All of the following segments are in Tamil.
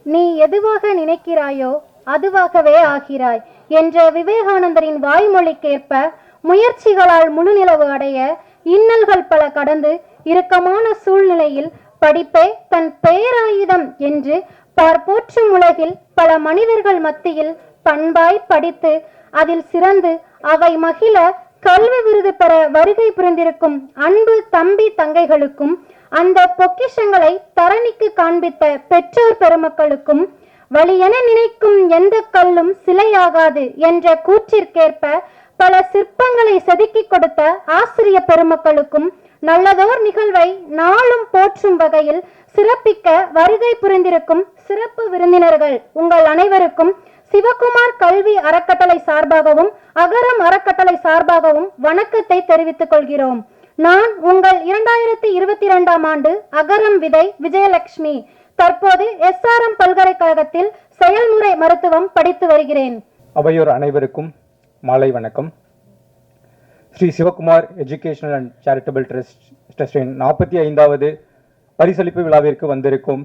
நீ எதுவாக நினைக்கிறாயோ அதுவாகவே ஆகிறாய் என்ற விவேகானந்தரின் வாய்மொழிக்கேற்ப முயற்சிகளால் முழுநிலவு அடைய இன்னல்கள் பல கடந்து இறுக்கமான சூழ்நிலையில் படிப்பே தன் பேராயுதம் என்று போற்றும் உலகில் பல மனிதர்கள் மத்தியில் பண்பாய் படித்து அதில் சிறந்து அவை மகிழ கல்வி விருது பெற வருகை புரிந்திருக்கும் அன்பு தம்பி தங்கைகளுக்கும் அந்த பொக்கிஷங்களை தரணிக்கு காண்பித்த பெற்றோர் பெருமக்களுக்கும் வழியென நினைக்கும் எந்த கல்லும் சிலையாகாது என்ற கூற்றிற்கேற்ப பல சிற்பங்களை செதுக்கி கொடுத்த ஆசிரிய பெருமக்களுக்கும் நல்லதோர் நிகழ்வை நாளும் போற்றும் வகையில் சிறப்பிக்க வருகை புரிந்திருக்கும் சிறப்பு விருந்தினர்கள் உங்கள் அனைவருக்கும் சிவகுமார் கல்வி அறக்கட்டளை சார்பாகவும் அகரம் அறக்கட்டளை சார்பாகவும் வணக்கத்தை தெரிவித்துக் கொள்கிறோம். நான் உங்கள் 2022ஆம் ஆண்டு அகரம் விதை விஜயலட்சுமி. தற்போது SRM பல்கலைக்கழகத்தில் செயல்முறை மருத்துவம் படித்து வருகிறேன். அவையோர் அனைவருக்கும் மாலை வணக்கம். Shri Sivakumar educational and charitable ட்ரஸ்டின் 45வது பரிசளிப்பு விழாவிற்கு வந்திருக்கும்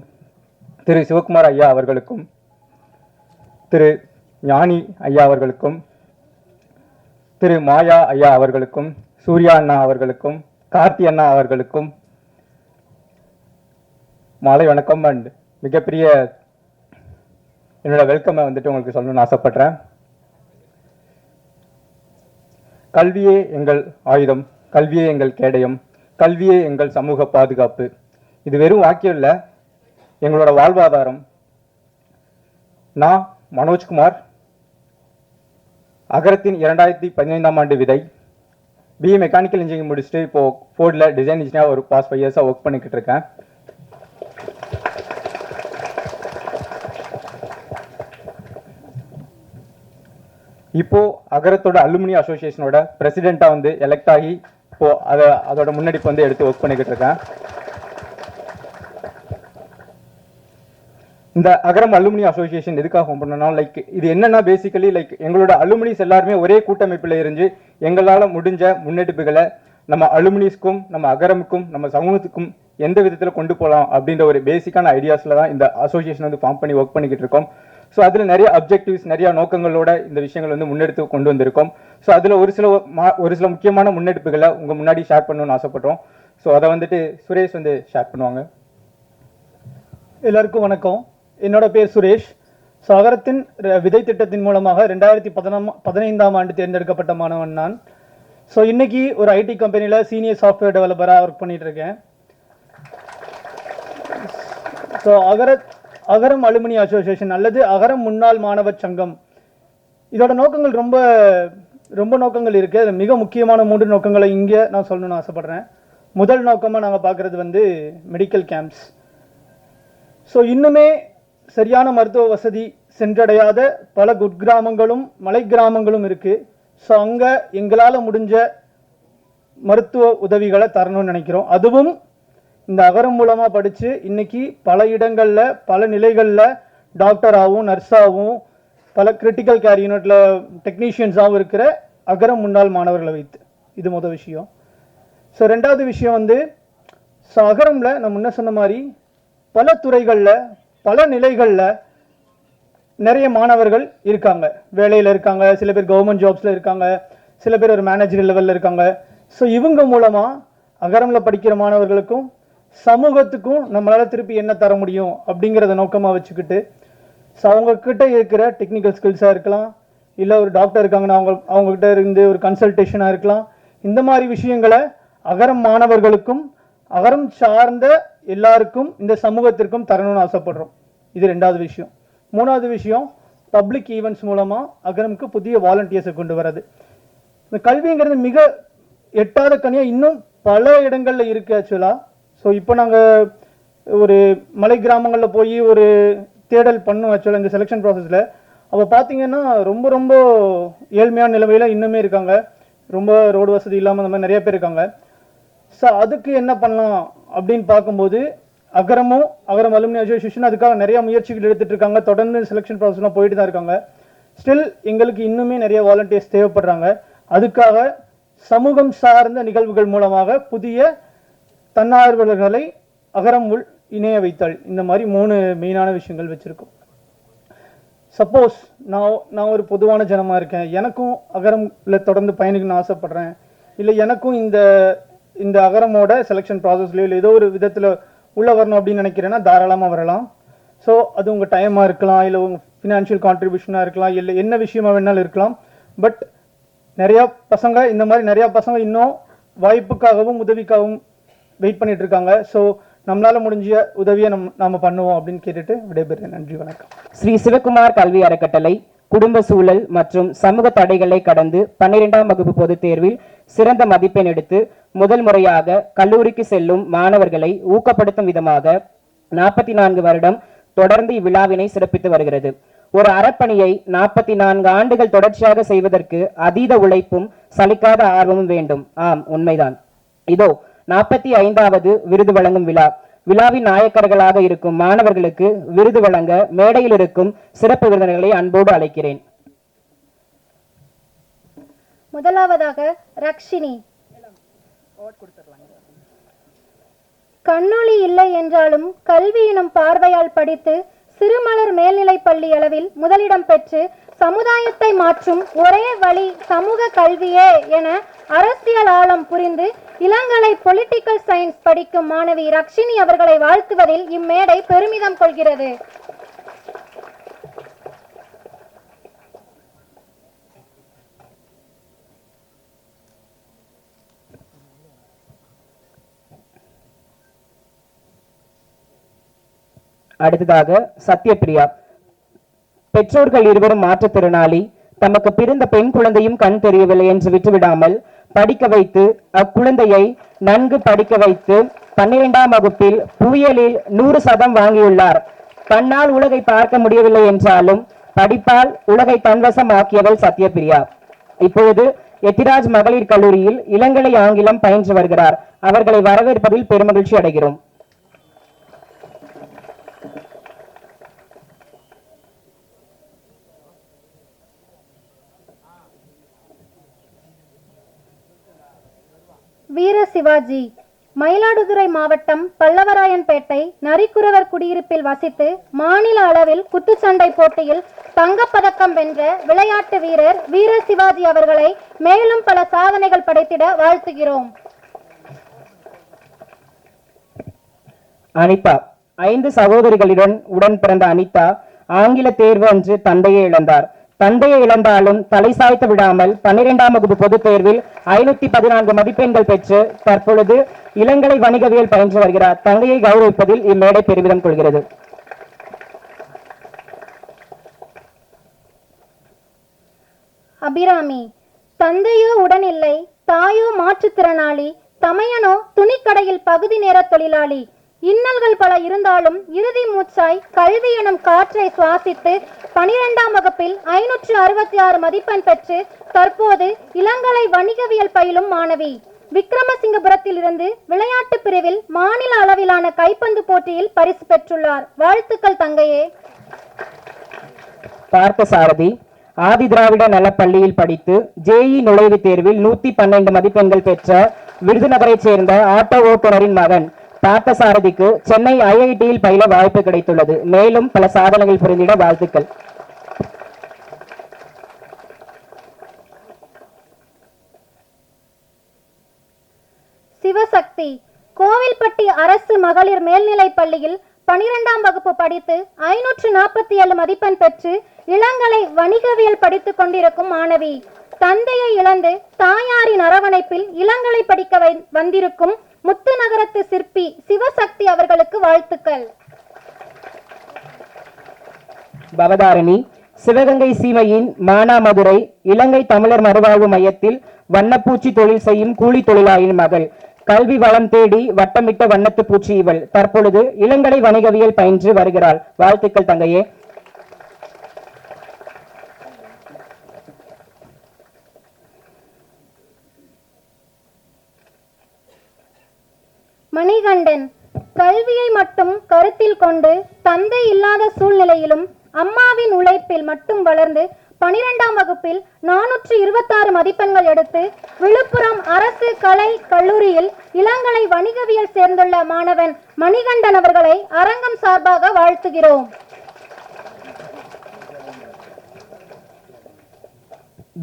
திரு சிவகுமார் ஐயா அவர்களுக்கும், திரு ஞானி ஐயா அவர்களுக்கும், திரு மாயா ஐயா அவர்களுக்கும், சூர்யா அண்ணா அவர்களுக்கும், கார்த்தி அண்ணா அவர்களுக்கும் மாலை வணக்கம். அண்ட் மிகப்பெரிய என்னோட வெல்கமை வந்துட்டு உங்களுக்கு சொல்லணும்னு ஆசைப்படுறேன். கல்வியே எங்கள் ஆயுதம், கல்வியே எங்கள் கேடயம், கல்வியே எங்கள் சமூக பாதுகாப்பு. இது வெறும் வாக்கியம் இல்லை, எங்களோட வாழ்வாதாரம். நான் மனோஜ்குமார், அகரத்தின் 2015ஆம் ஆண்டு விதை, BA மெக்கானிக்கல் இன்ஜினியரிங் முடிச்சுட்டு இப்போ ஃபோர்டில் டிசைன் இன்ஜினியராக ஒரு பாஸ்ட் 5 இயர்ஸாக ஒர்க் பண்ணிக்கிட்டு இருக்கேன். இப்போ அகரத்தோட அலுமினி அசோசியேஷனோட பிரசிடென்ட்டாக வந்து எலெக்ட் ஆகி இப்போ அதோட முன்னெடுப்பு வந்து எடுத்து ஒர்க் பண்ணிக்கிட்டு இருக்கேன். இந்த அகரம் அலுமினி அசோசியேஷன் எதுக்காக ஃபார்ம் பண்ணனா, லைக் இது என்னன்னா பேசிக்கலி லைக் எங்களோட அலுமினிஸ் எல்லாருமே ஒரே கூட்டமைப்பில் இருந்து எங்களால் முடிஞ்ச முன்னெடுப்புகளை நம்ம அலுமினிஸ்க்கும் நம்ம அகரமுக்கும் நம்ம சமூகத்துக்கும் எந்த விதத்தில் கொண்டு போகலாம் அப்படின்ற ஒரு பேசிக்கான ஐடியாஸில் தான் இந்த அசோசியேஷன் வந்து ஃபார்ம் பண்ணி ஒர்க் பண்ணிக்கிட்டு இருக்கோம். ஸோ அதில் நிறைய அப்ஜெக்டிவ்ஸ், நிறைய நோக்கங்களோட இந்த விஷயங்கள் வந்து முன்னெடுத்து கொண்டு வந்திருக்கோம். ஸோ அதில் ஒரு சில முக்கியமான முன்னெடுப்புகளை உங்கள் முன்னாடி ஷேர் பண்ணணும்னு ஆசைப்படுறோம். ஸோ அதை வந்துட்டு சுரேஷ் வந்து ஷேர் பண்ணுவாங்க. எல்லாருக்கும் வணக்கம். என்னோட பேர் சுரேஷ். ஸோ அகரத்தின் விதை திட்டத்தின் மூலமாக 2015ஆம் ஆண்டு தேர்ந்தெடுக்கப்பட்ட மாணவன் நான். ஸோ இன்னைக்கு ஒரு ஐடி கம்பெனியில் சீனியர் சாஃப்ட்வேர் டெவலப்பராக ஒர்க் பண்ணிட்டு இருக்கேன். ஸோ அகரம் அலுமினி அசோசியேஷன் அல்லது அகரம் முன்னாள் மாணவர் சங்கம், இதோட நோக்கங்கள் ரொம்ப நோக்கங்கள் இருக்குது. அது மிக முக்கியமான 3 நோக்கங்களை இங்கே நான் சொல்லணும்னு ஆசைப்பட்றேன். முதல் நோக்கமாக நாங்கள் பார்க்குறது வந்து மெடிக்கல் கேம்ப்ஸ். ஸோ இன்னுமே சரியான மருத்துவ வசதி சென்றடையாத பல குக்கிராமங்களும் மலை கிராமங்களும் இருக்குது. ஸோ அங்கே எங்களால் முடிஞ்ச மருத்துவ உதவிகளை தரணும்னு நினைக்கிறோம். அதுவும் இந்த அகரம் மூலமாக படித்து இன்னைக்கு பல இடங்களில் பல நிலைகளில் டாக்டராகவும் நர்ஸாகவும் பல கிரிட்டிக்கல் கேர் யூனிட்டில் டெக்னீஷியன்ஸாகவும் இருக்கிற அகரம் முன்னாள் மாணவர்களை வைத்து, இது முதல் விஷயம். ஸோ ரெண்டாவது விஷயம் வந்து அகரமில் நான் முன்ன சொன்ன மாதிரி பல துறைகளில் பல நிலைகளில் நிறைய மாணவர்கள் இருக்காங்க, வேலையில் இருக்காங்க, சில பேர் கவர்மெண்ட் ஜாப்ஸில் இருக்காங்க, சில பேர் ஒரு மேனேஜர் லெவலில் இருக்காங்க. ஸோ இவங்க மூலமாக அகரமில் படிக்கிற மாணவர்களுக்கும் சமூகத்துக்கும் நம்மளால் திருப்பி என்ன தர முடியும் அப்படிங்கிறத நோக்கமாக வச்சுக்கிட்டு, ஸோ அவங்கக்கிட்ட இருக்கிற டெக்னிக்கல் ஸ்கில்ஸாக இருக்கலாம், இல்லை ஒரு டாக்டர் இருக்காங்கன்னா அவங்கக்கிட்ட இருந்து ஒரு கன்சல்டேஷனாக இருக்கலாம், இந்த மாதிரி விஷயங்களை அகரம் மாணவர்களுக்கும் அகரம் சார்ந்த எல்லாருக்கும் இந்த சமூகத்திற்கும் தரணும்னு ஆசைப்படுறோம். இது ரெண்டாவது விஷயம். மூணாவது விஷயம், பப்ளிக் ஈவெண்ட்ஸ் மூலமாக அகரமுக்கு புதிய வாலண்டியர்ஸை கொண்டு வர்றது. இந்த கல்விங்கிறது மிக எட்டாத கனியாக இன்னும் பல இடங்களில் இருக்குது ஆக்சுவலாக. ஸோ இப்போ நாங்கள் ஒரு மலை கிராமங்களில் போய் ஒரு தேடல் பண்ணோம் ஆக்சுவலாக இந்த செலெக்ஷன் ப்ராசஸில். அப்போ பார்த்தீங்கன்னா ரொம்ப ரொம்ப ஏழ்மையான நிலைமையில் இன்னுமே இருக்காங்க, ரொம்ப ரோடு வசதி இல்லாமல் அந்த மாதிரி நிறைய பேர் இருக்காங்க. ஸோ அதுக்கு என்ன பண்ணலாம் அப்படின்னு பார்க்கும்போது அகரம் அலுமினி அசோசியேஷன் அதுக்காக நிறைய முயற்சிகள் எடுத்துகிட்டு இருக்காங்க. தொடர்ந்து செலெக்ஷன் ப்ராசஸ்லாம் போயிட்டு தான் இருக்காங்க. ஸ்டில் எங்களுக்கு இன்னுமே நிறைய வாலண்டியர்ஸ் தேவைப்படுறாங்க. அதுக்காக சமூகம் சார்ந்த நிகழ்வுகள் மூலமாக புதிய தன்னார்வலர்களை அகரம் இணைய வைத்தல், இந்த மாதிரி 3 மெயினான விஷயங்கள் வச்சுருக்கோம். சப்போஸ் நான் ஒரு பொதுவான ஜனமாக இருக்கேன், எனக்கும் அகரமில் தொடர்ந்து பயணிக்கணும்னு ஆசைப்பட்றேன், இல்லை எனக்கும் இந்த அகரமோட செலெக்ஷன் ப்ராசஸ்லையோ இல்லை ஏதோ ஒரு விதத்தில் உள்ளே வரணும் அப்படின்னு நினைக்கிறேன்னா தாராளமாக வரலாம். ஸோ அது உங்கள் டைமாக இருக்கலாம், இல்லை உங்கள் ஃபினான்ஷியல் கான்ட்ரிபியூஷனாக இருக்கலாம், இல்லை என்ன விஷயமா வேணாலும் இருக்கலாம். பட் இந்த மாதிரி நிறையா பசங்க இன்னும் வாய்ப்புக்காகவும் உதவிக்காகவும் வெயிட் பண்ணிட்டு இருக்காங்க. ஸோ நம்மளால முடிஞ்ச உதவியை நாம பண்ணுவோம் அப்படின்னு கேட்டுட்டு விடைபெறுறேன். நன்றி, வணக்கம். ஸ்ரீ சிவகுமார் கல்வி அறக்கட்டளை குடும்ப சூழல் மற்றும் சமூக தடைகளை கடந்து 12ஆம் வகுப்பு பொதுத் தேர்வில் சிறந்த மதிப்பெண் எடுத்து முதல் முறையாக கல்லூரிக்கு செல்லும் மாணவர்களை ஊக்கப்படுத்தும் விதமாக 44 வருடம் தொடர்ந்து இவ்விழாவினை சிறப்பித்து வருகிறது. ஒரு அறப்பணியை 44 ஆண்டுகள் தொடர்ச்சியாக செய்வதற்கு அதீத உழைப்பும் சலிக்காத ஆர்வமும் வேண்டும். ஆம், உண்மைதான். இதோ 45வது விருது வழங்கும் விழா. விழாவின் நாயக்கர்களாக இருக்கும் மாணவர்களுக்கு விருது வழங்க மேடையில் இருக்கும் சிறப்பு விருந்தினர்களை அன்போடு அழைக்கிறேன். முதலாவதாக ரக்ஷினி. கண்ணொளி இல்லை என்றாலும் கல்வி எனும் பார்வையால் படித்து சிறுமலர் மேல்நிலைப் பள்ளி அளவில் முதலிடம் பெற்று சமுதாயத்தை மாற்றும் ஒரே வழி சமூக கல்வியே என அரசியல் ஆழம் புரிந்து இளங்கலை பொலிட்டிக்கல் சயின்ஸ் படிக்கும் மாணவி ரக்ஷினி அவர்களை வாழ்த்துவதில் இம்மேடை பெருமிதம் கொள்கிறது. அடுத்ததாக சத்யபிரியா. பெற்றோர்கள் இருவரும் மாற்றுத்திறனாளி. தமக்கு பிறந்த பெண் குழந்தையும் கண் தெரியவில்லை என்று விட்டுவிடாமல் படிக்க வைத்து அக்குழந்தையை நன்கு படிக்க வைத்து 12ஆம் வகுப்பில் புவியியலில் 100% வாங்கியுள்ளார். கண்ணால் உலகை பார்க்க முடியவில்லை என்றாலும் படிப்பால் உலகை தன்வசம் ஆக்கியவள் சத்யபிரியா. இப்பொழுது எத்திராஜ் மகளிர் கல்லூரியில் இளங்கலை ஆங்கிலம் பயின்று வருகிறார். அவர்களை வரவேற்பதில் பெருமகிழ்ச்சி அடைகிறோம். வீர சிவாஜி. மயிலாடுதுறை மாவட்டம் பல்லவராயன்பேட்டை நரிக்குறவர் குடியிருப்பில் வசித்து மாநில அளவில் குத்துச்சண்டை போட்டியில் தங்கப்பதக்கம் வென்ற விளையாட்டு வீரர் வீர சிவாஜி அவர்களை மேலும் பல சாதனைகள் படைத்திட வாழ்த்துகிறோம். அனிதா. 5 சகோதரிகளுடன் உடன் பிறந்த அனிதா ஆங்கில தேர்வு அன்று தந்தையை இழந்தார். தந்தையை இழந்தாலும் தலை சாய்த்து விடாமல் 12ஆம் வகுப்பு பொதுத் தேர்வில் 514 மதிப்பெண்கள் பெற்று தற்பொழுது இளங்கலை வணிகவியல் பயின்று வருகிறார். தங்கையை கௌரவிப்பதில் இம்மேடை பெருமிதம் கொள்கிறது. அபிராமி. தந்தையோ உடனில்லை, தாயோ மாற்றுத்திறனாளி, தமையனோ துணிக்கடையில் பகுதி நேர தொழிலாளி. இன்னல்கள் பல இருந்தாலும் இறுதி மூச்சாய் கல்வி எனும் காற்றை சுவாசித்து 12ஆம் வகுப்பில் 566 மதிப்பெண் பெற்று தற்போது இளங்கலை வணிகவியல் பயிலும் மாணவி. விக்ரமசிங்கபுரத்தில் இருந்து விளையாட்டு பிரிவில் மாநில அளவிலான கைப்பந்து போட்டியில் பரிசு பெற்றுள்ளார். வாழ்த்துக்கள் தங்கையே. பார்த்தசாரதி. ஆதி திராவிட நலப்பள்ளியில் படித்து ஜேஇ நுழைவுத் தேர்வில் 112 மதிப்பெண்கள் பெற்ற விருதுநகரைச் சேர்ந்த ஆட்டோ ஓட்டுநரின் மகன் பார்த்தசாரதிக்கு சென்னை ஐஐடியில் பயில வாய்ப்பு கிடைத்துள்ளது. மேலும் பல சாதனைகள் புரிந்திட வாழ்த்துக்கள். சிவசக்தி. கோவில்பட்டி அரசு மகளிர் மேல்நிலைப் பள்ளியில் 12ஆம் வகுப்பு படித்து 547 மதிப்பெண் பெற்று இளங்கலை வணிகவியல் படித்துக் கொண்டிருக்கும் மாணவி. தந்தையை இழந்து தாயாரின் அரவணைப்பில் இளங்கலை படிக்க வந்திருக்கும் முத்து நகரத்து சிற்பி சிவசக்தி அவர்களுக்கு வாழ்த்துக்கள். பவதாரணி. சிவகங்கை சீமையின் மானாமதுரை இலங்கை தமிழர் மறுவாழ்வு மையத்தில் வண்ணப்பூச்சி தொழில் செய்யும் கூலி தொழிலாளியின் மகள். கல்வி வளம் தேடி வட்டமிட்ட வண்ணத்து பூச்சி இவள். தற்பொழுது இளங்கலை வணிகவியல் பயின்று வருகிறாள். வாழ்த்துக்கள் தங்கையே. மணிகண்டன். கல்வியை மட்டும் கருத்தில் கொண்டு தந்தை இல்லாத சூழ்நிலையிலும் அம்மாவின் உழைப்பில் மட்டும் வளர்ந்து 12ஆம் வகுப்பில் 426 மதிப்பெண்கள் எடுத்து விழுப்புரம் அரசு கலை கல்லூரியில் இளங்கலை வணிகவியல் சேர்ந்துள்ள மாணவன் மணிகண்டன் அவர்களை அரங்கம் சார்பாக வாழ்த்துகிறோம்.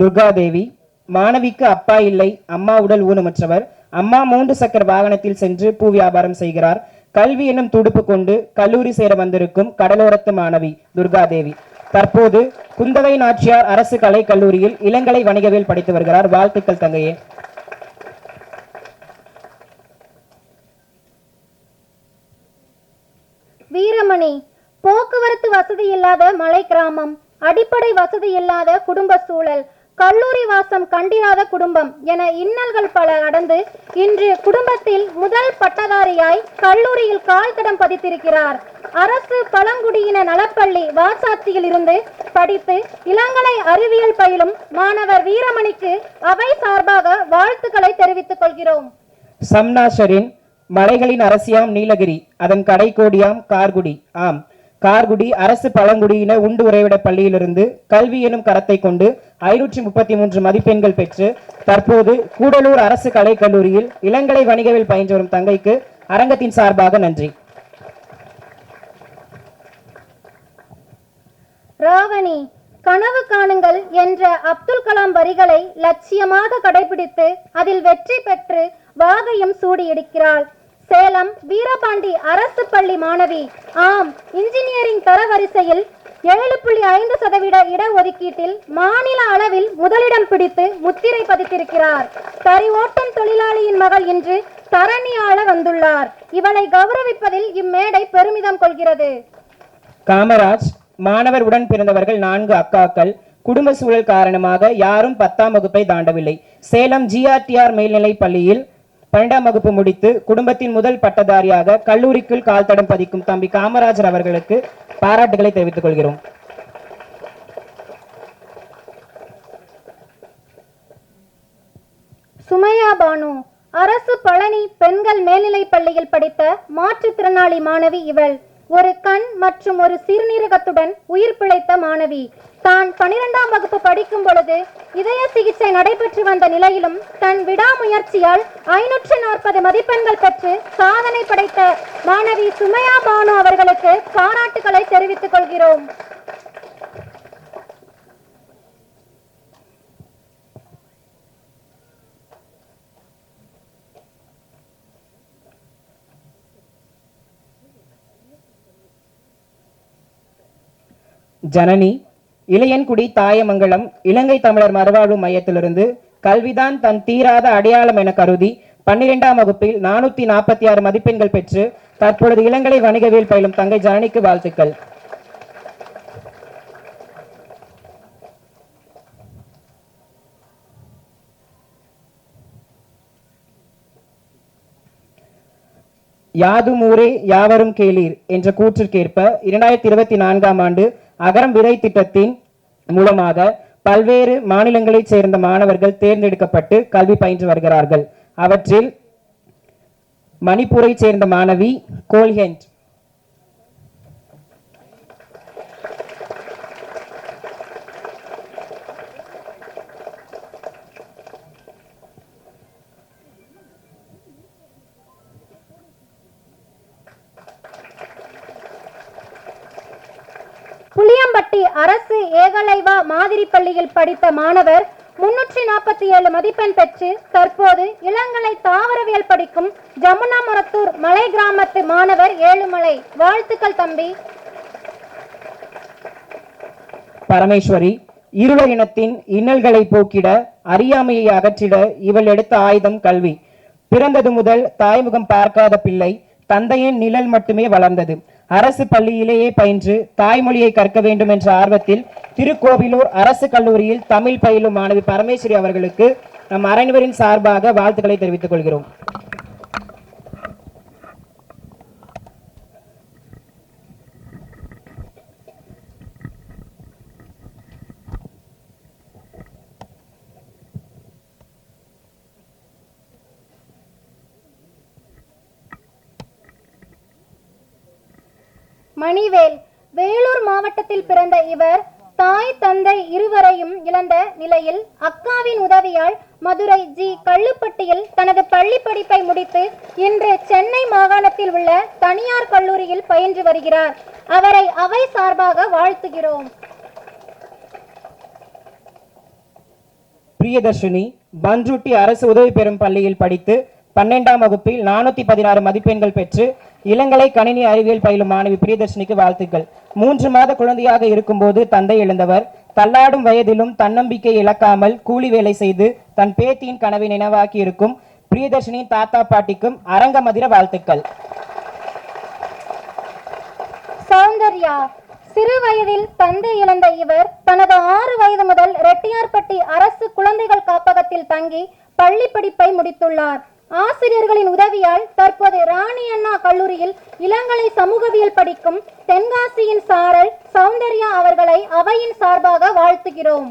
துர்காதேவி, மாணவிக்கு அப்பா இல்லை, அம்மா உடல் ஊனமுற்றவர். அம்மா 3 சக்கர வாகனத்தில் சென்று பூ வியாபாரம் செய்கிறார். கல்வி எனும் துடுப்பு கொண்டு கல்லூரி சேர வந்திருக்கும் கடலோரத்து மாணவி துர்காதேவி தற்போது குந்தவை நாச்சியார் அரசு கலை கல்லூரியில் இளங்கலை வணிகவியல் படித்து வருகிறார். வாழ்த்துக்கள் தங்கையே. வீரமணி, போக்குவரத்து வசதி இல்லாத மலை கிராமம், அடிப்படை வசதி இல்லாத குடும்ப சூழல், கல்லூரி வாசம் கண்டிராத குடும்பம் என இன்னல்கள் பல கடந்து இன்று குடும்பத்தில் முதல் பட்டதாரியாய் கல்லூரியில் கால் தடம் பதித்திருக்கிறார். அரசு பழங்குடியின நலப்பள்ளி வாசாட்சியில் இருந்து படித்து இளங்கலை அறிவியல் பயிலும் மாணவர் வீரமணிக்கு அவை சார்பாக வாழ்த்துக்களை தெரிவித்துக் கொள்கிறோம். சம்னாஷரின் மலைகளின் அரசியாம் நீலகிரி, அதன் கடைக்கோடியாம் கார்குடி. ஆம், கார்குடி அரசு பழங்குடியின உண்டு உறைவிட பள்ளியிலிருந்து கல்வி எனும் கரத்தை கொண்டு 533 மதிப்பெண்கள் பெற்று தற்போது கூடலூர் அரசு கலை கல்லூரியில் இளங்கலை வணிகவியல் பயின்று வரும் தங்கைக்கு அரங்கத்தின் சார்பாக நன்றி. ராவணி, கனவு காணுங்கள் என்ற அப்துல் கலாம் வரிகளை லட்சியமாக கடைபிடித்து அதில் வெற்றி பெற்று வாகையும் சூடியிருக்கிறாள். சேலம் வீரபாண்டி அரசு பள்ளி மாணவி. ஆம், இன்ஜினியரிங் தரவரிசையில் 7.5% இடஒதுக்கீட்டில் மாநில அளவில் முதலிடம் பிடித்து முத்திரை பதித்திருக்கிறார். தறி ஓட்டும் தொழிலாளியின் மகள் இன்று தரணி ஆள வந்துள்ளார். இவளை கௌரவிப்பதில் இம்மேடை பெருமிதம் கொள்கிறது. காமராஜ், மாணவர் உடன் பிறந்தவர்கள் 4 அக்காக்கள். குடும்ப சூழல் காரணமாக யாரும் 10ஆம் வகுப்பை தாண்டவில்லை. சேலம் GRTR மேல்நிலை பள்ளியில் 12ஆம் வகுப்பு முடித்து குடும்பத்தின் முதல் பட்டதாரியாக கல்லூரிக்குள் கால் தடம் பதிக்கும் தம்பி காமராஜர் அவர்களுக்கு பாராட்டுகளை தெரிவித்துக் கொள்கிறோம். சுமையா பானு, அரசு பழனி பெண்கள் மேல்நிலை பள்ளியில் படித்த மாற்றுத்திறனாளி மாணவி இவள். ஒரு கண் மற்றும் ஒரு சிறுநீரகத்துடன் உயிர் பிழைத்த மாணவி. தான் 12ஆம் வகுப்பு படிக்கும் பொழுது இதய சிகிச்சை நடைபெற்று வந்த நிலையிலும் தன் விடாமுயற்சியால் 540 மதிப்பெண்கள் பெற்று சாதனை படைத்த மாணவி சுமையா பானு அவர்களுக்கு பாராட்டுகளை தெரிவித்துக் கொள்கிறோம். ஜனனி, இளையன்குடி தாயமங்கலம் இலங்கை தமிழர் மறுவாழ்வு மையத்திலிருந்து கல்விதான் தன் தீராத அடையாளம் என கருதி 12ஆம் வகுப்பில் 446 மதிப்பெண்கள் பெற்று தற்பொழுது இளங்கலை வணிகவியல் பயிலும் தங்கை ஜனனிக்கு வாழ்த்துக்கள். யாதும் ஊரே யாவரும் கேளீர் என்ற கூற்றிற்கேற்ப 2024ஆம் ஆண்டு அகரம் விதை திட்டத்தின் மூலமாக பல்வேறு மாநிலங்களைச் சேர்ந்த மாணவர்கள் தேர்ந்தெடுக்கப்பட்டு கல்வி பயின்று வருகிறார்கள். அவற்றில் மணிப்பூரைச் சேர்ந்த மாணவி கோல்ஹென்ட், புளியம்பட்டி அரசு ஏகலைவா மாதிரி பள்ளியில் படித்த மாணவர் 347 மதிப்பெண் பெற்று தற்போது இளங்கலை தாவரவியல் படிக்கும் ஜமுனாமரத்தூர் மலை கிராமத்து மாணவர் ஏழுமலை. வாழ்த்துக்கள் தம்பி. பரமேஸ்வரி, இருளர் இனத்தின் இன்னல்களை போக்கிட அறியாமையை அகற்றிட இவள் எடுத்த ஆயுதம் கல்வி. பிறந்தது முதல் தாய்முகம் பார்க்காத பிள்ளை தந்தையின் நிழல் மட்டுமே வளர்ந்தது. அரசு பள்ளியிலேயே பயின்று தாய்மொழியை கற்க வேண்டும் என்ற ஆர்வத்தில் திருக்கோவிலூர் அரசு கல்லூரியில் தமிழ் பயிலும் மாணவி பரமேஸ்வரி அவர்களுக்கு நம் அனைவரின் சார்பாக வாழ்த்துக்களை தெரிவித்துக் கொள்கிறோம். மணிவேல், வேலூர் மாவட்டத்தில் பிறந்த இவர் தாய் தந்தை இருவரையும் இழந்த நிலையில் அக்காவின் உதவியால் மதுரை ஜி கள்ளுப்பட்டியில் தனது பள்ளி படிப்பை முடித்து இன்று சென்னை மாகாணத்தில் உள்ள தனியார் கல்லூரியில் பயின்று வருகிறார். அவரை அவை சார்பாக வாழ்த்துகிறோம். பிரியதர்ஷினி பன்ருட்டி அரசு உதவி பெறும் பள்ளியில் படித்து 12ஆம் வகுப்பில் 416 மதிப்பெண்கள் பெற்று இளங்கலை கணினி அறிவியல் பயிலும் மாணவி பிரியதர்ஷினிக்கு வாழ்த்துக்கள். 3 மாத குழந்தையாக இருக்கும்போது தந்தை இழந்தவர். தள்ளாடும் வயதிலும் தன்னம்பிக்கை இழக்காமல் கூலி வேலை செய்து தன் பேத்தியின் கனவை நினைவாக்கி இருக்கும் பிரியதர்ஷினியின் தாத்தா பாட்டிக்கும் அரங்கமதிர வாழ்த்துக்கள். சௌந்தர்யா சிறு வயதில் தந்தை இழந்த இவர் தனது 6 வயது முதல் ரெட்டியார்பட்டி அரசு குழந்தைகள் காப்பகத்தில் தங்கி பள்ளி படிப்பை முடித்துள்ளார். ஆசிரியர்களின் உதவியால் தற்போது ராணி அண்ணா கல்லூரியில் இளங்கலை சமூகவியல் படிக்கும் தென்காசியின் சாரல் சௌந்தர்யா அவர்களை அவையின் சார்பாக வாழ்த்துகிறோம்.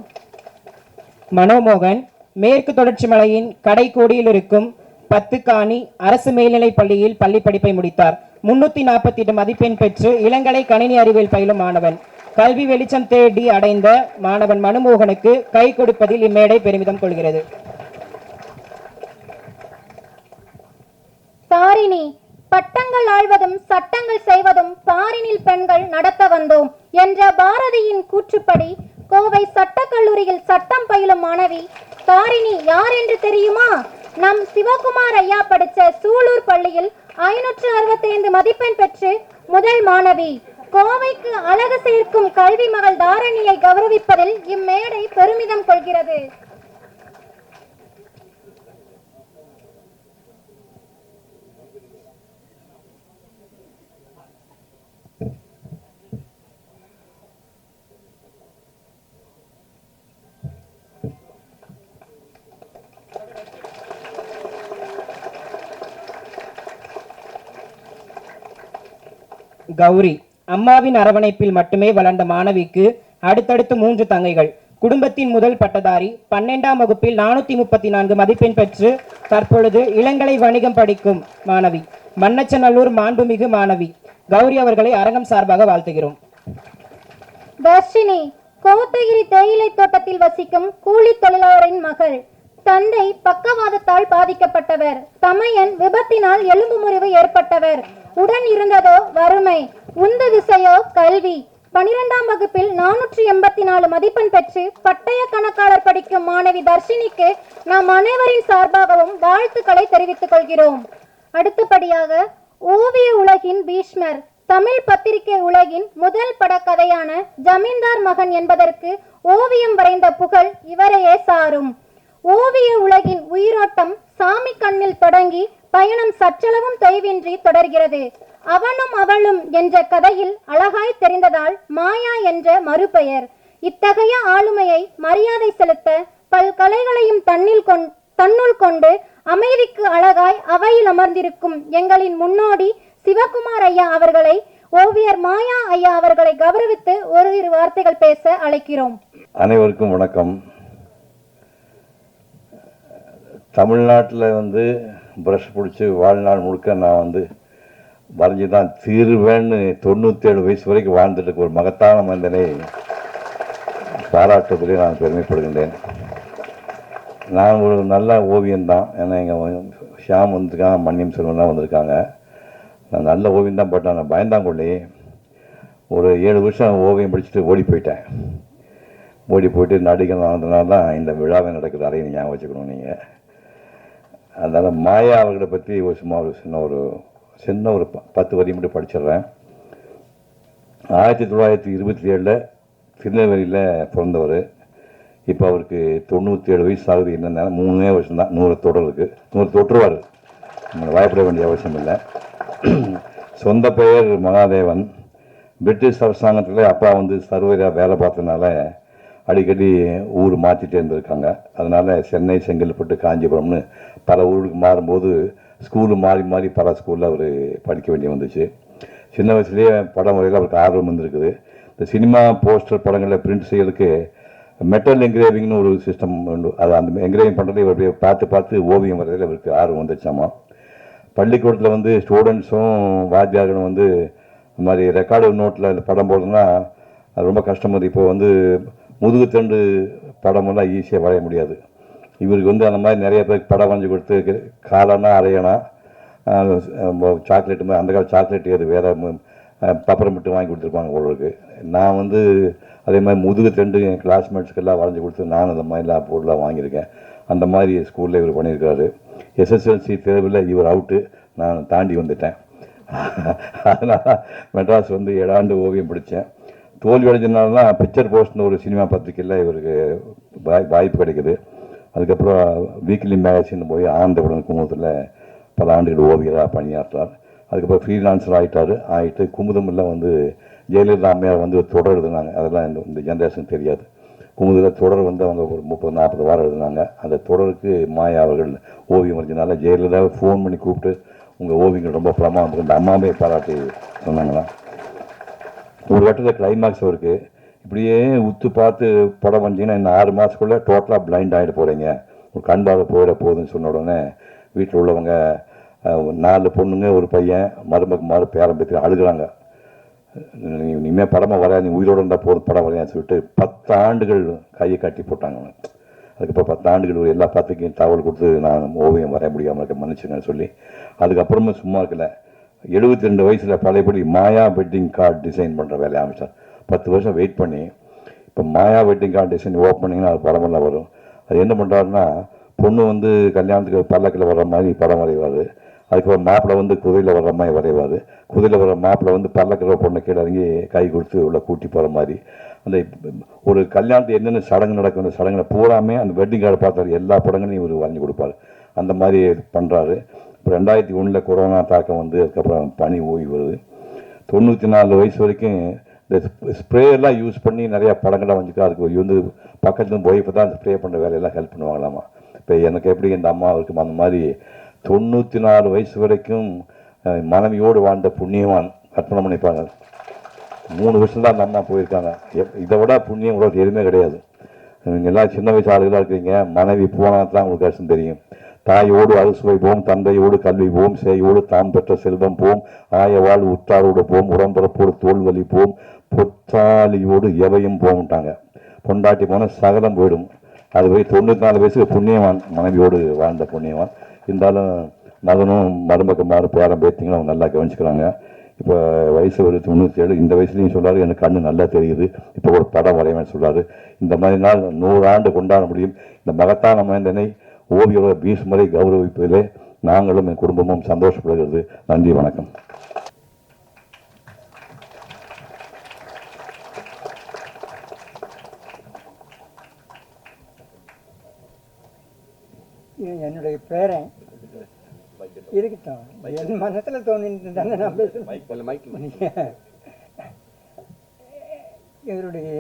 மனோமோகன் மேற்கு தொடர்ச்சி மலையின் கடைக்கோடியில் இருக்கும் 10 காணி அரசு மேல்நிலைப் பள்ளியில் பள்ளி படிப்பை முடித்தார். 348 மதிப்பெண் பெற்று இளங்கலை கணினி அறிவியல் பயிலும் மாணவன். கல்வி வெளிச்சம் தேடி அடைந்த மாணவன் மனோமோகனுக்கு கை கொடுப்பதில் இம்மேடை பெருமிதம் கொள்கிறது. தாரிணி பட்டங்கள் ஆழ்வதும் சட்டங்கள் செய்வதும் பாரினில் பெண்கள் நடத்த வந்தோம் என்ற பாரதியின் கூற்றுப்படி கோவை சட்டக்கல்லூரியில் சட்டம் பயிலும் மாணவி தாரிணி யார் என்று தெரியுமா? நம் சிவகுமார் ஐயா படித்த சூலூர் பள்ளியில் 565 மதிப்பெண் பெற்று முதல் மாணவி. கோவைக்கு அழகு சேர்க்கும் கல்வி மகள் தாரிணியை கௌரவிப்பதில் இம்மேடை பெருமிதம் கொள்கிறது. கௌரி அம்மாவின் அரவணைப்பில் மட்டுமே வளர்ந்த மாணவிக்கு அடுத்தடுத்து 3 தங்கைகள். குடும்பத்தின் முதல் பட்டதாரி. 12ஆம் வகுப்பில் 434 மதிப்பெண் பெற்று தற்பொழுது இளங்கலை வணிகம் படிக்கும் மாணவி. மண்ணச்சநல்லூர் மாண்புமிகு மாணவி கௌரி அவர்களை அரங்கம் சார்பாக வாழ்த்துகிறோம். தர்ஷினி கோத்தகிரி தேயிலை தோட்டத்தில் வசிக்கும் கூலி தொழிலாளரின் மகள். தந்தை பக்கவாதத்தால் பாதிக்கப்பட்டவர். தமையன் விபத்தினால் எலும்பு முறிவு ஏற்பட்டவர். உடன் இருந்ததோ வறுமை, உந்து திசையோ கல்வி. 12ஆம் வகுப்பில் 484 மதிப்பெண் பெற்று பட்டய கணக்காளர் படிக்கும் மாணவி தர்ஷினிக்கு நாம் அனைவரின் சார்பாகவும் வாழ்த்துக்களை தெரிவித்துக் கொள்கிறோம். அடுத்தபடியாக ஓவிய உலகின் பீஷ்மர். தமிழ் பத்திரிகை உலகின் முதல் படக்கதையான ஜமீன்தார் மகன் என்பதற்கு ஓவியம் வரைந்த புகழ் இவரையே சாரும். ஓவிய உலகின் உயிரோட்டம் சாமி கண்ணில் தொடங்கி பயணம் சற்றளவும் தொய்வின்றி தொடர்கிறது. அவனும் அவளும் என்ற கதையில் அழகாய் தெரிந்ததால் மாயா என்ற மறுபெயர். இத்தகைய ஆளுமையை மரியாதை செலுத்த பல்கலைகளையும் தன்னுள் கொண்டு அமைதிக்கு அழகாய் அவையில் அமர்ந்திருக்கும் எங்களின் முன்னோடி சிவகுமார் ஐயா அவர்களை ஓவியர் மாயா ஐயா அவர்களை கௌரவித்து ஓரிரு வார்த்தைகள் பேச அழைக்கிறோம். அனைவருக்கும் வணக்கம். தமிழ்நாட்டில் ப்ரஷ் பிடிச்சி வாழ்நாள் முழுக்க நான் வரைஞ்சி தான் தீர்வேன்னு 97 வயசு வரைக்கும் வாழ்ந்துட்டு ஒரு மகத்தான மனிதனை பாராட்டுவதிலே நான் பெருமைப்படுகின்றேன். நான் ஒரு நல்ல ஓவியம்தான். ஏன்னா எங்கள் ஷியாம் வந்திருக்காங்க, மன்னியம் செல்வன்லாம் வந்திருக்காங்க. நான் நல்ல ஓவியம் தான் போட்டேன். நான் பயந்தாங்கொள்ளி ஒரு 7 வருஷம் ஓவியம் படிச்சுட்டு ஓடி போயிட்டு நடிகர் ஆனதுனால தான் இந்த விழாவை நடக்குது. அதையும் ஞாபகம் வச்சுக்கணும் நீங்கள். அதனால் மாயா அவர்களை பற்றி ஒரு சின்ன ஒரு 10 வரி மட்டும் படிச்சிடுறேன். 1927 திருநெல்வேலியில் பிறந்தவர். இப்போ அவருக்கு 97 வயசு ஆகுது. என்னென்னா 3 வருஷம் தான். 100 தொடர் இருக்குது. 100 தொற்றுவார். பயப்பட வேண்டிய அவசியம் இல்லை. சொந்த பெயர் மகாதேவன். பிரிட்டிஷ் அரசாங்கத்தில் அப்பா சர்வராக வேலை பார்த்ததுனால அடிக்கடி ஊர் மாற்றிட்டே இருந்திருக்காங்க. அதனால் சென்னை, செங்கல்பட்டு, காஞ்சிபுரம்னு பல ஊருக்கு மாறும்போது ஸ்கூலு மாறி பல ஸ்கூலில் அவர் படிக்க வேண்டிய வந்துச்சு. சின்ன வயசுலேயே படம் வரையில் அவருக்கு ஆர்வம் வந்திருக்குது. இந்த சினிமா போஸ்டர் படங்களில் பிரிண்ட் செய்யறதுக்கு மெட்டல் என்கிரேவிங்னு ஒரு சிஸ்டம் உண்டு. அது அந்த என்கிரேவிங் பண்ணுறது இவருடைய பார்த்து ஓவியம் வரையில் அவருக்கு ஆர்வம் வந்துச்சாமா. பள்ளிக்கூடத்தில் ஸ்டூடெண்ட்ஸும் வாத்தியார்களும் இந்த மாதிரி ரெக்கார்டு நோட்டில் இந்த படம் போடுறதுன்னா அது ரொம்ப கஷ்டமாக. இப்போ வந்து முதுகுத்தண்டு படமெல்லாம் ஈஸியாக வரைய முடியாது. இவருக்கு வந்து அந்த மாதிரி நிறைய பேருக்கு படம் வரைஞ்சி கொடுத்து காலனா அரையனா சாக்லேட்டு மாதிரி அந்த கால சாக்லேட் எது வேறு பப்பரமிட்டு வாங்கி கொடுத்துருப்பாங்க உங்களுக்கு. நான் வந்து அதே மாதிரி முதுகுத்தண்டு என் கிளாஸ்மேட்ஸ்க்கெல்லாம் வரைஞ்சி கொடுத்து நான் அந்த மாதிரிலாம் பொருளாக வாங்கியிருக்கேன். அந்த மாதிரி ஸ்கூலில் இவர் பண்ணியிருக்காரு. எஸ்எஸ்எல்சி தேர்வில் இவர் அவுட்டு, நான் தாண்டி வந்துட்டேன். அதனால் மெட்ராஸ் வந்து 7 ஆண்டு ஓவியம் படித்தேன். தோல்வி அடைஞ்சதுனால தான் பிக்சர் போஸ்ட்னு ஒரு சினிமா பத்திரிக்கையில் இவருக்கு வாய்ப்பு கிடைக்குது. அதுக்கப்புறம் வீக்லி மேகசின் போய் ஆனந்தவுடன் குமுதத்தில் பல ஆண்டுகள் ஓவியராக பணியாற்றார். அதுக்கப்புறம் ஃப்ரீலான்சர் ஆகிட்டு குமுதமில் வந்து ஜெயலலிதா அம்மையார் வந்து தொடர் எழுதுனாங்க. அதெல்லாம் இந்த ஜென்ரேஷன் தெரியாது. குமுதில் தொடர் வந்து அவங்க ஒரு 30-40 வாரம் எழுதுனாங்க. அந்த தொடருக்கு மாயா அவர்கள் ஓவியம் வரைஞ்சனால ஜெயலலிதாவை ஃபோன் பண்ணி கூப்பிட்டு உங்கள் ஓவியங்கள் ரொம்ப பிரமாதம், இந்த அம்மாவே பாராட்டி சொன்னாங்களா. ஒரு கட்டத்தில் கிளைமாக்ஸ் இருக்குது. இப்படியே உத்து பார்த்து படம் வந்தீங்கன்னா இன்னும் 6 மாதத்துக்குள்ளே டோட்டலாக பிளைண்ட் ஆகிட்டு போகிறீங்க, ஒரு கண்பாக போயிட போகுதுன்னு சொன்ன உடனே வீட்டில் உள்ளவங்க 4 பொண்ணுங்க ஒரு பையன் மருமக பேரம் பேத்தி அழுகிறாங்க. இனிமேல் படமாக வரையா, நீ உயிரோடு இருந்தால் போதும் படம் வரையான்னு சொல்லிட்டு 10 ஆண்டுகள் கையை கட்டி போட்டாங்க. அதுக்கப்புறம் 10 ஆண்டுகள் எல்லா பத்திரிக்கையும் தகவல் கொடுத்து நான் ஓவியம் வரைய முடியாமல் இருக்க மன்னிச்சுங்கன்னு சொல்லி அதுக்கப்புறமா சும்மா இருக்கல. 72 வயசில் பழையபடி மாயா வெட்டிங் கார்டு டிசைன் பண்ணுற வேலையை ஆரம்பித்தார். 10 வருஷம் வெயிட் பண்ணி இப்போ மாயா வெட்டிங் கார்டு டிசைன் ஓப்பன் பண்ணிங்கன்னா அது படமெல்லாம் வரும். அது என்ன பண்ணுறாருன்னா, பொண்ணு வந்து கல்யாணத்துக்கு பல்லக்கில் வர்ற மாதிரி படம் வரைவார். அதுக்கப்புறம் மாப்பிள்ளை வந்து குதிரையில் வர்ற மாதிரி வரைவார். குதிரையில் வர்ற மாப்பிள்ளை வந்து பல்லக்கில் பொண்ணை கீழே இறங்கி கை கொடுத்து உள்ள கூட்டி போகிற மாதிரி அந்த ஒரு கல்யாணத்துக்கு என்னென்ன சடங்கு நடக்கும் அந்த சடங்குல பூராமே அந்த வெட்டிங் கார்டு பார்த்தாரு எல்லா படங்களையும் இவர் வரைஞ்சி கொடுப்பார். அந்த மாதிரி பண்ணுறாரு. இப்போ 2001 கொரோனா தாக்கம் வந்து அதுக்கப்புறம் பனி ஓய்வு வருது. 94 வயசு வரைக்கும் இந்த ஸ்ப்ரேயெல்லாம் யூஸ் பண்ணி நிறையா படங்கள்லாம் வந்துட்டு அதுக்கு வந்து பக்கத்துலேருந்து போய் இப்போ தான் ஸ்ப்ரே பண்ணுற வேலையெல்லாம் ஹெல்ப் பண்ணுவாங்களாமா. இப்போ எனக்கு எப்படி இந்த அம்மா இருக்கும் அந்த மாதிரி 94 வயசு வரைக்கும் மனைவியோடு வாழ்ந்த புண்ணியவான் கற்பனை பண்ணிப்பாங்க. 3 வருஷம் தான் அந்த அம்மா போயிருக்காங்க. இதை விட புண்ணியம் உங்களுக்கு எதுவுமே கிடையாது. நீங்கள் எல்லாம் சின்ன வயசு ஆளுகளாக இருக்கிறீங்க. மனைவி போனால் தான் உங்களுக்கு கஷ்டம் தெரியும். தாயோடு அறுசுவை போம், தந்தையோடு கல்வி போம், சேயோடு தாம் பெற்ற செல்வம் போம், ஆயவாள் உற்றாரோடு போம், உடம்புறப்போடு தோல்வலி போம், பொற்றாலியோடு எவையும் போம்ட்டாங்க. பொண்டாட்டி போனால் சகலம் போயிடும். அது போய் 94 வயசுக்கு புண்ணியவான், மனைவியோடு வாழ்ந்த புண்ணியவான். இருந்தாலும் மகனும் மருமகமாறு பேரம் பேத்திங்களும் அவங்க நல்லா கவனிச்சுக்கிறாங்க. இப்போ வயசு ஒரு 97. இந்த வயசுலையும் சொல்கிறாரு எனக்கு கண்ணு நல்லா தெரியுது, இப்போ ஒரு படம் வரைவேன்னு சொல்கிறாரு. இந்த மாதிரி நாள் 100 ஆண்டு கொண்டாட முடியும். இந்த மகத்தான மனிதனை ஓவியோட பீஷ்மரை கௌரவிப்பதிலே நாங்களும் என் குடும்பமும் சந்தோஷப்படுகிறது. நன்றி, வணக்கம். என்னுடைய பேரன் இருக்கட்டும், என் மனசில் தோணிட்டு தானே நான் பேசுகிறேன். இவருடைய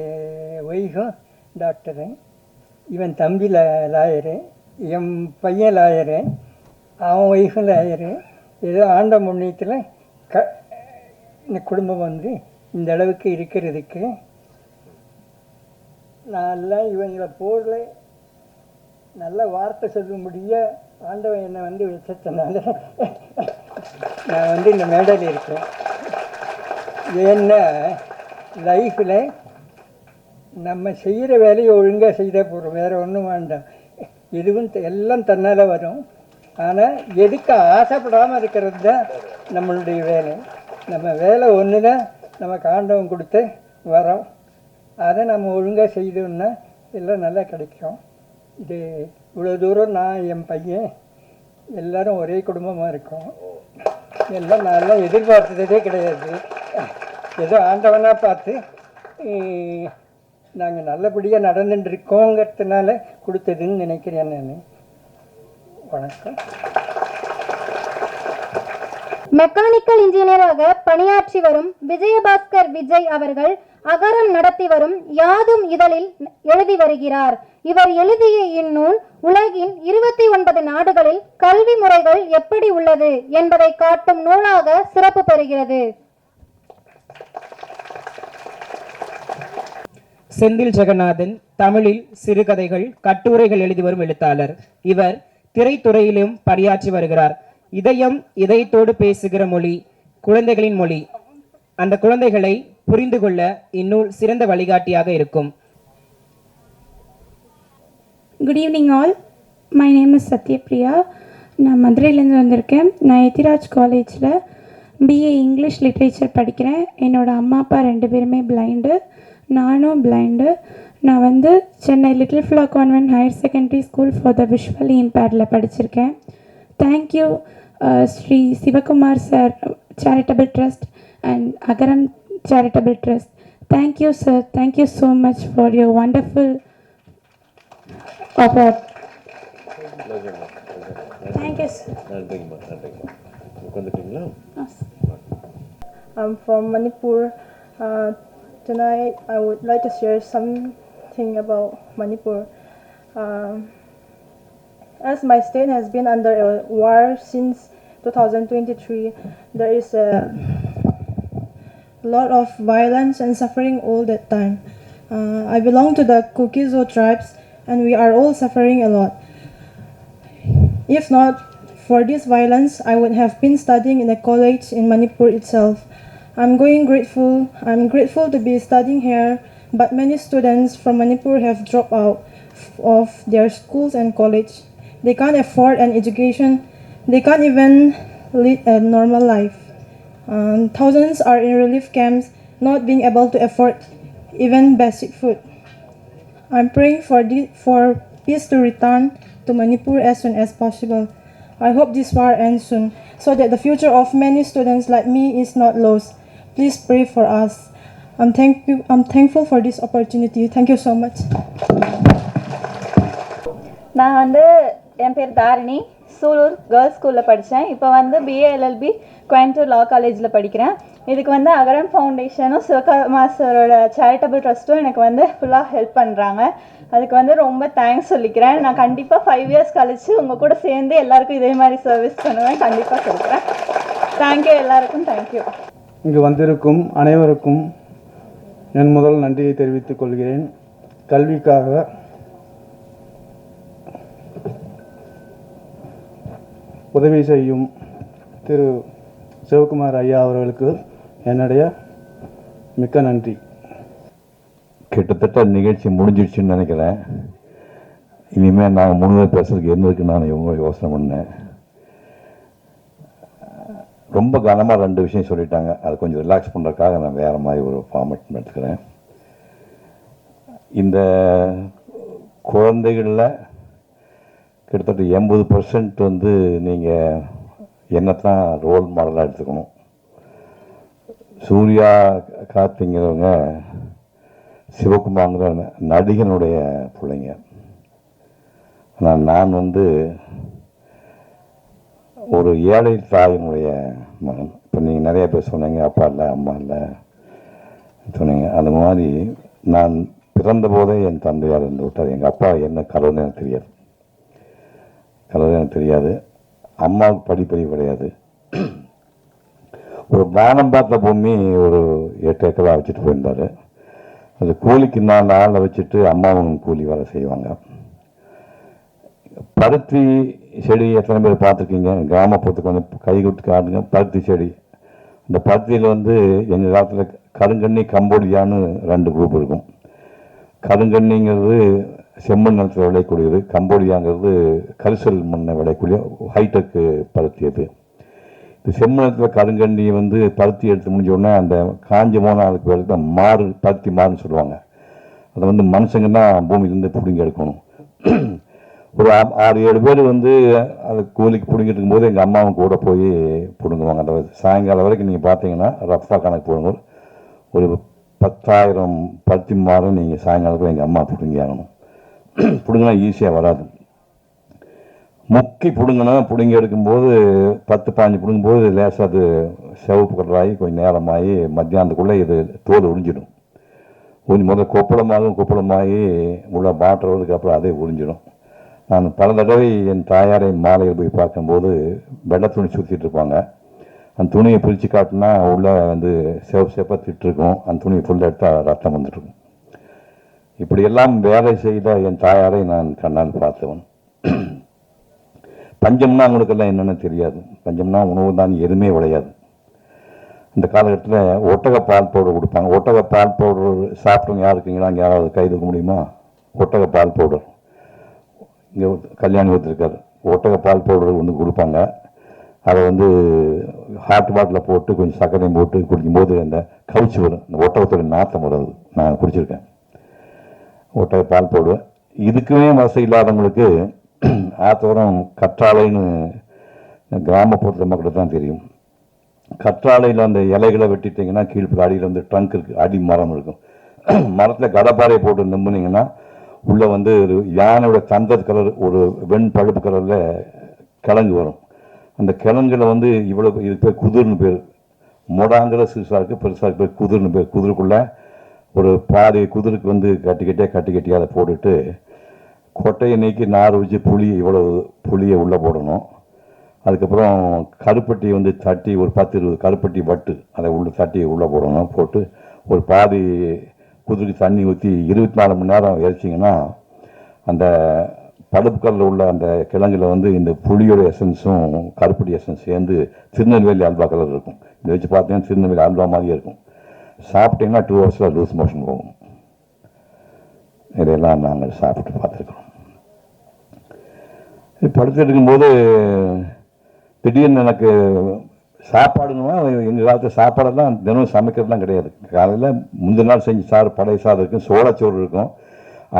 ஒய்ஃபும் டாக்டரு, இவன் தம்பி லாயரு, என் பையன் லாயரு, அவன் ஒய்ஃபும் லாயரு. ஏதோ ஆண்ட முன்னியத்தில் இந்த குடும்பம் வந்து இந்த அளவுக்கு இருக்கிறதுக்கு நான் இவங்களை போடல நல்ல வார்த்தை சொல்ல முடிய ஆண்டவன் என்னை வந்து வச்சதுனால நான் வந்து இந்த மேடையில் இருக்கேன். ஏன்னா லைஃப்பில் நம்ம செய்கிற வேலையை ஒழுங்காக செய்தால் போகிறோம், வேறு ஒன்றும் வேண்டாம். எதுவும் எல்லாம் தன்னால் வரும். ஆனால் எதுக்கு ஆசைப்படாமல் இருக்கிறது தான் நம்மளுடைய வேலை. நம்ம வேலை ஒன்று தான் நமக்கு ஆண்டவன் கொடுத்து வரோம். அதை நம்ம ஒழுங்காக செய்தோம்னா எல்லாம் நல்லா கிடைக்கும். இது இவ்வளோ தூரம் நான் என் பையன் எல்லோரும் ஒரே குடும்பமாக இருக்கோம். எல்லாம் நான் எதிர்பார்த்ததே கிடையாது. ஏதோ ஆண்டவனாக பார்த்து நாங்கள் நல்லபடியாக நடந்துட்டு இருக்கோங்கிறதுனால கொடுத்ததுன்னு நினைக்கிறேன் நான். வணக்கம். மெக்கானிக்கல் இன்ஜினியராக பணியாற்றி வரும் விஜயபாஸ்கர் விஜய் அவர்கள் அகரம் நடத்தி வரும் யாதும் இதழில் எழுதி வருகிறார். இவர் எழுதிய இந்நூல் உலகின் 29 நாடுகளில் கல்வி முறைகள் எப்படி உள்ளது என்பதை காட்டும் நூலாக சிறப்பு பெறுகிறது. செந்தில் ஜெகநாதன் தமிழில் சிறுகதைகள், கட்டுரைகள் எழுதி வரும் எழுத்தாளர். இவர் திரைத்துறையிலும் பணியாற்றி வருகிறார். இதயம் இதயத்தோடு பேசுகிற மொழி குழந்தைகளின் மொழி. அந்த குழந்தைகளை புரிந்து கொள்ள இந்நூல் சிறந்த வழிகாட்டியாக இருக்கும். Good evening all. My name is Sathyapriya. நான் மதுரையிலேருந்து வந்திருக்கேன். நான் எத்திராஜ் காலேஜில் பிஏ இங்கிலீஷ் லிட்ரேச்சர் படிக்கிறேன். என்னோடய அம்மா அப்பா 2 பேருமே பிளைண்டு, நானும் பிளைண்டு. நான் வந்து Chennai little flower convent higher secondary school for the visually இம்பேர்டில் படிச்சிருக்கேன். Thank you Shri Sivakumar sir charitable trust and Agaram charitable trust. Thank you sir. Thank you so much for your wonderful award. Thank you sir. I'm from Manipur. Tonight I would like to share something about Manipur. As my state has been under a war since 2023, there is a lot of violence and suffering all that time. I belong to the Kukizo tribes and we are all suffering a lot. If not for this violence, I would have been studying in a college in Manipur itself. I'm grateful to be studying here, but many students from Manipur have dropped out of their schools and college. They can't afford an education. They can't even lead a normal life. Thousands are in relief camps, not being able to afford even basic food. I'm praying for peace to return to Manipur as soon as possible. I hope this war ends soon, so that the future of many students like me is not lost. Please pray for us. I'm thankful for this opportunity. Thank you so much. நான் வந்து என் பேர் தாரிணி, சூலூர் கேர்ள்ஸ் ஸ்கூலில் படித்தேன். இப்போ வந்து பிஏஎல்எல்பி கோயம்புத்தூர் லா காலேஜில் படிக்கிறேன். இதுக்கு வந்து அகரம் ஃபவுண்டேஷனும் சிவகுமார் சாரோட சேரிட்டபிள் ட்ரஸ்ட்டும் எனக்கு வந்து ஃபுல்லாக ஹெல்ப் பண்ணுறாங்க. அதுக்கு வந்து ரொம்ப தேங்க்ஸ் சொல்லிக்கிறேன். நான் கண்டிப்பாக 5 இயர்ஸ் கழித்து உங்கள் கூட சேர்ந்து எல்லாருக்கும் இதே மாதிரி சர்வீஸ் பண்ணுவேன், கண்டிப்பாக சொல்கிறேன். தேங்க்யூ எல்லாருக்கும். தேங்க்யூ. இங்கு வந்திருக்கும் அனைவருக்கும் என் முதல் நன்றியை தெரிவித்துக் கொள்கிறேன். கல்விக்காக உதவி செய்யும் திரு சிவகுமார் ஐயா அவர்களுக்கு என்னுடைய மிக்க நன்றி. கிட்டத்தட்ட நிகழ்ச்சி முடிஞ்சிடுச்சுன்னு நினைக்கிறேன். இனிமேல் நாங்கள் முழுமையாக பேசுறதுக்கு என்ன இருக்குன்னு நான் இவங்க யோசனை பண்ணேன். ரொம்ப கனமாக 2 விஷயம் சொல்லிட்டாங்க. அது கொஞ்சம் ரிலாக்ஸ் பண்ணுறதுக்காக நான் வேறு மாதிரி ஒரு ஃபார்மேட் எடுத்துக்கிறேன். இந்த குழந்தைகளில் கிட்டத்தட்ட 80% வந்து நீங்கள் என்னத்தான் ரோல் மாடலாக எடுத்துக்கணும். சூர்யா கார்த்திங்கிறவங்க சிவகுமார்ங்கிற நடிகனுடைய பிள்ளைங்க. ஆனால் நான் வந்து ஒரு ஏழை தாயினுடைய மகன். இப்போ நீங்கள் நிறைய பேர் சொன்னீங்க, அப்பா இல்லை அம்மா இல்லை சொன்னீங்க. அந்த மாதிரி நான் பிறந்த போதே என் தந்தையார் இருந்து விட்டார். எங்கள் அப்பா என்ன கலவுன்னு எனக்கு தெரியாது. எனக்கு தெரியாது. அம்மாவுக்கு படிப்பறிவு கிடையாது. ஒரு வானம் பார்த்த பூமி ஒரு 8 ஏக்கராக வச்சுட்டு போயிருந்தார். அது கூலிக்கு 4 ஆளை வச்சுட்டு அம்மாவும் கூலி வேலை செய்வாங்க. பருத்தி செடி எத்தனை பேர் பார்த்துருக்கீங்க? கிராமப்புறத்துக்கு வந்து கை கொடுத்து காட்டுங்க. பருத்தி செடி, இந்த பருத்தியில் வந்து எங்கள் காலத்தில் கருங்கண்ணி கம்போடியான்னு 2 குரூப் இருக்கும். கருங்கண்ணிங்கிறது செம்மண் நிலத்தில் விளையக்கூடியது, கம்போடியாங்கிறது கரிசல் மண்ணை விளையக்கூடிய ஹைடெக்கு பருத்தி. அது இந்த செம்மணத்தில் கருங்கண்ணி வந்து பருத்தி எடுத்து முடிஞ்சோடனே அந்த காஞ்சி போன அதுக்கு பேருக்கு தான் மாறு, பருத்தி மாறுன்னு சொல்லுவாங்க. அதை வந்து மனுஷங்க தான் பூமியிலேருந்து பிடுங்கி எடுக்கணும். ஒரு 6-7 பேர் வந்து அதை கூலிக்கு பிடுங்கிட்டு இருக்கும்போது எங்கள் அம்மாவும் கூட போய் பிடுங்குவாங்க. அந்த சாயங்காலம் வரைக்கும் நீங்கள் பார்த்தீங்கன்னா ரஃபாக கணக்கு போடுங்க, ஒரு 10,000 பருத்தி மாறும் நீங்கள் சாயங்காலத்தில் எங்கள் அம்மா பிடுங்கி ஆகணும். பிடுங்கினா ஈஸியாக வராது. முக்கி பிடுங்கி எடுக்கும்போது 10-15 பிடுங்கும்போது லேசாக அது சிவப்பு கலராகி கொஞ்சம் நேரமாகி மத்தியானத்துக்குள்ளே இது தோல் உறிஞ்சிடும். முதல்ல கொப்பளமாகி உள்ள மாற்றுறதுக்கு அப்புறம் அதே உறிஞ்சிடும். நான் பல தடவை என் தாயாரை மாலையில் போய் பார்க்கும்போது வெள்ளை துணி சுற்றிட்டு இருப்பாங்க. அந்த துணியை பிரித்து காட்டினா உள்ளே வந்து சேப்பாக திட்டுருக்கும். அந்த துணியை ஃபுல்லாக எடுத்தால் ரத்தம் வந்துட்டுருக்கும். இப்படியெல்லாம் வேலை செய்த என் தாயாரை நான் கண்ணால் பார்த்தவன். பஞ்சம்னா அவங்களுக்கெல்லாம் என்னென்னு தெரியாது. பஞ்சம்னா உணவு தான், எதுவுமே விளையாது. இந்த காலகட்டத்தில் ஒட்டக பால் பவுடர் கொடுப்பாங்க. ஒட்டக பால் பவுடர் சாப்பிட்டவங்க யார் இருக்கீங்களா? அங்கே யாராவது கை தூக்க முடியுமா? ஒட்டக பால் பவுடர் இங்கே கல்யாணி ஒருத்தருக்கார். ஒட்டக பால் பவுடர் ஒன்று கொடுப்பாங்க. அதை வந்து ஹாட் வாட்டரில் போட்டு கொஞ்சம் சர்க்கரையும் போட்டு குடிக்கும்போது அந்த கவுச்சி வரும், இந்த ஒட்டகத்தோட நாத்தம் வராது. நான் குடிச்சிருக்கேன் ஒட்டக பால் பவுடர். இதுக்குமே வசதி இல்லாதவங்களுக்கு ஆத்தோரம் கற்றாழைன்னு கிராமப்புறத்தில் மக்களுக்கு தான் தெரியும். கற்றாழையில் அந்த இலைகளை வெட்டிட்டிங்கன்னா கீழ்ப்புற அடியில் வந்து ட்ரங்க் இருக்குது, அடி மரம் இருக்கும். மரத்தில் கடப்பாறையை போட்டு நம்பினீங்கன்னா உள்ளே வந்து ஒரு யானையோட தந்தர் கலர் ஒரு வெண் பழுப்பு கலரில் கிழங்கு வரும். அந்த கிழங்குல வந்து இவ்வளோ இது பேர் குதிர்னு பேர். மொடாங்கிற சிறுசாக இருக்குது, பெருசாக இருக்கு பேர் குதிர்னு பேர். குதிருக்குள்ளே ஒரு பாதி குதிருக்கு வந்து கட்டி கட்டியாக அதை போட்டுட்டு கொட்டையை நீக்கி நார் வச்சு புளியை உள்ளே போடணும். அதுக்கப்புறம் கருப்பட்டி வந்து தட்டி ஒரு 10-20 கருப்பட்டி வட்டு அதை தட்டி உள்ளே போடணும். போட்டு ஒரு பாதி குதிரைக்கு தண்ணி ஊற்றி 24 மணி நேரம் எரிச்சிங்கன்னா அந்த பழுப்பு கல்லில் உள்ள அந்த கிழங்குல வந்து இந்த புளியோட எசன்ஸும் கருப்பட்டி எசன்ஸ் சேர்ந்து திருநெல்வேலி அல்வா கலர் இருக்கும். இதை வச்சு பார்த்தீங்கன்னா திருநெல்வேலி அல்வா மாதிரியே இருக்கும். சாப்பிட்டீங்கன்னா 2 ஹவர்ஸில் லூஸ் மோஷன் போகும். இதையெல்லாம் நாங்கள் சாப்பிட்டு பார்த்துருக்கோம். படுத்துட்டு இருக்கும்போது திடீர்னு எனக்கு சாப்பாடுன்னா எங்கள் காலத்தில் சாப்பாடெல்லாம் தினமும் சமைக்கிறதுலாம் கிடையாது. காலையில் முந்தின நாள் செஞ்சு பழைய சாதம் இருக்கும், சோளச்சோறு இருக்கும்.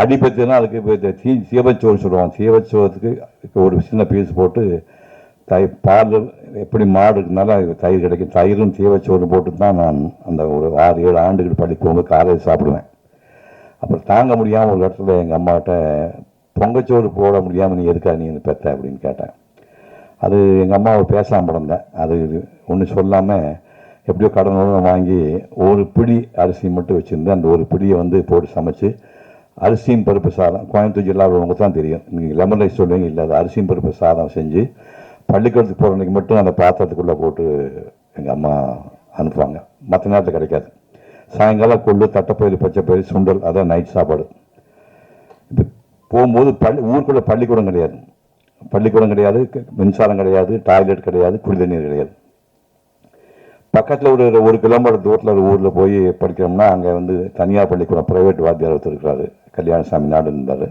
அடிப்பத்தினா அதுக்கு இப்போ சீவச்சோறு சொல்லுவாங்க. சீவச்சோறதுக்கு ஒரு சின்ன பீஸ் போட்டு பால் எப்படி மாடு இருக்குனால தயிர் கிடைக்கும். தயிரும் சீவச்சோறு போட்டு தான் நான் அந்த ஒரு 6-7 ஆண்டுகள் படிக்கும் போது காலையில் சாப்பிடுவேன். அப்புறம் தாங்க முடியாமல் ஒரு இடத்துல எங்கள் அம்மாட்ட பொங்கச்சோறு போட முடியாமல் நீ எதுக்கா நீ பெத்த அப்படின்னு கேட்டேன். அது எங்கள் அம்மாவை பேசாமல் படந்தேன். அது ஒன்றும் சொல்லாமல் எப்படியோ கடனோடு வாங்கி ஒரு பிடி அரிசி மட்டும் வச்சுருந்தேன். அந்த ஒரு பிடியை வந்து போட்டு சமைச்சு அரிசியும் பருப்பு சாதம், கோயம்புத்தூர் ஜில்லாவுக்கு தான் தெரியும், நீங்கள் லெமன் ரைஸ் சொல்லுவீங்க, இல்லை அது அரிசியும் பருப்பு சாதம் செஞ்சு பள்ளிக்கூடத்துக்கு போகிற அன்றைக்கி மட்டும் அந்த பாத்திரத்துக்குள்ளே போட்டு எங்கள் அம்மா அனுப்புவாங்க. மற்ற நேரத்தில் கிடைக்காது. சாயங்காலம் கொள்ளு, தட்டைப்பயிறு, பச்சைப்பயிறு, சுண்டல், அதான் நைட் சாப்பாடு. இப்போ போகும்போது ஊருக்குள்ளே பள்ளிக்கூடம் கிடையாது, மின்சாரம் கிடையாது, டாய்லெட் கிடையாது, குடி தண்ணீர் கிடையாது. பக்கத்தில் ஒரு கிலோமீட்டர் தூரத்தில் ஒரு ஊரில் போய் படிக்கிறோம்னா அங்கே வந்து தனியார் பள்ளிக்கூடம், ப்ரைவேட் வாத்தியார் ஒருத்தர் இருக்கிறாரு, கல்யாணசாமி நாடு இருந்தார்.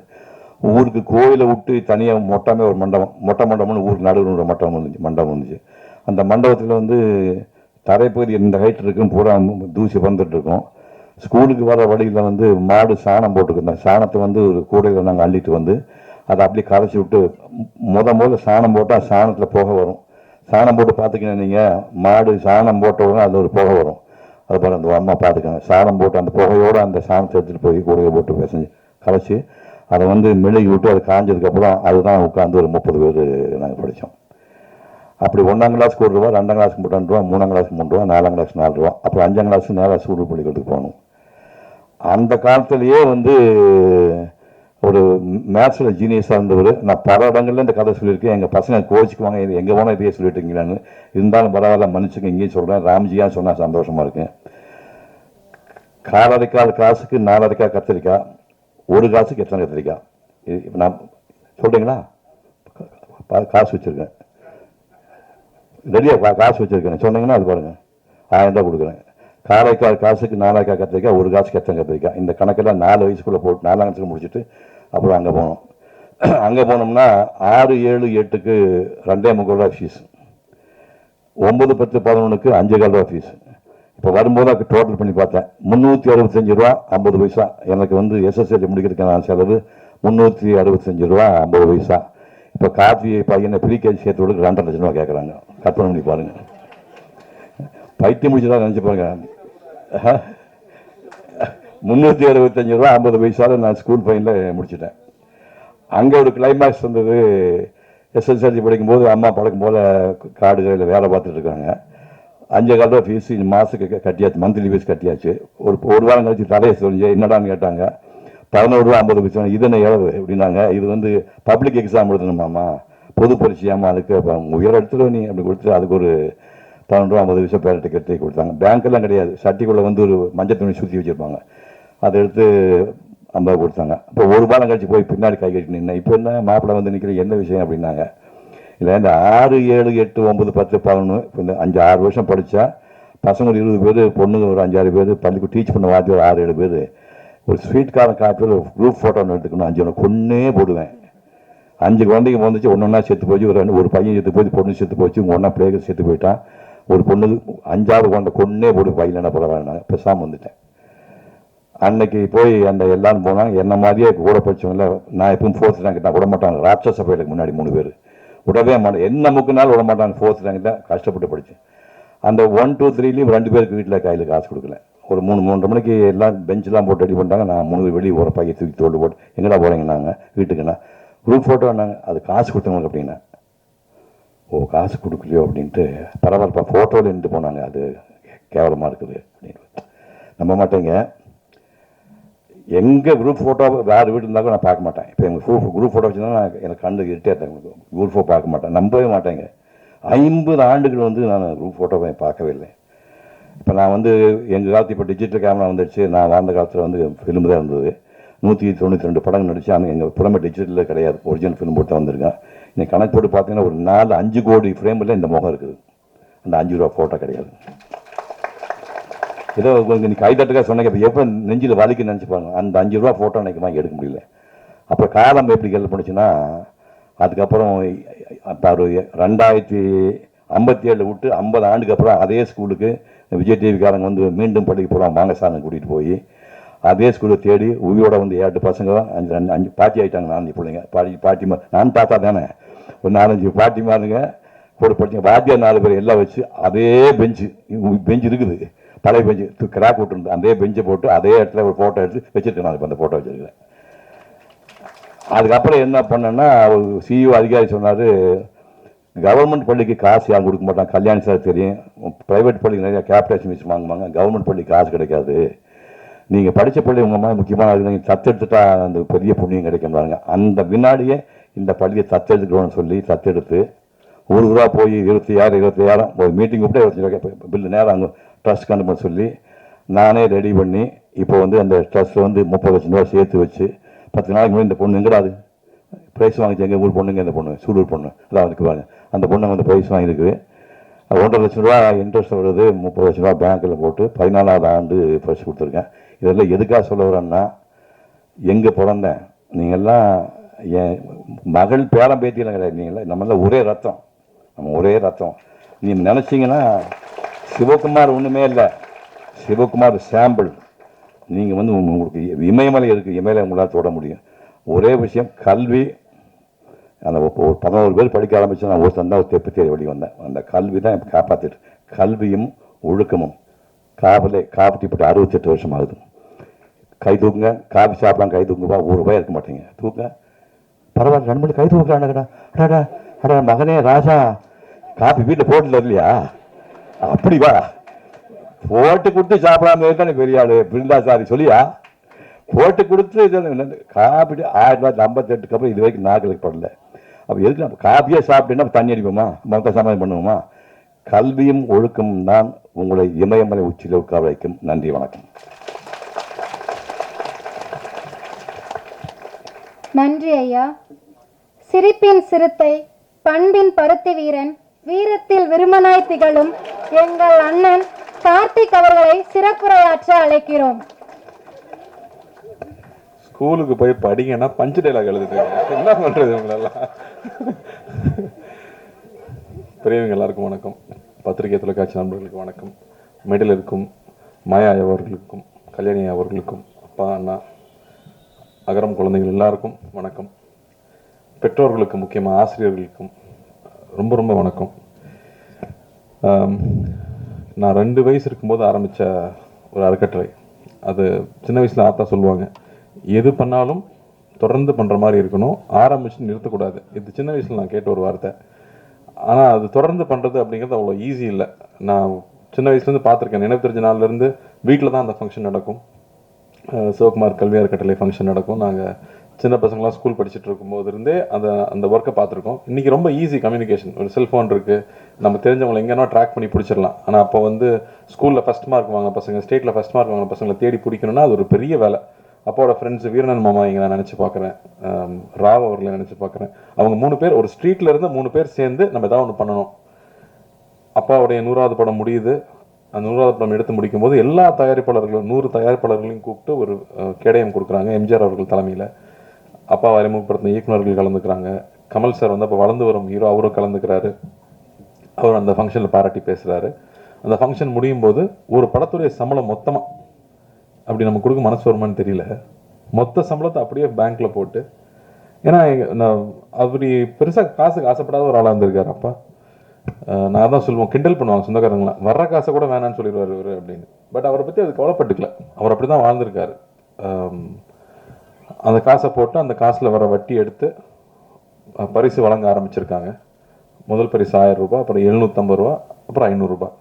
ஊருக்கு கோயிலை விட்டு தனியாக மொட்டமே ஒரு மொட்டை மண்டபம்னு ஊருக்கு நடுவில் மண்டபம் இருந்துச்சு. அந்த மண்டபத்தில் வந்து தரைப்பகுதி இந்த ஹைட் இருக்கும், பூரா தூசி வந்துட்டு இருக்கும். ஸ்கூலுக்கு வர வழியில் வந்து மாடு சாணம் போட்டுருக்கோம். சாணத்தை வந்து ஒரு கூடையில் நாங்கள் அள்ளிட்டு வந்து அதை அப்படியே கரைச்சி விட்டு முதல்ல சாணம் போட்டால் சாணத்தில் புகை வரும். சாணம் போட்டு பார்த்துக்கணும் நீங்கள், மாடு சாணம் போட்ட உடனே அது ஒரு புகை வரும். அதை பாரு அந்த அம்மா பார்த்துக்கோங்க. சாணம் போட்டு அந்த புகையோடு அந்த சாணத்தை எடுத்துகிட்டு போய் கூடையை போட்டு பிசைஞ்சு கரைச்சி அதை வந்து மெழுகி விட்டு அது காஞ்சதுக்கப்புறம் அதுதான் உட்காந்து ஒரு 30 பேர் நாங்கள் படித்தோம். அப்படி 1ஆம் கிளாஸுக்கு 1 ரூபா, 2ஆம் கிளாஸுக்கு 2 ரூபா, 3ஆம் கிளாஸுக்கு 3 ரூபா, 4ஆம் கிளாஸுக்கு 4 ரூபா, அப்புறம் 5ஆம் கிளாஸுக்கு நேராக ஸ்கூல் பள்ளிக்கூடத்துக்கு போகணும். அந்த காலத்திலேயே வந்து ஒரு மேத்ஸில் ஜீனியஸாக இருந்தவர். நான் பல இடங்கள்ல இந்த கதை சொல்லியிருக்கேன். எங்கள் பசங்க கோச்சிக்குவாங்க, இது எங்கே போனால் இதையே சொல்லிட்டுங்களான்னு. இருந்தாலும் பரவாயில்ல, மன்னிச்சுங்க, இங்கேயும் சொல்கிறேன். ராம்ஜியான்னு சொன்னால் சந்தோஷமாக இருக்கேன். காலரைக்கால் காசுக்கு 4 கத்திரிக்காய், 1 காசுக்கு எத்தனை கத்திரிக்காய்? இப்போ நான் சொல்கிறீங்களா? காசு வச்சுருக்கேன், ரெடியாக காசு வச்சுருக்கேன் சொன்னீங்கன்னா அது பாருங்கள், 1000 ரூபா கொடுக்குறேன். காரைக்கால் காசுக்கு 4 கத்திரிக்காய், 1 காசுக்கு எத்தனை கத்திரிக்காய்? இந்த கணக்கெல்லாம் 4 வயசுக்குள்ளே போட்டு 4ஆம் கிளாஸுக்கு முடிச்சுட்டு அப்புறம் அங்கே போனோம். அங்கே போனோம்னா 6, 7, 8க்கு 2.25 ரூபா ஃபீஸ், 9, 10, 11க்கு 5.25 ரூபா ஃபீஸ். இப்போ வரும்போது அதுக்கு டோட்டல் பண்ணி பார்த்தேன், 365 ரூபா 50 பைசா. எனக்கு வந்து எஸ்எஸ்எல்சி முடிக்கிறதுக்கான செலவு 365 ரூபா 50 பைசா. இப்போ காஃபி பையனை ப்ரீகேஜி சேர்த்து விட 2.5 லட்சம் ரூபா கேட்குறாங்க. கற்பனை பண்ணி பாருங்கள். பைத்தியம் முடிச்சுதான் நினச்சி பாருங்க. 365 ரூபா 50 பைசாவில் நான் ஸ்கூல் ஃபைனில் முடிச்சிட்டேன். அங்கே ஒரு கிளைமேக்ஸ் வந்தது. எஸ்எஸ்எல்சி படிக்கும்போது அம்மா பழக்கம் போல் காடுகளில் வேலை பார்த்துட்டு இருக்காங்க. 5.25 ரூபா ஃபீஸ் மாதத்துக்கு கட்டியாச்சு, மந்த்லி ஃபீஸ் கட்டியாச்சு. ஒரு வாரம் கழிச்சு தலையை சொல்லி என்னடான்னு கேட்டாங்க. 11 ரூபா 50 பைசா. இது என்ன இழவு அப்படின்னாங்க. இது வந்து பப்ளிக் எக்ஸாம் எழுதணுமாம்மா, பொது பரீட்சையாமா, அதுக்கு உயர் இடத்துல நீ அப்படி கொடுத்து அதுக்கு ஒரு 12 ரூபா 50 பைசா பேரட்டு கட்டி கொடுத்தாங்க. பேங்க்கெல்லாம் கிடையாது, சட்டிக்குள்ளே வந்து ஒரு மஞ்சள் துணி சுற்றி வச்சுருப்பாங்க, அதை எடுத்து 50 கொடுத்தாங்க. இப்போ ஒரு வாரம் கழிச்சு போய் பின்னாடி கை கட்டி நின்று, இப்போ என்ன மாப்பிள்ளை வந்து நிற்கிற என்ன விஷயம் அப்படின்னாங்க. இல்லை, இந்த 6, 7, 8, 9, 10, 11 இப்போ இந்த 5-6 வருஷம் படித்தா பசங்க ஒரு 20 பேர், பொண்ணுங்க ஒரு 5-6 பேர், பள்ளிக்கு டீச் பண்ண வாத்தி ஒரு 6-7 பேர், ஒரு ஸ்வீட்காரன் காப்பில் ஒரு குரூப் ஃபோட்டோ எடுத்துக்கணும். 5 கொன்னே போடுவேன். 5 குழந்தைங்க வந்துச்சு, ஒன்றா செத்து போச்சு. ஒரு பையன் செத்து போச்சு, பொண்ணு செத்து போச்சு, ஒன்றா பிள்ளைகள் செத்து போயிட்டான். ஒரு பொண்ணுக்கு 5ஆவது குழந்தை கொன்னே போட்டு பையன் பரவாயில்ல, பேசாமல் வந்துட்டேன். அன்னைக்கு போய் அந்த எல்லாரும் போனாங்க. என்ன மாதிரியே கூட படிச்சவங்கள நான் எப்பவும் 4th ரேங்க் தான், விட மாட்டாங்க. ராட்சச பயிலுக்கு முன்னாடி 3 பேர் விடவே மாட்டேன். என்ன முக்குனாலும் விட மாட்டாங்க. 4th ரேங்க் தான் கஷ்டப்பட்டு படித்தேன். அந்த 1, 2, 3லையும் 2 பேருக்கு வீட்டில் கையில் காசு கொடுக்கல. ஒரு 3-3:30 மணிக்கு எல்லாம் பெஞ்செலாம் போட்டு ரெடி பண்ணிட்டாங்க. நான் 3 பேர் வெளியே ஒரு பையன் தூக்கி தோடு போட்டு எங்கடா போகிறீங்கன்னாங்க. வீட்டுக்குண்ணா குரூப் ஃபோட்டோ நாங்கள் அது காசு கொடுத்தவங்களுக்கு அப்படின்னா, ஓ காசு கொடுக்கலையோ அப்படின்ட்டு பரவாயில்லப்பா ஃபோட்டோவில் நின்று போனாங்க. அது கேவலமாக இருக்குது அப்படின்னு நம்ப மாட்டேங்க. எங்கள் குரூப் ஃபோட்டோ வேறு வீடு இருந்தாலும் நான் பார்க்க மாட்டேன். இப்போ எங்கள் குரூப் ஃபோட்டோ வச்சுருந்தா நான் எனக்கு கண்டு இருட்டேன். குரூப் ஃபோட்டோ பார்க்க மாட்டேன், நம்பவே மாட்டேங்க. 50 ஆண்டுகள் வந்து நான் குரூப் ஃபோட்டோவை பார்க்கவே இல்லை. இப்போ நான் வந்து எங்கள் காலத்து இப்போ டிஜிட்டல் கேமரா வந்துடுச்சு. நான் வாழ்ந்த காலத்தில் வந்து ஃபிலிம் தான் இருந்தது. 192 படங்கள் நடிச்சு. ஆனால் எங்கள் புறமே டிஜிட்டலில் கிடையாது, ஒரிஜினல் ஃபிலிம் போட்டு வந்திருக்கேன். இன்னைக்கு கணக்கு போட்டு பார்த்தீங்கன்னா ஒரு 4-5 கோடி ஃப்ரேமில் இந்த முகம் இருக்குது. அந்த 5 ரூபா ஃபோட்டோ கிடையாது. ஏதோ உங்களுக்கு இன்னைக்கு கைதட்டுக்காக சொன்னீங்க. இப்போ எப்போ நெஞ்சில் வலிக்குன்னு நினச்சிப்பாங்க. அந்த 5 ரூபா ஃபோட்டோ அன்றைக்கி வாங்கி எடுக்க முடியல. அப்போ காலம் எப்படி கேள்வி பண்ணுச்சுன்னா, அதுக்கப்புறம் இப்போ ஒரு 2057 விட்டு 50 ஆண்டுக்கு அப்புறம் அதே ஸ்கூலுக்கு விஜய் டிவிக்காரங்க வந்து மீண்டும் படிக்க போகிறோம் வாங்க சார்னு கூட்டிகிட்டு போய் அதே ஸ்கூலில் தேடி உயிரோட வந்து 8 பசங்க 5 பாட்டி ஆகிட்டாங்க. 4 பிள்ளைங்க பாட்டிமா. நான் பார்த்தா தானே ஒரு 4-5 பாட்டிமாருங்க கூட படிச்சேன். வாத்தியார் 4 பேர் எல்லாம் வச்சு அதே பெஞ்சு இருக்குது, பழைய பெஞ்சு கிராக் விட்டுருந்து அதே பெஞ்சை போட்டு அதே இடத்துல ஒரு ஃபோட்டோ எடுத்து வச்சுருக்கேன். நான் இப்போ அந்த ஃபோட்டோ வச்சுருக்கேன். அதுக்கப்புறம் என்ன பண்ணேன்னா, ஒரு சிஇஓ அதிகாரி சொன்னார், கவர்மெண்ட் பள்ளிக்கு காசு யாரும் கொடுக்க மாட்டாங்க. கல்யாணி சார் தெரியும், ப்ரைவேட் பள்ளிக்கு நிறையா கேபிடேஷன் வச்சு வாங்குவாங்க, கவர்மெண்ட் பள்ளிக்கு காசு கிடைக்காது. நீங்கள் படித்த பள்ளி உங்கள் மாதிரி முக்கியமான நீங்கள் தத்தெடுத்துட்டா அந்த பெரிய புண்ணியம் கிடைக்கும்னாங்க. அந்த வினாடியே இந்த பள்ளியை தத்தெடுத்துக்கணும்னு சொல்லி தத்தெடுத்து ஒரு ரூபா போய் 26,000 ஒரு மீட்டிங் விட்டு 25 பில்லு நேரம் அங்கே ட்ரஸ்ட் அனுப்ப சொல்லி நானே ரெடி பண்ணி இப்போ வந்து அந்த ட்ரஸ்ட்டில் வந்து 30 லட்சம் ரூபா சேர்த்து வச்சு 10 நாளைக்கு முன்னாடி இந்த பொண்ணு எங்கடாது ப்ரைஸ் வாங்கிச்சு. எங்கள் ஊர் பொண்ணுங்க, இந்த பொண்ணு சூலூர் பொண்ணு அதான் இருக்குவாங்க. அந்த பொண்ணு வந்து ப்ரைஸ் வாங்கியிருக்குது. 1.5 லட்சம் ரூபா இன்ட்ரெஸ்ட் வருது. 30 லட்சம் ரூபா பேங்க்கில் போட்டு 14ஆவது ஆண்டு ஃபர்ஸ்ட் கொடுத்துருக்கேன். இதெல்லாம் எதுக்காக சொல்ல வரேன்னா, எங்கே பிறந்தேன், நீங்கள்லாம் என் மகள் பேரம் பேத்தியெல்லாம் கிடையாது. நீங்களாம் நம்மளாம் ஒரே ரத்தம், நம்ம ஒரே ரத்தம். நீங்கள் நினச்சிங்கன்னா சிவகுமார் ஒன்றுமே இல்லை, சிவகுமார் சாம்பிள். நீங்கள் வந்து உங்களுக்கு இமயமலை இருக்குது, இமயமலை உங்களால் தொட முடியும். ஒரே விஷயம் கல்வி. அந்த ஒரு 11 பேர் படிக்க ஆரம்பித்து நான் ஒரு சந்தா ஒரு தெப்பு தேடி வெளியே வந்தேன். அந்த கல்வி தான் இப்போ காப்பாற்றிட்டு. கல்வியும் ஒழுக்கமும் காப்பாற்றிப்பட்டு 68 வருஷம் ஆகுது. கை தூக்குங்க, காஃபி சாப்பிடலாம், கை தூக்குங்கப்பா, ₹1 இருக்க மாட்டீங்க, தூக்க பரவாயில்ல 2 மணி கை தூக்கலாம்டா. அடா மகனே ராஜா, காஃபி வீட்டில் போட்டுல இல்லையா, அப்படி வா போட்டு கொடுத்து சாப்பிடாம இருந்தானே பெரிய ஆளு பிருந்தாசாரி சொல்லியா, போட்டு கொடுத்து காப்பி 1958 அப்புறம் இது வரைக்கும் நாக்களுக்கு படல. அப்போ எதுக்கு நம்ம காப்பியே சாப்பிட்டேன்னா தண்ணி அடிப்போமா, மொத்த சமாதானம் பண்ணுவோமா? கல்வியும் ஒழுக்கமும் தான் உங்களை இமயமலை உச்சியில் உட்கார வைக்கும். நன்றி, வணக்கம். நன்றி ஐயா. சிரிப்பின் சிறுத்தை, பண்பின் பருத்தி வீரன், வீரத்தில் விருமனாய் திகழும் எங்கள் அண்ணன் கார்த்திக் அவர்களை சிறப்புரையாற்ற அழைக்கிறோம். ஸ்கூலுக்கு போய் படிங்கன்னா பஞ்சு டைலாக் எழுதுது, என்ன பண்றது இவங்களெல்லாம்? பெரியவங்க எல்லாருக்கும் வணக்கம், பத்திரிகை தொலைக்காட்சி நண்பர்களுக்கு வணக்கம், மேடையில் இருக்கும் மாயா அவர்களுக்கும் கல்யாணி அவர்களுக்கும் அப்பா அண்ணா அகரம் குழந்தைகள் எல்லாருக்கும் வணக்கம். பெற்றோர்களுக்கு முக்கியமாக ஆசிரியர்களுக்கும் ரொம்ப ரொம்ப வணக்கம். நான் 2 வயசு இருக்கும்போது ஆரம்பித்த ஒரு அறக்கட்டளை. அது சின்ன வயசில் ஆத்தா சொல்லுவாங்க, எது பண்ணாலும் தொடர்ந்து பண்ணுற மாதிரி இருக்கணும், ஆரம்பிச்சு நிறுத்தக்கூடாது. இது சின்ன வயசில் நான் கேட்ட ஒரு வார்த்தை. ஆனால் அது தொடர்ந்து பண்ணுறது அப்படிங்கிறது அவ்வளோ ஈஸி இல்லை. நான் சின்ன வயசுலேருந்து பார்த்துருக்கேன். நினைவு தெரிஞ்ச நாள்லேருந்து வீட்டில் தான் அந்த ஃபங்க்ஷன் நடக்கும். சிவகுமார் கல்வி அறக்கட்டளை ஃபங்க்ஷன் நடக்கும். நாங்கள் சின்ன பசங்களாம் ஸ்கூல் படிச்சுட்டு இருக்கும்போது இருந்தே அந்த ஒர்க்கை பார்த்துருக்கோம். இன்றைக்கி ரொம்ப ஈஸி கம்யூனிகேஷன், ஒரு செல்ஃபோன் இருக்குது, நம்ம தெரிஞ்சவங்களை எங்கேனா ட்ராக் பண்ணி பிடிச்சிடலாம். ஆனால் அப்போ வந்து ஸ்கூலில் ஃபஸ்ட் மார்க் வாங்க பசங்க, ஸ்டேட்டில் ஃபஸ்ட் மார்க் வாங்க பசங்களை தேடி பிடிக்கணும்னா அது ஒரு பெரிய வேலை. அப்போட ஃப்ரெண்ட்ஸ் வீரனன் மாமா இங்கே நான் நினச்சி பார்க்குறேன், ராவ் அவர்களை நினச்சி பார்க்குறேன். அவங்க 3 பேர் ஒரு ஸ்ட்ரீட்டில் இருந்து 3 பேர் சேர்ந்து நம்ம ஏதாவது ஒன்று பண்ணணும். அப்பாவுடைய 100வது படம் முடியுது, அந்த 100வது படம் எடுத்து முடிக்கும் போது எல்லா தயாரிப்பாளர்களும் 100 தயாரிப்பாளர்களையும் கூப்பிட்டு ஒரு கேடயம் கொடுக்குறாங்க. எம்ஜிஆர் அவர்கள் தலைமையில் அப்பா அறிமுகப்படுத்தின இயக்குநர்கள் கலந்துக்கிறாங்க. கமல் சார் வந்து அப்போ வளர்ந்து வரும் ஹீரோ, அவரும் கலந்துக்கிறாரு. அவர் அந்த ஃபங்க்ஷனில் பாராட்டி பேசுகிறாரு. அந்த ஃபங்க்ஷன் முடியும் போது ஒரு படத்துடைய சம்பளம் மொத்தமாக அப்படி நம்ம கொடுக்க மனசு வருமானு தெரியல, மொத்த சம்பளத்தை அப்படியே பேங்க்கில் போட்டு, ஏன்னா நான் அப்படி பெருசாக காசுக்கு ஆசைப்படாத ஒரு ஆளாக இருந்திருக்காரு அப்பா. நான் தான் சொல்லுவோம், கிண்டல் பண்ணுவாங்க சொந்தக்காரங்களாம், வர்ற காசை கூட வேணான்னு சொல்லிடுவார் இவர் அப்படின்னு. பட் அவரை பற்றி அது கவலைப்பட்டுக்கல, அவர் அப்படி தான் வாழ்ந்திருக்காரு. அந்த காசை போட்டு அந்த காசில் வர வட்டி எடுத்து பரிசு வழங்க ஆரம்பிச்சிருக்காங்க. முதல் பரிசு 1000 ரூபாய், அப்புறம் 750 ரூபா, அப்புறம் 500 ரூபாய்.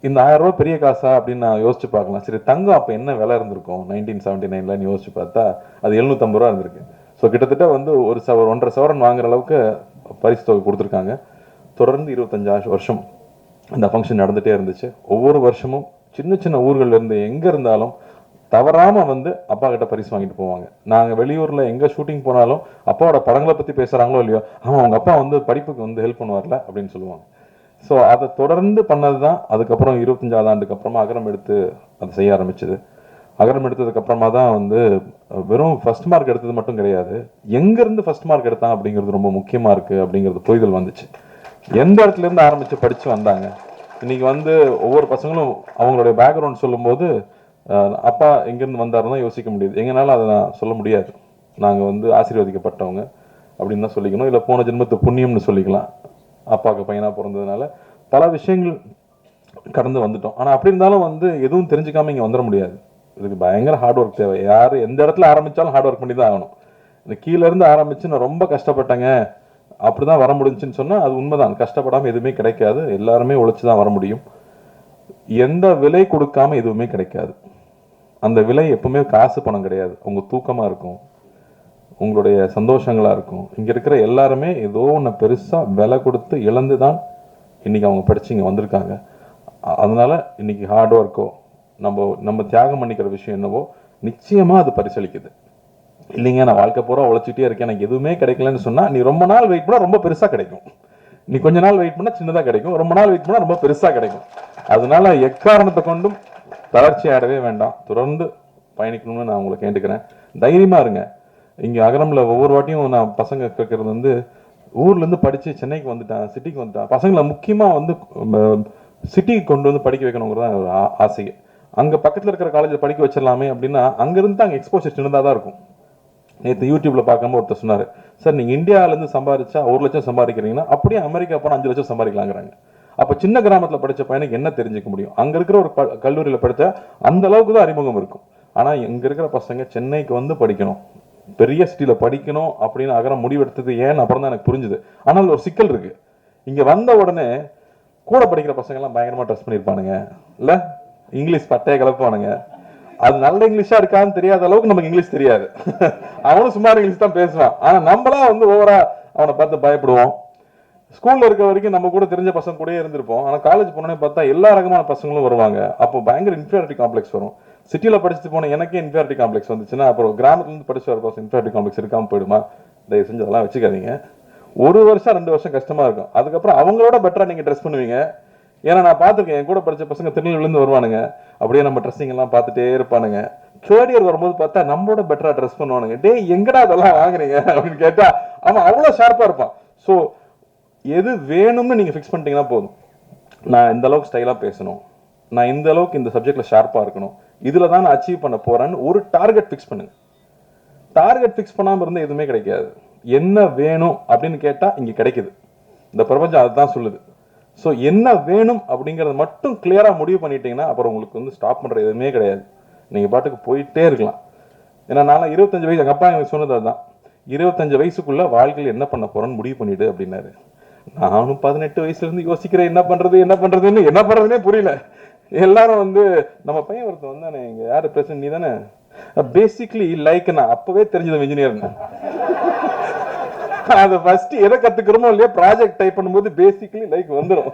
இந்த 1000 ரூபா பெரிய காசா அப்படின்னு நான் யோசிச்சு பார்க்கலாம். சரி, தங்கம் அப்போ என்ன விலை இருந்திருக்கும் 1979ல யோசிச்சு பார்த்தா அது 750 ரூபா இருந்திருக்கு. ஸோ கிட்டத்தட்ட வந்து 1.5 சவரன் வாங்குற அளவுக்கு பரிசு தொகை கொடுத்துருக்காங்க. தொடர்ந்து 25 வருஷம் அந்த ஃபங்க்ஷன் நடந்துகிட்டே இருந்துச்சு. ஒவ்வொரு வருஷமும் சின்ன சின்ன ஊர்கள்ல இருந்து எங்கே இருந்தாலும் தவறாமல் வந்து அப்பா கிட்ட பரிசு வாங்கிட்டு போவாங்க. நாங்கள் வெளியூரில் எங்கே ஷூட்டிங் போனாலும் அப்பாவோட படங்களை பற்றி பேசுகிறாங்களோ இல்லையோ, ஆமாம் அவங்க அப்பா வந்து படிப்புக்கு வந்து ஹெல்ப் பண்ணுவார்ல அப்படின்னு சொல்லுவாங்க. ஸோ அதை தொடர்ந்து பண்ணது தான். அதுக்கப்புறம் 25வது ஆண்டுக்கு அப்புறமா அகரம் எடுத்து அதை செய்ய ஆரம்பிச்சது. அகரம் எடுத்ததுக்கு அப்புறமா தான் வந்து வெறும் ஃபர்ஸ்ட் மார்க் எடுத்தது மட்டும் கிடையாது, எங்கேருந்து ஃபர்ஸ்ட் மார்க் எடுத்தான் அப்படிங்கிறது ரொம்ப முக்கியமாக இருக்குது அப்படிங்கிறது புரிதல் வந்துச்சு. எந்த இடத்துலேருந்து ஆரம்பித்து படித்து வந்தாங்க. இன்னைக்கு வந்து ஒவ்வொரு பசங்களும் அவங்களுடைய பேக்ரவுண்ட் சொல்லும்போது அப்பா எங்கேருந்து வந்தாருன்னு தான் யோசிக்க முடியுது. எங்களால் அதை நான் சொல்ல முடியாது. நாங்கள் வந்து ஆசீர்வதிக்கப்பட்டவங்க அப்படின்னு தான் சொல்லிக்கணும், இல்லை போன ஜென்மத்து புண்ணியம்னு சொல்லிக்கலாம். அப்பாவுக்கு பையனாக பிறந்ததுனால பல விஷயங்கள் கடந்து வந்துட்டோம். ஆனால் அப்படி இருந்தாலும் வந்து எதுவும் தெரிஞ்சுக்காமல் இங்கே வந்துட முடியாது. இதுக்கு பயங்கர ஹார்ட் ஒர்க் தேவை. யார் எந்த இடத்துல ஆரம்பித்தாலும் ஹார்ட் ஒர்க் பண்ணி தான் ஆகணும். இந்த கீழேருந்து ஆரம்பித்து நான் ரொம்ப கஷ்டப்பட்டேங்க அப்படி தான் வர முடிஞ்சுன்னு சொன்னால் அது உண்மைதான். கஷ்டப்படாமல் எதுவுமே கிடைக்காது. எல்லாருமே உழைச்சி தான் வர முடியும். எந்த விலை கொடுக்காம எதுவுமே கிடைக்காது. அந்த விலை எப்பவுமே காசு பணம் கிடையாது. உங்கள் தூக்கமாக இருக்கும், உங்களுடைய சந்தோஷங்களாக இருக்கும். இங்கே இருக்கிற எல்லாருமே ஏதோ ஒன்று பெருசாக விலை கொடுத்து இழந்து தான் இன்றைக்கி அவங்க படித்து இங்கே வந்திருக்காங்க. அதனால் இன்றைக்கி ஹார்ட் ஒர்க்கோ நம்ம தியாகம் பண்ணிக்கிற விஷயம் என்னவோ நிச்சயமாக அது பரிசளிக்குது. இல்லைங்க நான் வாழ்க்கை பூரா உழைச்சிட்டே இருக்கேன் எனக்கு எதுவுமே கிடைக்கலன்னு சொன்னால், நீ ரொம்ப நாள் வெயிட் பண்ணால் ரொம்ப பெருசாக கிடைக்கும். நீ கொஞ்ச நாள் வெயிட் பண்ணால் சின்னதாக கிடைக்கும், ரொம்ப நாள் வெயிட் பண்ணால் ரொம்ப பெருசாக கிடைக்கும். அதனால எக்காரணத்தை கொண்டும் தளர்ச்சி ஆடவே வேண்டாம். தொடர்ந்து பயணிக்கணும்னு நான் உங்களை கேட்டுக்கிறேன். தைரியமாக இருங்க. இங்கே அகரமில் ஒவ்வொரு வாட்டியும் நான் பசங்க கேட்கறது வந்து ஊர்லேருந்து படித்து சென்னைக்கு வந்துட்டேன், சிட்டிக்கு வந்துட்டேன். பசங்களை முக்கியமாக வந்து சிட்டிக்கு கொண்டு வந்து படிக்க வைக்கணுங்கிறது தான் ஒரு ஆசையை. அங்கே பக்கத்தில் இருக்கிற காலேஜில் படிக்க வச்சிடலாமே அப்படின்னா அங்கேருந்து அங்கே எக்ஸ்போசர் சின்னதாக தான் இருக்கும். நேற்று யூடியூப்ல பார்க்கும்போது ஒருத்தர் சொன்னார், சார் நீங்கள் இந்தியாவிலேருந்து சம்பாதிச்சா 1 லட்சம் சம்பாதிக்கிறீங்கன்னா அப்படியே அமெரிக்கா போனால் 5 லட்சம் சம்பாதிக்கலாங்கிறாங்க. அப்போ சின்ன கிராமத்தில் படித்த பையனுக்கு என்ன தெரிஞ்சுக்க முடியும்? அங்கே இருக்கிற ஒரு கல்லூரியில் படித்தா அந்த அளவுக்கு தான் அறிமுகம் இருக்கும். ஆனால் இங்கே இருக்கிற பசங்க சென்னைக்கு வந்து படிக்கணும், பெரிய சிட்டியில் படிக்கணும் அப்படின்னு அகரம் முடிவெடுத்தது ஏன்னு அப்புறம் தான் எனக்கு புரிஞ்சுது. ஆனால் ஒரு சிக்கல் இருக்கு. இங்கே வந்த உடனே கூட படிக்கிற பசங்கள்லாம் பயங்கரமாக ட்ரெஸ் பண்ணியிருப்பானுங்க, இல்லை இங்கிலீஷ் பட்டையை கலப்பானுங்க. அது நல்ல இங்கிலீஷா இருக்கான்னு தெரியாத அளவுக்கு நமக்கு இங்கிலீஷ் தெரியாது. அவனும் சுமார் இங்கிலீஷ் தான் பேசுவான். ஆனா நம்மளா வந்து ஓவரா அவனை பார்த்து பயப்படுவோம். ஸ்கூல்ல இருக்க வரைக்கும் நம்ம கூட தெரிஞ்ச பசங்க கூட இருந்திருப்போம். ஆனா காலேஜ் போனோடனே பார்த்தா எல்லா ரகமான பசங்களும் வருவாங்க. அப்போ பயங்கர இன்ஃபீரியாரிட்டி காம்ப்ளெக்ஸ் வரும். சிட்டியில படிச்சுட்டு போன எனக்கே இன்ஃபீரியாரிட்டி காம்ப்ளெக்ஸ் வந்துச்சுன்னா அப்புறம் கிராமத்துல இருந்து படிச்சு வர பசங்க இன்ஃபீரியாரிட்டி காம்ப்ளெக்ஸ் இருக்காம போயிடுமா? தயவு செஞ்சு அதெல்லாம் வச்சுக்காதீங்க. 1 வருஷம் 2 வருஷம் கஷ்டமா இருக்கும். அதுக்கப்புறம் அவங்களோட பெட்டரா நீங்க ட்ரெஸ் பண்ணுவீங்க. ஏன்னா நான் பார்த்துருக்கேன், என் கூட படிச்ச பசங்க திருநெல்வேலிருந்து வருவானுங்க, அப்படியே நம்ம ட்ரெஸ்ஸிங் எல்லாம் பார்த்துட்டே இருப்பானுங்க. 3rd இயர் வரும்போது பார்த்தா நம்மளோட பெட்டரா ட்ரெஸ் பண்ணுவானுங்க. டே எங்கடா அதெல்லாம் வாங்குறீங்க அப்படின்னு கேட்டா அவன் அவ்வளோ ஷார்ப்பா இருப்பான். ஸோ எது வேணும்னு நீங்க ஃபிக்ஸ் பண்ணிட்டீங்கன்னா போதும். நான் இந்த அளவுக்கு ஸ்டைலா பேசணும், நான் இந்த அளவுக்கு இந்த சப்ஜெக்ட்ல ஷார்ப்பா இருக்கணும், இதுல தான் நான் அச்சீவ் பண்ண போறேன்னு ஒரு டார்கெட் ஃபிக்ஸ் பண்ணுங்க. டார்கெட் ஃபிக்ஸ் பண்ணாம இருந்தால் எதுவுமே கிடைக்காது. என்ன வேணும் அப்படின்னு கேட்டா இங்க கிடைக்குது. இந்த பிரபஞ்சம் அதுதான் சொல்லுது. ஸோ என்ன வேணும் அப்படிங்கிறத மட்டும் கிளியராக முடிவு பண்ணிட்டீங்கன்னா அப்புறம் உங்களுக்கு வந்து ஸ்டாப் பண்ணுற எதுவுமே கிடையாது. நீங்கள் பாட்டுக்கு போயிட்டே இருக்கலாம். ஏன்னா நான் 25 வயசு, எங்கள் அப்பா எனக்கு சொன்னது அதுதான், 25 வயசுக்குள்ள வாழ்க்கையில் என்ன பண்ண போறேன்னு முடிவு பண்ணிடு அப்படின்னாரு. நானும் 18 வயசுலேருந்து யோசிக்கிறேன் என்ன பண்ணுறதுன்னே புரியல. எல்லாரும் வந்து நம்ம பையன் ஒருத்தர் வந்தானே, இங்கே யார் பிரசிடன்ட் நீ தானே, பேசிக்லி லைக் நான் அப்போவே தெரிஞ்சது இன்ஜினியர்னு. அது ஃபர்ஸ்ட் எதை கத்துக்கிறோமோ இல்லையா ப்ராஜெக்ட் டைப் பண்ணும்போது பேசிக்கலி லைக் வந்துடும்.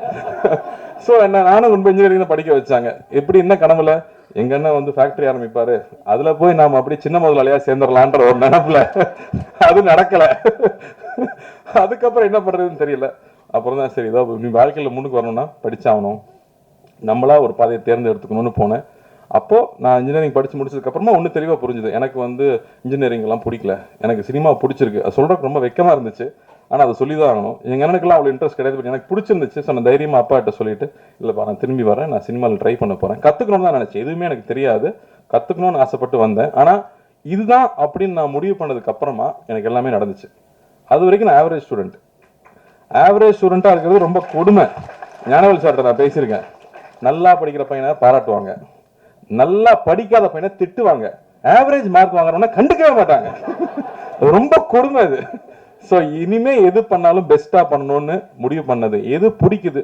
ஸோ என்ன நானும் ரொம்ப இன்ஜினியரிங் படிக்க வச்சாங்க. எப்படி என்ன கனவுல எங்க அண்ணன் வந்து ஃபேக்டரி ஆரம்பிப்பாரு, அதுல போய் நாம அப்படி சின்ன முதலாளியா சேர்ந்துடலான்ற ஒரு நினைப்புல அது நடக்கல. அதுக்கப்புறம் என்ன பண்றதுன்னு தெரியல. அப்புறம் தான் சரி, இதோ நீ வாழ்க்கையில முன்னுக்கு வரணும்னா படிச்சாகணும், நம்மளா ஒரு பாதையை தேர்ந்தெடுத்துக்கணும்னு போனேன். அப்போது நான் இன்ஜினியரிங் படித்து முடிச்சதுக்கப்புறமா ஒன்று தெளிவாக புரிஞ்சுது. எனக்கு வந்து இன்ஜினியரிங்லாம் பிடிக்கல, எனக்கு சினிமா பிடிச்சிருக்கு. அது சொல்கிறதுக்கு ரொம்ப வெக்கமாக இருந்துச்சு, ஆனால் அதை சொல்லி தான் ஆகணும். எங்கள் அண்ணனுக்குலாம் அவ்வளோ இன்ட்ரெஸ்ட் கிடையாது, பட் எனக்கு பிடிச்சிருந்துச்சு. ஸோ நான் தைரியமாக அப்பாட்ட சொல்லிட்டு, இல்லைப்பா நான் திரும்பி வரேன், நான் சினிமாவில் ட்ரை பண்ண போகிறேன், கற்றுக்கணும்னு தான் நினச்சேன். எதுவுமே எனக்கு தெரியாது, கற்றுக்கணும்னு ஆசைப்பட்டு வந்தேன். ஆனால் இதுதான் அப்படின்னு நான் முடிவு பண்ணதுக்கப்புறமா எனக்கு எல்லாமே நடந்துச்சு. அது வரைக்கும் நான் ஆவரேஜ் ஸ்டூடெண்ட்டாக இருக்கிறது ரொம்ப கொடுமை. ஞானவேல் சார்கிட்ட நான் பேசியிருக்கேன். நல்லா படிக்கிற பையனை பாராட்டுவாங்க, நல்லா படிக்காத பையனை திட்டுவாங்க, ஆவரேஜ் மார்க் வாங்குறவன கண்டுக்கவே மாட்டாங்க. ரொம்ப கொடுமை அது. ஸோ இனிமே எது பண்ணாலும் பெஸ்டா பண்ணணும்னு முடிவு பண்ணது, எது பிடிக்குது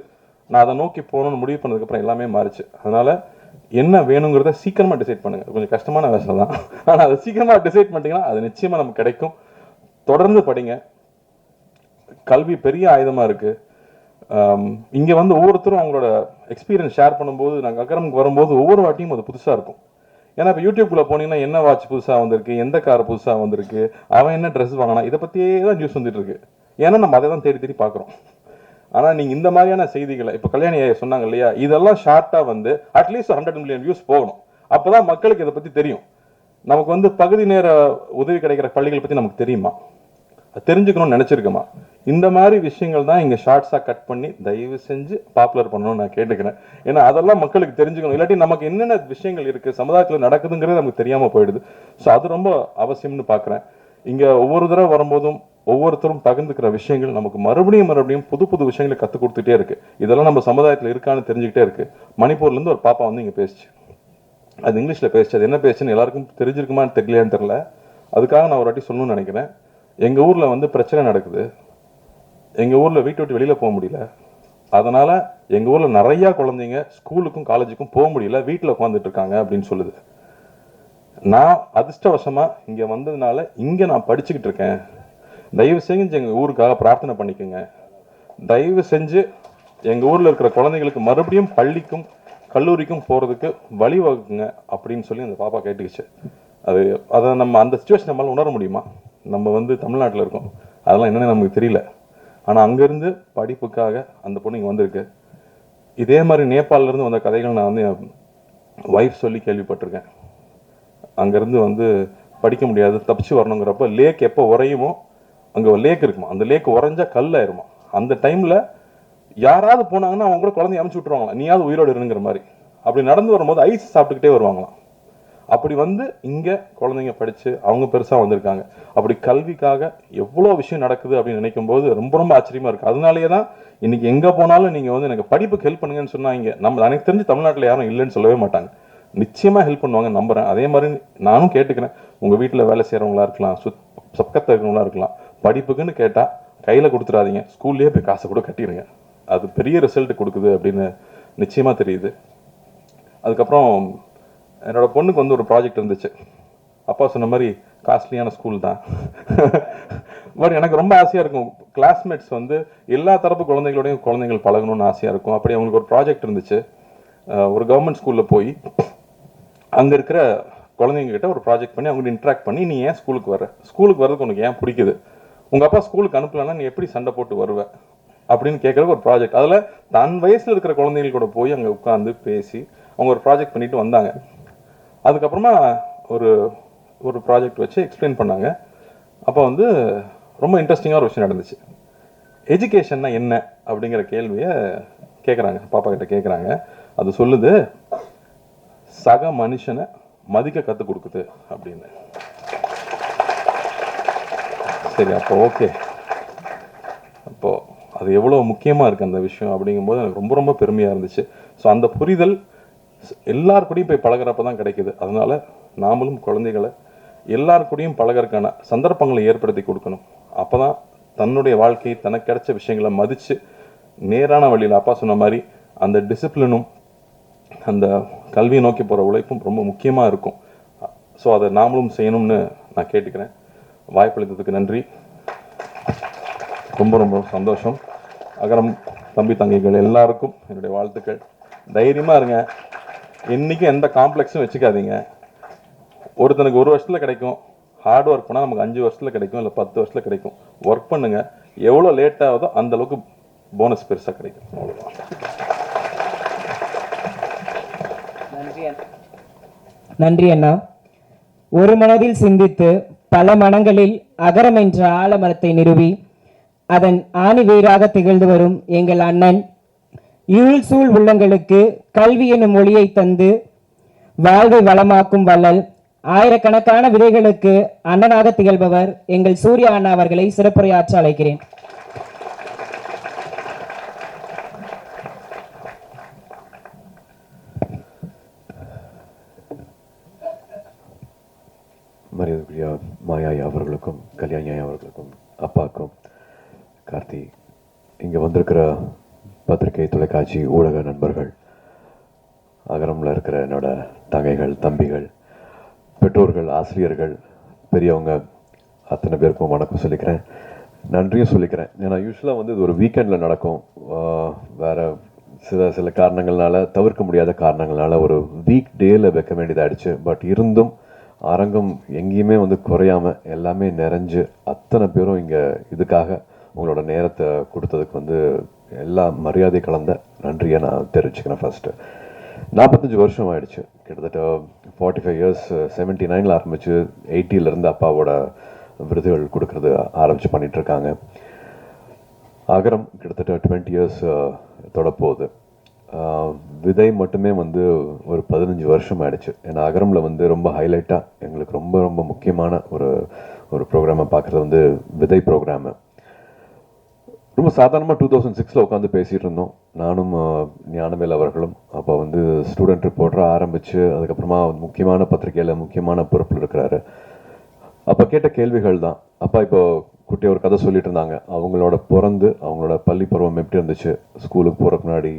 நான் அதை நோக்கி போகணும்னு முடிவு பண்ணதுக்கப்புறம் எல்லாமே மாறிச்சு. அதனால என்ன வேணுங்கிறத சீக்கிரமா டிசைட் பண்ணுங்க. கொஞ்சம் கஷ்டமான வேலை தான், ஆனால் அதை சீக்கிரமா டிசைட் பண்ணிட்டீங்கன்னா அது நிச்சயமா நமக்கு கிடைக்கும். தொடர்ந்து படிங்க. கல்வி பெரிய ஆயுதமா இருக்கு. இங்கே வந்து ஒவ்வொருத்தரும் அவங்களோட எக்ஸ்பீரியன்ஸ் ஷேர் பண்ணும்போது, நாங்கள் அகரமுக்கு வரும்போது ஒவ்வொரு வாட்டியும் அது புதுசாக இருக்கும். ஏன்னா இப்போ யூடியூப்குள்ளே போனீங்கன்னா என்ன வாட்ச் புதுசாக வந்திருக்கு, எந்த கார் புதுசாக வந்திருக்கு, அவன் என்ன ட்ரெஸ் வாங்கினா, இதை பற்றியே தான் நியூஸ் வந்துட்டு இருக்கு. ஏன்னா நம்ம அதை தான் தேடி தேடி பார்க்குறோம். ஆனால் நீங்கள் இந்த மாதிரியான செய்திகளை இப்போ கல்யாணி சொன்னாங்க இல்லையா, இதெல்லாம் ஷார்ட்டாக வந்து அட்லீஸ்ட் 100 மில்லியன் வியூஸ் போகணும். அப்போ தான் மக்களுக்கு இதை பற்றி தெரியும். நமக்கு வந்து பகுதி நேர உதவி கிடைக்கிற பள்ளிகளை பற்றி நமக்கு தெரியுமா, தெரிஞ்சுக்கணும்னு நினச்சிருக்கோமா? இந்த மாதிரி விஷயங்கள் தான் இங்கே ஷார்ட்ஸாக கட் பண்ணி தயவு செஞ்சு பாப்புலர் பண்ணணும்னு நான் கேட்டுக்கிறேன். ஏன்னா அதெல்லாம் மக்களுக்கு தெரிஞ்சுக்கணும். இல்லாட்டி நமக்கு என்னென்ன விஷயங்கள் இருக்குது, சமுதாயத்தில் நடக்குதுங்கிறது நமக்கு தெரியாமல் போயிடுது. ஸோ அது ரொம்ப அவசியம்னு பார்க்குறேன். இங்கே ஒவ்வொரு தடவை வரும்போதும் ஒவ்வொருத்தரும் பகிர்ந்துக்கிற விஷயங்கள் நமக்கு மறுபடியும் புது புது விஷயங்களை கற்றுக் கொடுத்துட்டே இருக்கு. இதெல்லாம் நம்ம சமுதாயத்தில் இருக்கான்னு தெரிஞ்சுக்கிட்டே இருக்கு. மணிப்பூர்லேருந்து ஒரு பாப்பா வந்து இங்கே பேசிச்சு, அது இங்கிலீஷில் பேசிச்சு. அது என்ன பேசுன்னு எல்லாருக்கும் தெரிஞ்சிருக்குமான்னு தெரியலையான்னு தெரில. அதுக்காக நான் ஒரு வாட்டி சொல்லணும்னு நினைக்கிறேன். எங்கள் ஊரில் வந்து பிரச்சனை நடக்குது, எங்கள் ஊரில் வீட்டை விட்டு வெளியில் போக முடியல. அதனால் எங்கள் ஊரில் நிறையா குழந்தைங்க ஸ்கூலுக்கும் காலேஜுக்கும் போக முடியல, வீட்டில் உட்காந்துட்டு இருக்காங்க அப்படின்னு சொல்லுது. நான் அதிர்ஷ்டவசமாக இங்கே வந்ததுனால இங்கே நான் படிச்சுக்கிட்டு இருக்கேன். தயவு செஞ்சு எங்கள் ஊருக்காக பிரார்த்தனை பண்ணிக்கோங்க. தயவு செஞ்சு எங்கள் ஊரில் இருக்கிற குழந்தைங்களுக்கு மறுபடியும் பள்ளிக்கும் கல்லூரிக்கும் போகிறதுக்கு வழிவகுக்குங்க அப்படின்னு சொல்லி அந்த பாப்பா கேட்டுக்கிச்சு. அதை நம்ம அந்த சிச்சுவேஷன் நம்மளால் உணர முடியுமா? நம்ம வந்து தமிழ்நாட்டில் இருக்கோம், அதெல்லாம் என்னென்னு நமக்கு தெரியல. ஆனால் அங்கேருந்து படிப்புக்காக அந்த பொண்ணு இங்கே வந்திருக்கு. இதே மாதிரி நேபாளிலேருந்து வந்த கதைகள் நான் வந்து என் ஒய்ஃப் சொல்லி கேள்விப்பட்டிருக்கேன். அங்கேருந்து வந்து படிக்க முடியாது, தப்பிச்சு வரணுங்கிறப்ப லேக் எப்போ உறையுமோ, அங்கே லேக் இருக்குமா, அந்த லேக் உறைஞ்சா கல் ஆயிருமா. அந்த டைமில் யாராவது போனாங்கன்னா அவங்க கூட குழந்தைய அனுப்பிச்சி விட்ருவாங்களாம், நீயாவது உயிரோடு இருங்கிற மாதிரி. அப்படி நடந்து வரும்போது ஐஸ் சாப்பிட்டுக்கிட்டே வருவாங்களாம். அப்படி வந்து இங்கே குழந்தைங்க படித்து அவங்க பெருசாக வந்திருக்காங்க. அப்படி கல்விக்காக எவ்வளோ விஷயம் நடக்குது அப்படின்னு நினைக்கும் போது ரொம்ப ரொம்ப ஆச்சரியமாக இருக்குது. அதனாலேயே தான் இன்றைக்கி எங்கே போனாலும் நீங்கள் வந்து எனக்கு படிப்புக்கு ஹெல்ப் பண்ணுங்கன்னு சொன்னால், இங்கே நம்ம எனக்கு தெரிஞ்சு தமிழ்நாட்டில் யாரும் இல்லைன்னு சொல்லவே மாட்டாங்க. நிச்சயமாக ஹெல்ப் பண்ணுவாங்க நம்புகிறேன். அதே மாதிரி நானும் கேட்டுக்கிறேன், உங்கள் வீட்டில் வேலை செய்கிறவங்களா இருக்கலாம், பக்கத்தில் இருக்கிறவங்களா இருக்கலாம், படிப்புக்குன்னு கேட்டால் கையில் கொடுத்துடாதீங்க, ஸ்கூல்லேயே போய் காசை கூட கட்டிடுங்க. அது பெரிய ரிசல்ட் கொடுக்குது அப்படின்னு நிச்சயமாக தெரியுது. அதுக்கப்புறம் என்னோட பொண்ணுக்கு வந்து ஒரு ப்ராஜெக்ட் இருந்துச்சு. அப்பா சொன்ன மாதிரி காஸ்ட்லியான ஸ்கூல் தான், பட் எனக்கு ரொம்ப ஆசையாக இருக்கும். கிளாஸ்மேட்ஸ் வந்து எல்லா தரப்பு குழந்தைகள் பழகணும்னு ஆசையாக இருக்கும். அப்படி அவங்களுக்கு ஒரு ப்ராஜெக்ட் இருந்துச்சு. ஒரு கவர்மெண்ட் ஸ்கூலில் போய் அங்கே இருக்கிற குழந்தைங்ககிட்ட ஒரு ப்ராஜெக்ட் பண்ணி அவங்ககிட்ட இன்ட்ராக்ட் பண்ணி, நீ ஏன் ஸ்கூலுக்கு வர்றதுக்கு உனக்கு ஏன் பிடிக்குது, உங்கள் அப்பா ஸ்கூலுக்கு அனுப்பலன்னா நீ எப்படி சண்டை போட்டு வருவ அப்படின்னு கேட்குறதுக்கு ஒரு ப்ராஜெக்ட். அதில் தன் வயசில் இருக்கிற குழந்தைகள் கூட போய் அங்கே உட்காந்து பேசி அவங்க ஒரு ப்ராஜெக்ட் பண்ணிட்டு வந்தாங்க. அதுக்கப்புறமா ஒரு ப்ராஜெக்ட் வச்சு எக்ஸ்பிளைன் பண்ணாங்க. அப்போ வந்து ரொம்ப இன்ட்ரெஸ்டிங்காக ஒரு விஷயம் நடந்துச்சு. எஜுகேஷன்னா என்ன அப்படிங்கிற கேள்வியை கேட்குறாங்க, பாப்பா கிட்ட கேட்குறாங்க. அது சொல்லுது, சக மனுஷனை மதிக்க கற்றுக் கொடுக்குது அப்படின்னு. சரி, அப்போ ஓகே, அப்போது அது எவ்வளோ முக்கியமாக இருக்குது அந்த விஷயம் அப்படிங்கும்போது எனக்கு ரொம்ப ரொம்ப பெருமையாக இருந்துச்சு. ஸோ அந்த புரிதல் எல்லாருக்கூடையும் போய் பழகிறப்ப தான் கிடைக்குது. அதனால் நாமளும் குழந்தைகளை எல்லாருக்கூடையும் பழகிறதுக்கான சந்தர்ப்பங்களை ஏற்படுத்தி கொடுக்கணும். அப்போ தான் தன்னுடைய வாழ்க்கை தனக்கு கிடைச்ச விஷயங்களை மதித்து நேரான வழியில் அப்பா சொன்ன மாதிரி அந்த டிசிப்ளினும் அந்த கல்வியை நோக்கி போகிற உழைப்பும் ரொம்ப முக்கியமாக இருக்கும். ஸோ அதை நாமளும் செய்யணும்னு நான் கேட்டுக்கிறேன். வாய்ப்பளித்ததுக்கு நன்றி, ரொம்ப ரொம்ப சந்தோஷம். அகரம் தம்பி தங்கைகள் எல்லாருக்கும் என்னுடைய வாழ்த்துக்கள். தைரியமாக இருங்க, என்றைக்கும் எந்த காம்ப்ளெக்ஸும் வச்சுக்காதீங்க. ஒருத்தனுக்கு 1 வருஷத்தில் கிடைக்கும், ஹார்ட் ஒர்க் பண்ணால் நமக்கு 5 வருஷத்தில் கிடைக்கும், இல்லை 10 வருஷத்தில் கிடைக்கும். ஒர்க் பண்ணுங்கள், எவ்வளோ லேட் ஆகுதோ அந்தளவுக்கு போனஸ் பெருசாக கிடைக்கும். அவ்வளோதான். நன்றி அண்ணா. ஒரு மனதில் சிந்தித்து பல மனங்களில் அகரம் என்ற ஆலமரத்தை நிறுவி அதன் ஆணி வேராக திகழ்ந்து வரும் எங்கள் அண்ணன் இருள் சூழ் உள்ளங்களுக்கு கல்வி எனும் மொழியை தந்து வாழ்வை வளமாக்கும் வள்ளல் ஆயிரக்கணக்கான விதைகளுக்கு அண்ணனாக திகழ்பவர் எங்கள் சூர்யா அண்ணா அவர்களை சிறப்புரையாற்ற அழைக்கிறேன். மரியாதைக்குரிய மாயாய் அவர்களுக்கும் கல்யாணி அவர்களுக்கும் அப்பாக்கும் கார்த்தி, இங்கே வந்திருக்கிற பத்திரிகை தொலைக்காட்சி ஊடக நண்பர்கள், அகரமில் இருக்கிற என்னோட தங்கைகள் தம்பிகள், பெற்றோர்கள், ஆசிரியர்கள், பெரியவங்க அத்தனை பேருக்கும் வணக்கம் சொல்லிக்கிறேன், நன்றியும் சொல்லிக்கிறேன். ஏன்னா யூஸ்வலாக வந்து இது ஒரு வீக்கெண்டில் நடக்கும், வேறு சில காரணங்கள்னால, தவிர்க்க முடியாத காரணங்கள்னால ஒரு வீக் டேயில் வைக்க வேண்டியதாகிடுச்சு. பட் இருந்தும் அரங்கம் எங்கேயுமே வந்து குறையாமல் எல்லாமே நிறைஞ்சு அத்தனை பேரும் இங்கே இதுக்காக உங்களோட நேரத்தை கொடுத்ததுக்கு வந்து எல்லா மரியாதை கலந்த நன்றியை நான் தெரிவிச்சுக்கிறேன். ஃபஸ்ட்டு 45 வருஷம் ஆயிடுச்சு, கிட்டத்தட்ட 45 இயர்ஸ். 79 ஆரம்பிச்சு 80 அப்பாவோட விருதுகள் கொடுக்கறது ஆரம்பித்து பண்ணிகிட்ருக்காங்க. அகரம் கிட்டத்தட்ட 20 இயர்ஸ் தொடப்போகுது. விதை மட்டுமே வந்து ஒரு 15 வருஷம் ஆயிடுச்சு. ஏன்னா அகரமில் வந்து ரொம்ப ஹைலைட்டாக எங்களுக்கு ரொம்ப ரொம்ப முக்கியமான ஒரு ப்ரோக்ராமை பார்க்குறது வந்து விதை ப்ரோக்ராமு. ரொம்ப சாதாரணமாக 2006 உட்காந்து பேசிகிட்டு இருந்தோம், நானும் ஞானவேல் அவர்களும். அப்போ வந்து ஸ்டூடெண்ட் ரிப்போர்ட்டராக ஆரம்பித்து அதுக்கப்புறமா முக்கியமான பத்திரிகையில் முக்கியமான பொறுப்பில் இருக்கிறாரு. அப்போ கேட்ட கேள்விகள் தான். அப்பா இப்போ குட்டி ஒரு கதை சொல்லிட்டு இருந்தாங்க, அவங்களோட அவங்களோட பள்ளி பருவம் எப்படி இருந்துச்சு, ஸ்கூலுக்கு போகிறதுக்கு முன்னாடி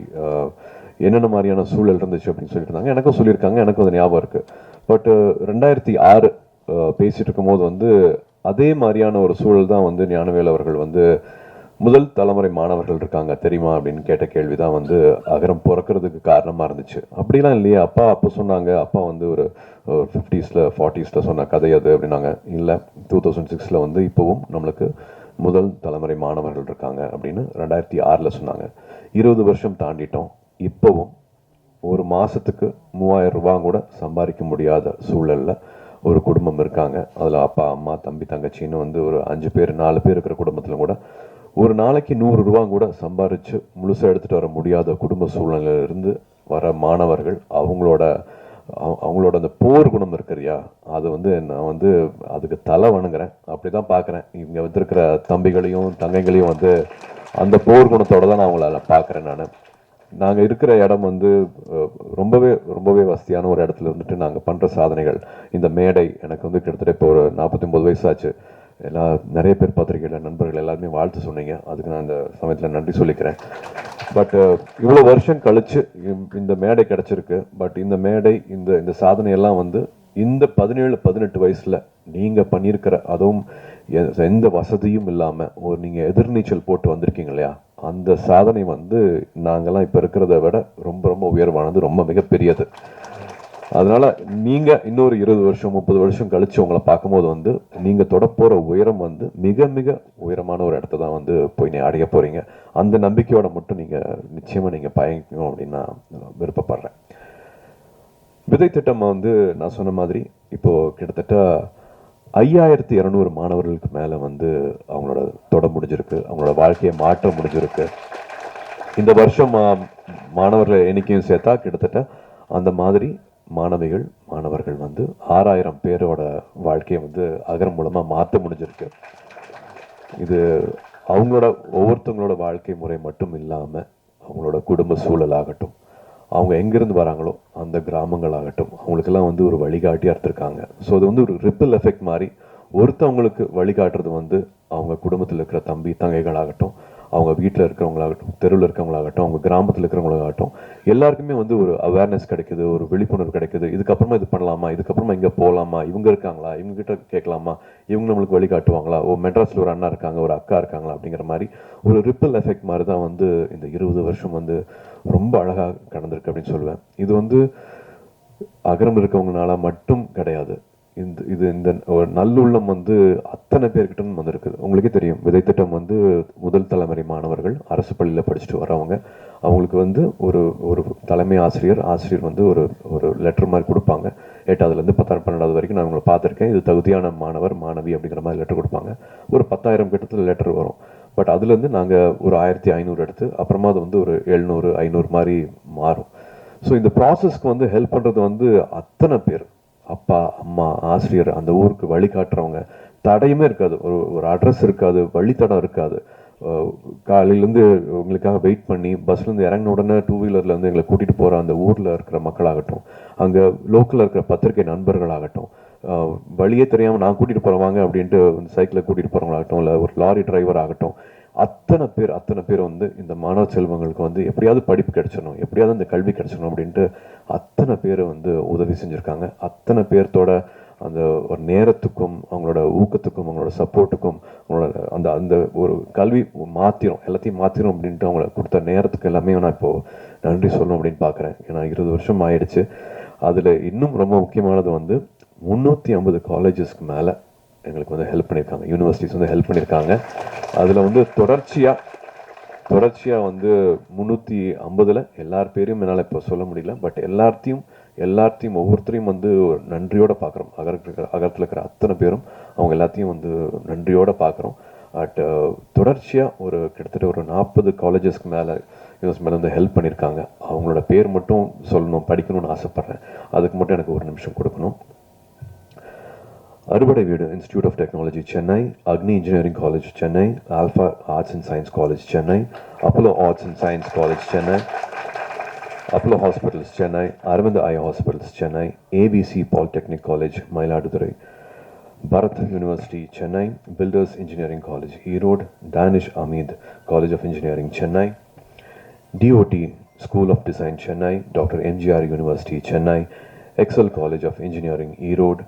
என்னென்ன மாதிரியான சூழல் இருந்துச்சு அப்படின்னு சொல்லிட்டு இருந்தாங்க. எனக்கும் சொல்லியிருக்காங்க, எனக்கும் அது ஞாபகம் இருக்குது. பட் 2006 பேசிகிட்டு இருக்கும்போது வந்து அதே மாதிரியான ஒரு சூழல் தான் வந்து ஞானவேல் அவர்கள் வந்து முதல் தலைமுறை மாணவர்கள் இருக்காங்க தெரியுமா அப்படின்னு கேட்ட கேள்வி தான் வந்து அகரம் பிறக்கிறதுக்கு காரணமாக இருந்துச்சு. அப்படிலாம் இல்லையே அப்பா அப்போ சொன்னாங்க, அப்பா வந்து ஒரு 50s 40s சொன்ன கதை அது அப்படின்னாங்க. இல்லை, 2006 வந்து இப்போவும் நம்மளுக்கு முதல் தலைமுறை மாணவர்கள் இருக்காங்க அப்படின்னு 2006 சொன்னாங்க. 20 வருஷம் தாண்டிட்டோம். இப்போவும் ஒரு மாதத்துக்கு 3000 ரூபா கூட சம்பாதிக்க முடியாத சூழலில் ஒரு குடும்பம் இருக்காங்க. அதில் அப்பா அம்மா தம்பி தங்கச்சின்னு வந்து ஒரு 5 பேர் 4 பேர் இருக்கிற குடும்பத்தில் கூட ஒரு நாளைக்கு 100 ரூபா கூட சம்பாரித்து முழுசாக எடுத்துகிட்டு வர முடியாத குடும்ப சூழ்நிலையிலிருந்து வர மாணவர்கள் அவங்களோட அந்த போர் குணம் இருக்கிறியா, அது வந்து நான் வந்து அதுக்கு தலை வணங்குறேன். அப்படி தான் பார்க்குறேன். இங்கே வந்துருக்கிற தம்பிகளையும் தங்கைகளையும் வந்து அந்த போர் குணத்தோடு தான் நான் அவங்கள பார்க்குறேன். நாங்கள் இருக்கிற இடம் வந்து ரொம்பவே வசதியான ஒரு இடத்துல இருந்துட்டு நாங்கள் பண்ணுற சாதனைகள், இந்த மேடை எனக்கு வந்து கிட்டத்தட்ட இப்போ ஒரு 49 வயசாச்சு. நிறைய பேர் பத்திரிகையில் நண்பர்கள் எல்லாருமே வாழ்த்து சொன்னீங்க, அதுக்கு நான் இந்த சமயத்தில் நன்றி சொல்லிக்கிறேன். பட் இவ்வளோ வருஷம் கழிச்சு இந்த மேடை கிடச்சிருக்கு. பட் இந்த மேடை இந்த சாதனையெல்லாம் வந்து இந்த 17-18 வயசில் நீங்கள் பண்ணியிருக்கிற, அதுவும் எந்த வசதியும் இல்லாமல் நீங்கள் எதிர்நீச்சல் போட்டு வந்திருக்கீங்க இல்லையா, அந்த சாதனை வந்து நாங்கள்லாம் இப்போ இருக்கிறத விட ரொம்ப ரொம்ப உயர்வானது, ரொம்ப மிகப்பெரியது. அதனால் நீங்கள் இன்னொரு 20 வருஷம் 30 வருஷம் கழித்து உங்களை பார்க்கும்போது வந்து நீங்கள் தொடப்போகிற உயரம் வந்து மிக மிக உயரமான ஒரு இடத்த தான் வந்து போய் அடைய போகிறீங்க. அந்த நம்பிக்கையோட மட்டும் நீங்கள் நிச்சயமாக நீங்கள் பயணிக்கணும் அப்படின்னு நான் விருப்பப்படுறேன். விதை திட்டம் வந்து நான் சொன்ன மாதிரி இப்போது கிட்டத்தட்ட 5200 மாணவர்களுக்கு மேலே வந்து அவங்களோட தொட முடிஞ்சிருக்கு, அவங்களோட வாழ்க்கையை மாற்ற முடிஞ்சிருக்கு. இந்த வருஷம் மாணவர்கள் எண்ணிக்கையும் சேர்த்தா கிட்டத்தட்ட அந்த மாதிரி மாணவர்கள் வந்து 6000 பேரோட வாழ்க்கையை வந்து அகரம் மூலமாக மாற்ற முடிஞ்சிருக்கு. இது அவங்களோட ஒவ்வொருத்தவங்களோட வாழ்க்கை முறை மட்டும் இல்லாமல் அவங்களோட குடும்ப சூழலாகட்டும், அவங்க எங்கேருந்து வராங்களோ அந்த கிராமங்களாகட்டும், அவங்களுக்கெல்லாம் வந்து ஒரு வழிகாட்டியாக இருந்திருக்காங்க. ஸோ அது வந்து ஒரு ரிப்பிள் எஃபெக்ட் மாதிரி ஒருத்தவங்களுக்கு வழிகாட்டுறது வந்து அவங்க குடும்பத்தில் இருக்கிற தம்பி தங்கைகளாகட்டும், அவங்க வீட்டில் இருக்கிறவங்களாகட்டும், தெருவில் இருக்கிறவங்களாகட்டும், அவங்க கிராமத்தில் இருக்கிறவங்களாகட்டும், எல்லாருக்குமே வந்து ஒரு அவேர்னஸ் கிடைக்குது, ஒரு விழிப்புணர்வு கிடைக்குது. இதுக்கப்புறமா இது பண்ணலாமா, இதுக்கப்புறமா இங்கே போகலாமா, இவங்க இருக்காங்களா, இவங்ககிட்ட கேட்கலாமா, இவங்க நம்மளுக்கு வழிகாட்டுவாங்களா, மெட்ராஸில் ஒரு அண்ணா இருக்காங்க, ஒரு அக்கா இருக்காங்களா அப்படிங்கிற மாதிரி ஒரு ரிப்பிள் எஃபெக்ட் மாதிரி தான் வந்து இந்த 20 வருஷம் வந்து ரொம்ப அழகாக கடந்திருக்கு அப்படின்னு சொல்லுவேன். இது வந்து அகரம் இருக்கவங்கனால மட்டும் கிடையாது, இந்த ஒரு நல்லுள்ளம் வந்து அத்தனை பேர்கிட்ட வந்திருக்கு. உங்களுக்கே தெரியும், விதை திட்டம் வந்து முதல் தலைமுறை மாணவர்கள் அரசு பள்ளியில் படிச்சுட்டு வரவங்க, அவங்களுக்கு வந்து ஒரு ஒரு தலைமை ஆசிரியர் வந்து ஒரு லெட்டர் மாதிரி கொடுப்பாங்க. 8ஆவதுலேருந்து 10ஆவது 12ஆவது வரைக்கும் நான் அவங்களை பார்த்துருக்கேன். இது தகுதியான மாணவர் மாணவி அப்படிங்கிற மாதிரி லெட்டர் கொடுப்பாங்க. ஒரு 10,000 கிட்டத்தில் லெட்டர் வரும். பட் அதுலேருந்து நாங்கள் ஒரு 1500 எடுத்து அப்புறமா அது வந்து ஒரு 700 500 மாதிரி மாறும். ஸோ இந்த ப்ராசஸ்க்கு வந்து ஹெல்ப் பண்ணுறது வந்து அத்தனை பேர், அப்பா அம்மா ஆசிரியர், அந்த ஊருக்கு வழிகாட்டுறவங்க. தடையுமே இருக்காது, ஒரு அட்ரஸ் இருக்காது, வழித்தடம் இருக்காது. காலையிலேருந்து உங்களுக்காக வெயிட் பண்ணி பஸ்லேருந்து இறங்கின உடனே 2 வீலரில் வந்து எங்களை கூட்டிகிட்டு போகிற அந்த ஊரில் இருக்கிற மக்களாகட்டும், அங்கே லோக்கலில் இருக்கிற பத்திரிகை நண்பர்களாகட்டும், வழியே தெரியாமல் நான் கூட்டிகிட்டு போகிறவாங்க அப்படின்ட்டு சைக்கிளில் கூட்டிகிட்டு போகிறவங்களாகட்டும், இல்லை ஒரு லாரி டிரைவர் ஆகட்டும், அத்தனை பேர் வந்து இந்த மாணவ செல்வங்களுக்கு வந்து எப்படியாவது படிப்பு கிடைச்சிடணும், எப்படியாவது இந்த கல்வி கிடைச்சிடணும் அப்படின்ட்டு அத்தனை பேர் வந்து உதவி செஞ்சுருக்காங்க. அத்தனை பேர்த்தோட அந்த ஒரு நேரத்துக்கும் அவங்களோட ஊக்கத்துக்கும் அவங்களோட சப்போர்ட்டுக்கும் அவங்களோட அந்த அந்த ஒரு கல்வி எல்லாத்தையும் மாற்றிடும் அப்படின்ட்டு அவங்கள கொடுத்த நேரத்துக்கு எல்லாமே நான் இப்போது நன்றி சொல்லணும் அப்படின்னு பார்க்குறேன். ஏன்னா 20 வருஷம் ஆயிடுச்சு. அதில் இன்னும் ரொம்ப முக்கியமானது வந்து 350 காலேஜஸ்க்கு மேலே எங்களுக்கு வந்து ஹெல்ப் பண்ணியிருக்காங்க, யூனிவர்சிட்டிஸ் வந்து ஹெல்ப் பண்ணியிருக்காங்க. அதில் வந்து தொடர்ச்சியாக வந்து 350 எல்லார் பேரையும் என்னால் இப்போ சொல்ல முடியல. பட் எல்லாத்தையும் ஒவ்வொருத்தரையும் வந்து நன்றியோடு பார்க்குறோம். அகரத்தில் இருக்கிற அத்தனை பேரும் அவங்க எல்லாத்தையும் வந்து நன்றியோடு பார்க்குறோம். பட் தொடர்ச்சியாக கிட்டத்தட்ட ஒரு 40 காலேஜஸ்க்கு மேலே வந்து ஹெல்ப் பண்ணியிருக்காங்க. அவங்களோட பேர் மட்டும் சொல்லணும், படிக்கணும்னு ஆசைப்பட்றேன். அதுக்கு மட்டும் எனக்கு ஒரு நிமிஷம் கொடுக்கணும். அறுபடை வீடு institute of technology Chennai, Agni engineering college Chennai, Alpha arts and science college Chennai, Apollo arts and science college Chennai, Apollo hospitals Chennai, Aravind eye hospitals Chennai, ABC polytechnic college Mayiladuthurai, Bharath university Chennai, builders engineering college Erode, Dhaanish Ahmed college of engineering Chennai, DOT school of design Chennai, doctor MGR university Chennai, Excel college of engineering Erode,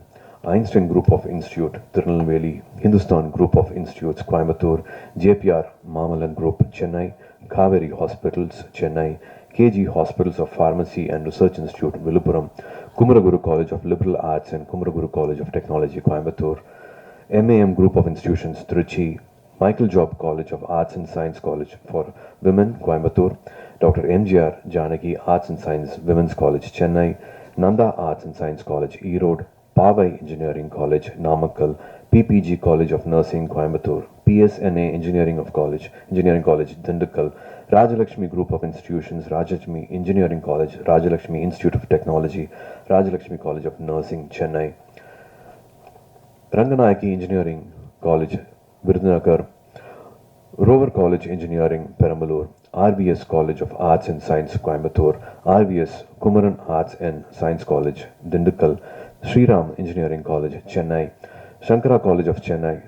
Einstein Group of Institute, Tirunelveli, Hindustan Group of Institutes, Coimbatore, JPR, Mamalan Group, Chennai, Kaveri Hospitals, Chennai, KG Hospitals of Pharmacy and Research Institute, Viluppuram, Kumaraguru College of Liberal Arts and Kumaraguru College of Technology, Coimbatore, MAM Group of Institutions, Trichy, Michael Job College of Arts and Science College for Women, Coimbatore, Dr. MGR Janaki Arts and Science Women's College, Chennai, Nanda Arts and Science College, Erode, Pavai Engineering College, Namakkal, PPG College of Nursing, Coimbatore, PSNA Engineering College, Dindigul, Rajalakshmi Group of Institutions, Rajalakshmi Engineering College, Rajalakshmi Institute of Technology, Rajalakshmi College of Nursing, Chennai, Ranganayaki Engineering College, Virudhunagar, Rover College Engineering, Perambalur, RVS College of Arts and Science, Coimbatore, RVS Kumaran Arts and Science College, Dindigul, Sriram Engineering College, Chennai, Shankara College of Chennai,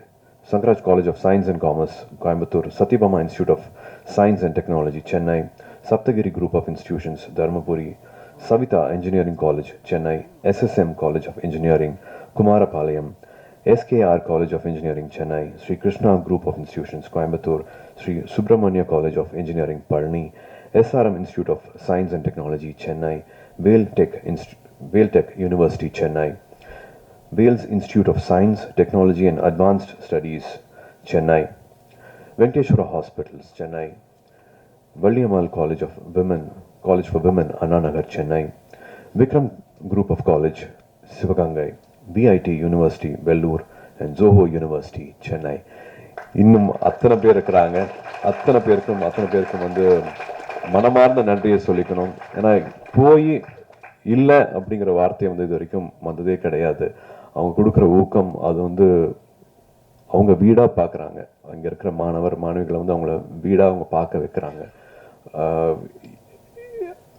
Shankaraj College of Science and Commerce, Coimbatore, Satyabama Institute of Science and Technology, Chennai, Saptagiri Group of Institutions, Dharmapuri, Savita Engineering College, Chennai, SSM College of Engineering, Kumarapalayam, SKR College of Engineering, Chennai, Sri Krishna Group of Institutions, Coimbatore, Sri Subramania College of Engineering, Palani, SRM Institute of Science and Technology, Chennai, Vailtech University, Chennai, Wales Institute of Science, Technology and Advanced Studies, Chennai, Venkateshwara Hospitals, Chennai, Valliammal College for Women, Anna Nagar, Chennai, Vikram Group of College, Sivagangai, BIT University, Vellore, and Zoho University, Chennai. இன்னும் அத்தனை பேர் இருக்கிறாங்க. அத்தனை பேருக்கும் வந்து மனமார்ந்த நன்றியை சொல்லிக்கணும். ஏன்னா போய் இல்லை அப்படிங்கிற வார்த்தையை வந்து இது வரைக்கும் வந்ததே கிடையாது. அவங்க கொடுக்குற ஊக்கம் அது வந்து அவங்க வீடாக பார்க்குறாங்க. அங்கே இருக்கிற மாணவிகளை வந்து அவங்கள வீடாக அவங்க பார்க்க வைக்கிறாங்க.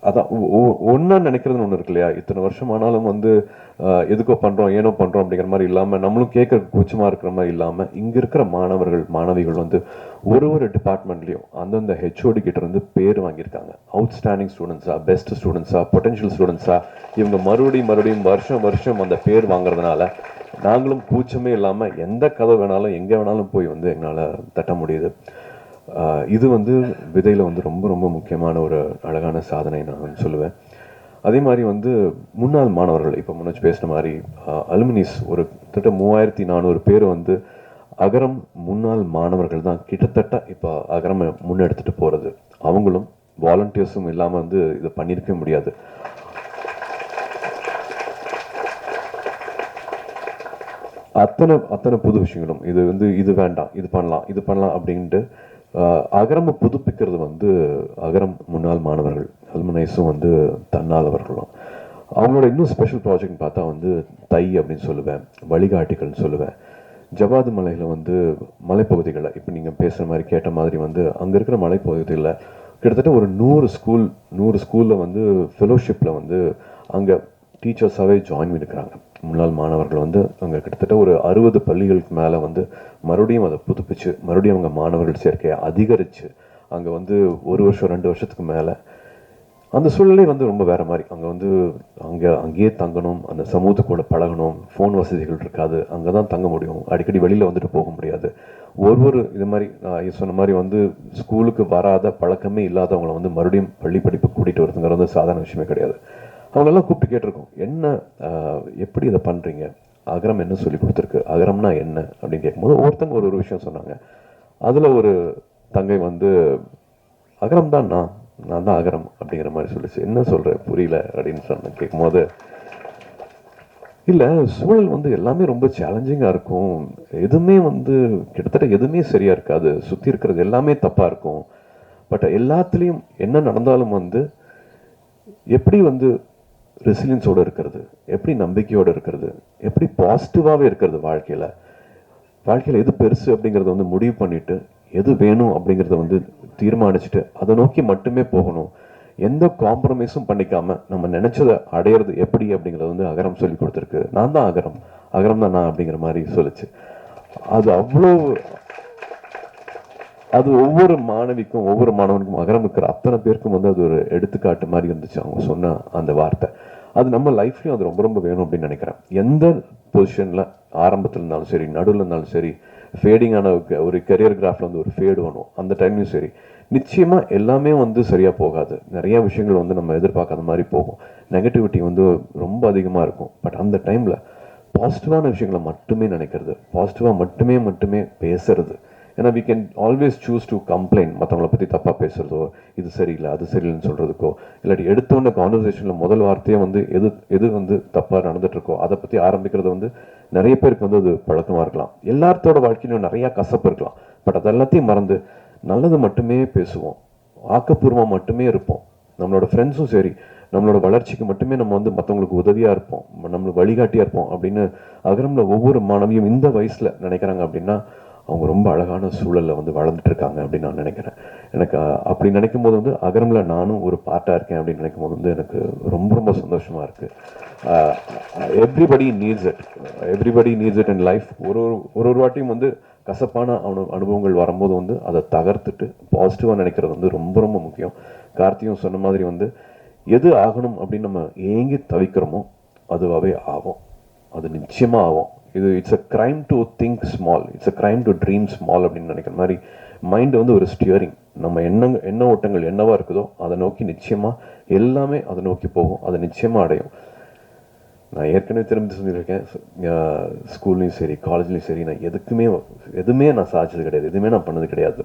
அதான் ஒன்றா நினைக்கிறதுன்னு ஒன்று இருக்கு இல்லையா? இத்தனை வருஷம் ஆனாலும் வந்து எதுக்கோ பண்ணுறோம் ஏனோ பண்ணுறோம் அப்படிங்கிற மாதிரி இல்லாமல், நம்மளும் கேட்க கூச்சமாக இருக்கிற மாதிரி இல்லாமல், இங்கே இருக்கிற மாணவிகள் வந்து ஒரு டிபார்ட்மெண்ட்லேயும் அந்தந்த ஹெச்ஓடி கிட்ட இருந்து பேர் வாங்கியிருக்காங்க. அவுட்ஸ்டாண்டிங் ஸ்டூடெண்ட்ஸா, பெஸ்ட் ஸ்டூடெண்ட்ஸா, பொட்டன்ஷியல் ஸ்டூடெண்ட்ஸா, இவங்க மறுபடியும் வருஷம் அந்த பேர் வாங்குறதுனால நாங்களும் கூச்சமே இல்லாமல் எந்த கதை வேணாலும் எங்கே வேணாலும் போய் வந்து எங்களால் தட்ட முடியுது. இது வந்து விதையில் வந்து ரொம்ப ரொம்ப முக்கியமான ஒரு அழகான சாதனை நான் சொல்லுவேன். அதே மாதிரி வந்து முன்னாள் மாணவர்கள், இப்போ முன்னாடி பேசின மாதிரி அலுமினிஸ் ஒரு கிட்டத்தட்ட 3400 பேர் வந்து அகரம் முன்னாள் மாணவர்கள் தான் கிட்டத்தட்ட இப்போ அகரம் முன்னெடுத்துட்டு போகிறது. அவங்களும் வாலண்டியர்ஸும் இல்லாமல் வந்து இதை பண்ணியிருக்கவே முடியாது. அத்தனை புது விஷயங்களும் இது வந்து இது வேண்டாம், இது பண்ணலாம் அப்படின்ட்டு அகரம் புதுப்பிக்கிறது வந்து அகரம் முன்னாள் மாணவர்கள் அலுமினைஸும் வந்து தன்னாளவர்களும். அவங்களோட இன்னும் ஸ்பெஷல் ப்ராஜெக்ட்னு பார்த்தா வந்து தை அப்படின்னு சொல்லுவேன், வழிகாட்டிகள்னு சொல்லுவேன். ஜவாது மலையில் வந்து மலைப்பகுதிகளில் இப்போ நீங்கள் பேசுகிற மாதிரி கேட்ட மாதிரி வந்து அங்கே இருக்கிற மலைப்பகுதிகளில் கிட்டத்தட்ட ஒரு 100 ஸ்கூலில் வந்து ஃபெலோஷிப்பில் வந்து அங்கே டீச்சர்ஸாகவே ஜாயின் பண்ணியிருக்கிறாங்க. முன்னாள் மாணவர்கள் வந்து அங்கே கிட்டத்தட்ட ஒரு 60 பள்ளிகளுக்கு மேலே வந்து மறுபடியும் அதை புதுப்பிச்சு மறுபடியும் அவங்க மாணவர்கள் சேர்க்கையை அதிகரித்து அங்கே வந்து 1 வருஷம் 2 வருஷத்துக்கு மேலே அந்த சூழ்நிலை வந்து ரொம்ப வேறு மாதிரி. அங்கே வந்து அங்கேயே தங்கணும், அந்த சமூகத்துக்கூட பழகணும், ஃபோன் வசதிகள் இருக்காது, அங்கே தான் தங்க முடியும், அடிக்கடி வெளியில் வந்துட்டு போக முடியாது. ஒரு இது மாதிரி நான் சொன்ன மாதிரி வந்து ஸ்கூலுக்கு வராத பழக்கமே இல்லாதவங்களை வந்து மறுபடியும் பள்ளி படிப்பு கூட்டிகிட்டு வருதுங்கிறது வந்து சாதாரண விஷயமே கிடையாது. அவங்களெல்லாம் கூப்பிட்டு கேட்டிருக்கோம், என்ன எப்படி இதை பண்ணுறீங்க, அகரம் என்ன சொல்லி கொடுத்துருக்கு, அகரம்னா என்ன அப்படின்னு கேட்கும்போது ஒவ்வொருத்தங்க ஒரு விஷயம் சொன்னாங்க. அதில் ஒரு தங்கை வந்து அகரம் தான் நான் தான் அகரம் அப்படிங்கிற மாதிரி சொல்லிச்சு. என்ன சொல்கிறேன் புரியல அப்படின்னு சொன்னேன். கேட்கும்போது இல்லை, சூழல் வந்து எல்லாமே ரொம்ப சேலஞ்சிங்காக இருக்கும், எதுவுமே வந்து கிட்டத்தட்ட எதுவுமே சரியாக இருக்காது, சுற்றி இருக்கிறது எல்லாமே தப்பாக இருக்கும், பட் எல்லாத்துலேயும் என்ன நடந்தாலும் வந்து எப்படி வந்து ரெசிலியன்ஸோடு இருக்கிறது, எப்படி நம்பிக்கையோடு இருக்கிறது, எப்படி பாசிட்டிவாகவே இருக்கிறது, வாழ்க்கையில் எது பெருசு அப்படிங்கிறத வந்து முடிவு பண்ணிவிட்டு எது வேணும் அப்படிங்கிறத வந்து தீர்மானிச்சுட்டு அதை நோக்கி மட்டுமே போகணும், எந்த காம்ப்ரமைஸும் பண்ணிக்காமல் நம்ம நினச்சதை அடையிறது எப்படி அப்படிங்கிறத வந்து அகரம் சொல்லி கொடுத்துருக்கு. நான் தான் அகரம் தான் நான் அப்படிங்கிற மாதிரி சொல்லிச்சு. அது ஒவ்வொரு மாணவிக்கும் ஒவ்வொரு மாணவனுக்கும் அகரம் இருக்கிற அத்தனை பேருக்கும் வந்து அது ஒரு எடுத்துக்காட்டு மாதிரி இருந்துச்சு அவங்க சொன்ன அந்த வார்த்தை. அது நம்ம லைஃப்லையும் அது ரொம்ப ரொம்ப வேணும் அப்படின்னு நினைக்கிறேன். எந்த பொசிஷனில் ஆரம்பத்தில் இருந்தாலும் சரி, நடுவில் இருந்தாலும் சரி, ஃபேடிங்கான ஒரு கெரியர் கிராஃபில் வந்து ஒரு ஃபேடு வேணும், அந்த டைம்லையும் சரி, நிச்சயமாக எல்லாமே வந்து சரியாக போகாது. நிறையா விஷயங்கள் வந்து நம்ம எதிர்பார்க்காத மாதிரி போகும், நெகட்டிவிட்டி வந்து ரொம்ப அதிகமாக இருக்கும். பட் அந்த டைமில் பாசிட்டிவான விஷயங்களை மட்டுமே நினைக்கிறது, பாசிட்டிவாக மட்டுமே பேசுறது. ஏன்னா we can always choose to complain, மற்றவங்களை பற்றி தப்பாக பேசுகிறதோ, இது சரியில்லை அது சரியில்லைன்னு சொல்கிறதுக்கோ, இல்லாட்டி எடுத்தோன்ன கான்வர்சேஷனில் முதல் வார்த்தையே வந்து எது வந்து தப்பாக நடந்துகிட்ருக்கோ அதை பற்றி ஆரம்பிக்கிறது வந்து நிறைய பேருக்கு வந்து அது பழக்கமாக இருக்கலாம். எல்லாத்தோட வாழ்க்கையிலும் நிறையா கசப்பு இருக்கலாம், பட் அதெல்லாத்தையும் மறந்து நல்லது மட்டுமே பேசுவோம், ஆக்கப்பூர்வமாக மட்டுமே இருப்போம். நம்மளோட ஃப்ரெண்ட்ஸும் சரி, நம்மளோட வளர்ச்சிக்கு மட்டுமே நம்ம வந்து மற்றவங்களுக்கு உதவியாக இருப்போம், நம்மளுக்கு வழிகாட்டியாக இருப்போம் அப்படின்னு அகரமில் ஒவ்வொரு மாணவியும் இந்த வயசில் நினைக்கிறாங்க அப்படின்னா அவங்க ரொம்ப அழகான சூழலில் வந்து வளர்ந்துட்டு இருக்காங்க அப்படின்னு நான் நினைக்கிறேன். எனக்கு அப்படி நினைக்கும் போது வந்து அகரமில் நானும் ஒரு பார்ட்டாக இருக்கேன் அப்படின்னு நினைக்கும் போது வந்து எனக்கு ரொம்ப ரொம்ப சந்தோஷமாக இருக்குது. Everybody needs it in life. ஒரு வாட்டியும் வந்து கசப்பான அனுபவங்கள் வரும்போது வந்து அதை தகர்த்துட்டு பாசிட்டிவாக நினைக்கிறது வந்து ரொம்ப ரொம்ப முக்கியம். கார்த்தியும் சொன்ன மாதிரி வந்து எது ஆகணும் அப்படின்னு நம்ம ஏங்கி தவிக்கிறோமோ அதுவாகவே ஆகும், அது நிச்சயமாக ஆகும். It's a crime to think small, it's a crime to dream small அப்படின்னு நினைக்கிற மாதிரி மைண்டு வந்து ஒரு ஸ்டியரிங். நம்ம எண்ண ஓட்டங்கள் என்னவா இருக்குதோ அதை நோக்கி நிச்சயமாக எல்லாமே அதை நோக்கி போகும், அதை நிச்சயமாக அடையும். நான் ஏற்கனவே திரும்பி சொல்லியிருக்கேன், ஸ்கூல்லையும் சரி காலேஜ்லையும் சரி நான் எதுவுமே நான் சாதிச்சது கிடையாது, எதுவுமே நான் பண்ணது கிடையாது.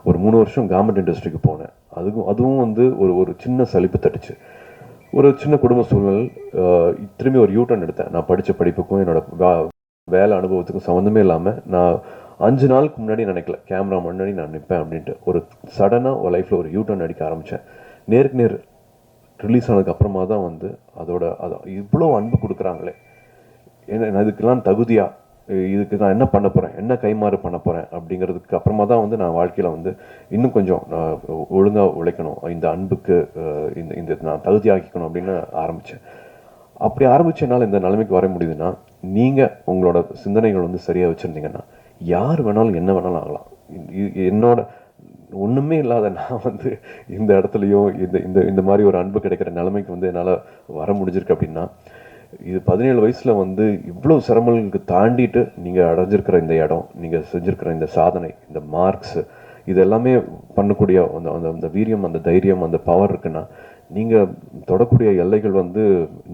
ஒரு 3 வருஷம் கவர்மெண்ட் இண்டஸ்ட்ரிக்கு போனேன், அதுவும் வந்து ஒரு சின்ன சலிப்பு தட்டுச்சு. ஒரு சின்ன குடும்ப சூழ்நிலை, திரும்பி ஒரு யூட்டர்ன் எடுத்தேன். நான் படித்த படிப்புக்கும் என்னோட வேலை அனுபவத்துக்கும் சம்மந்தமே இல்லாமல் நான் 5 நாளுக்கு முன்னாடி நினைக்கல கேமரா முன்னாடி நான் நிற்பேன் அப்படின்ட்டு ஒரு சடனாக ஒரு லைஃப்பில் ஒரு யூட்டர்ன் அடிக்க ஆரம்பித்தேன். நேருக்கு நேர் ரிலீஸ் ஆனதுக்கு அப்புறமா தான் வந்து அது இவ்வளோ அன்பு கொடுக்குறாங்களே, ஏன்னா இதுக்கெல்லாம் தகுதியாக, இதுக்கு நான் என்ன பண்ண போகிறேன், என்ன கைமாறு பண்ண போகிறேன் அப்படிங்கிறதுக்கு அப்புறமா தான் வந்து நான் வாழ்க்கையில் வந்து இன்னும் கொஞ்சம் நான் ஒழுங்காக உழைக்கணும், இந்த அன்புக்கு இந்த நான் தகுதியாக்கிக்கணும் அப்படின்னு ஆரம்பித்தேன். அப்படி ஆரம்பிச்சனால இந்த நிலைமைக்கு வர முடியுதுன்னா நீங்கள் உங்களோட சிந்தனைகள் வந்து சரியாக வச்சுருந்தீங்கன்னா யார் வேணாலும் என்ன வேணாலும் ஆகலாம். என்னோட ஒன்றுமே இல்லாத நான் வந்து இந்த இடத்துலையும் இந்த மாதிரி ஒரு அன்பு கிடைக்கிற நிலைமைக்கு வந்து என்னால் வர முடிஞ்சிருக்கு அப்படின்னா இது 17 வயசில் வந்து இவ்வளோ சிரமங்களுக்கு தாண்டிட்டு நீங்கள் அடைஞ்சிருக்கிற இந்த இடம், நீங்கள் செஞ்சுருக்கிற இந்த சாதனை, இந்த மார்க்ஸு, இது எல்லாமே பண்ணக்கூடிய அந்த வீரியம், அந்த தைரியம், அந்த பவர் இருக்குன்னா நீங்கள் தொடக்கூடிய எல்லைகள் வந்து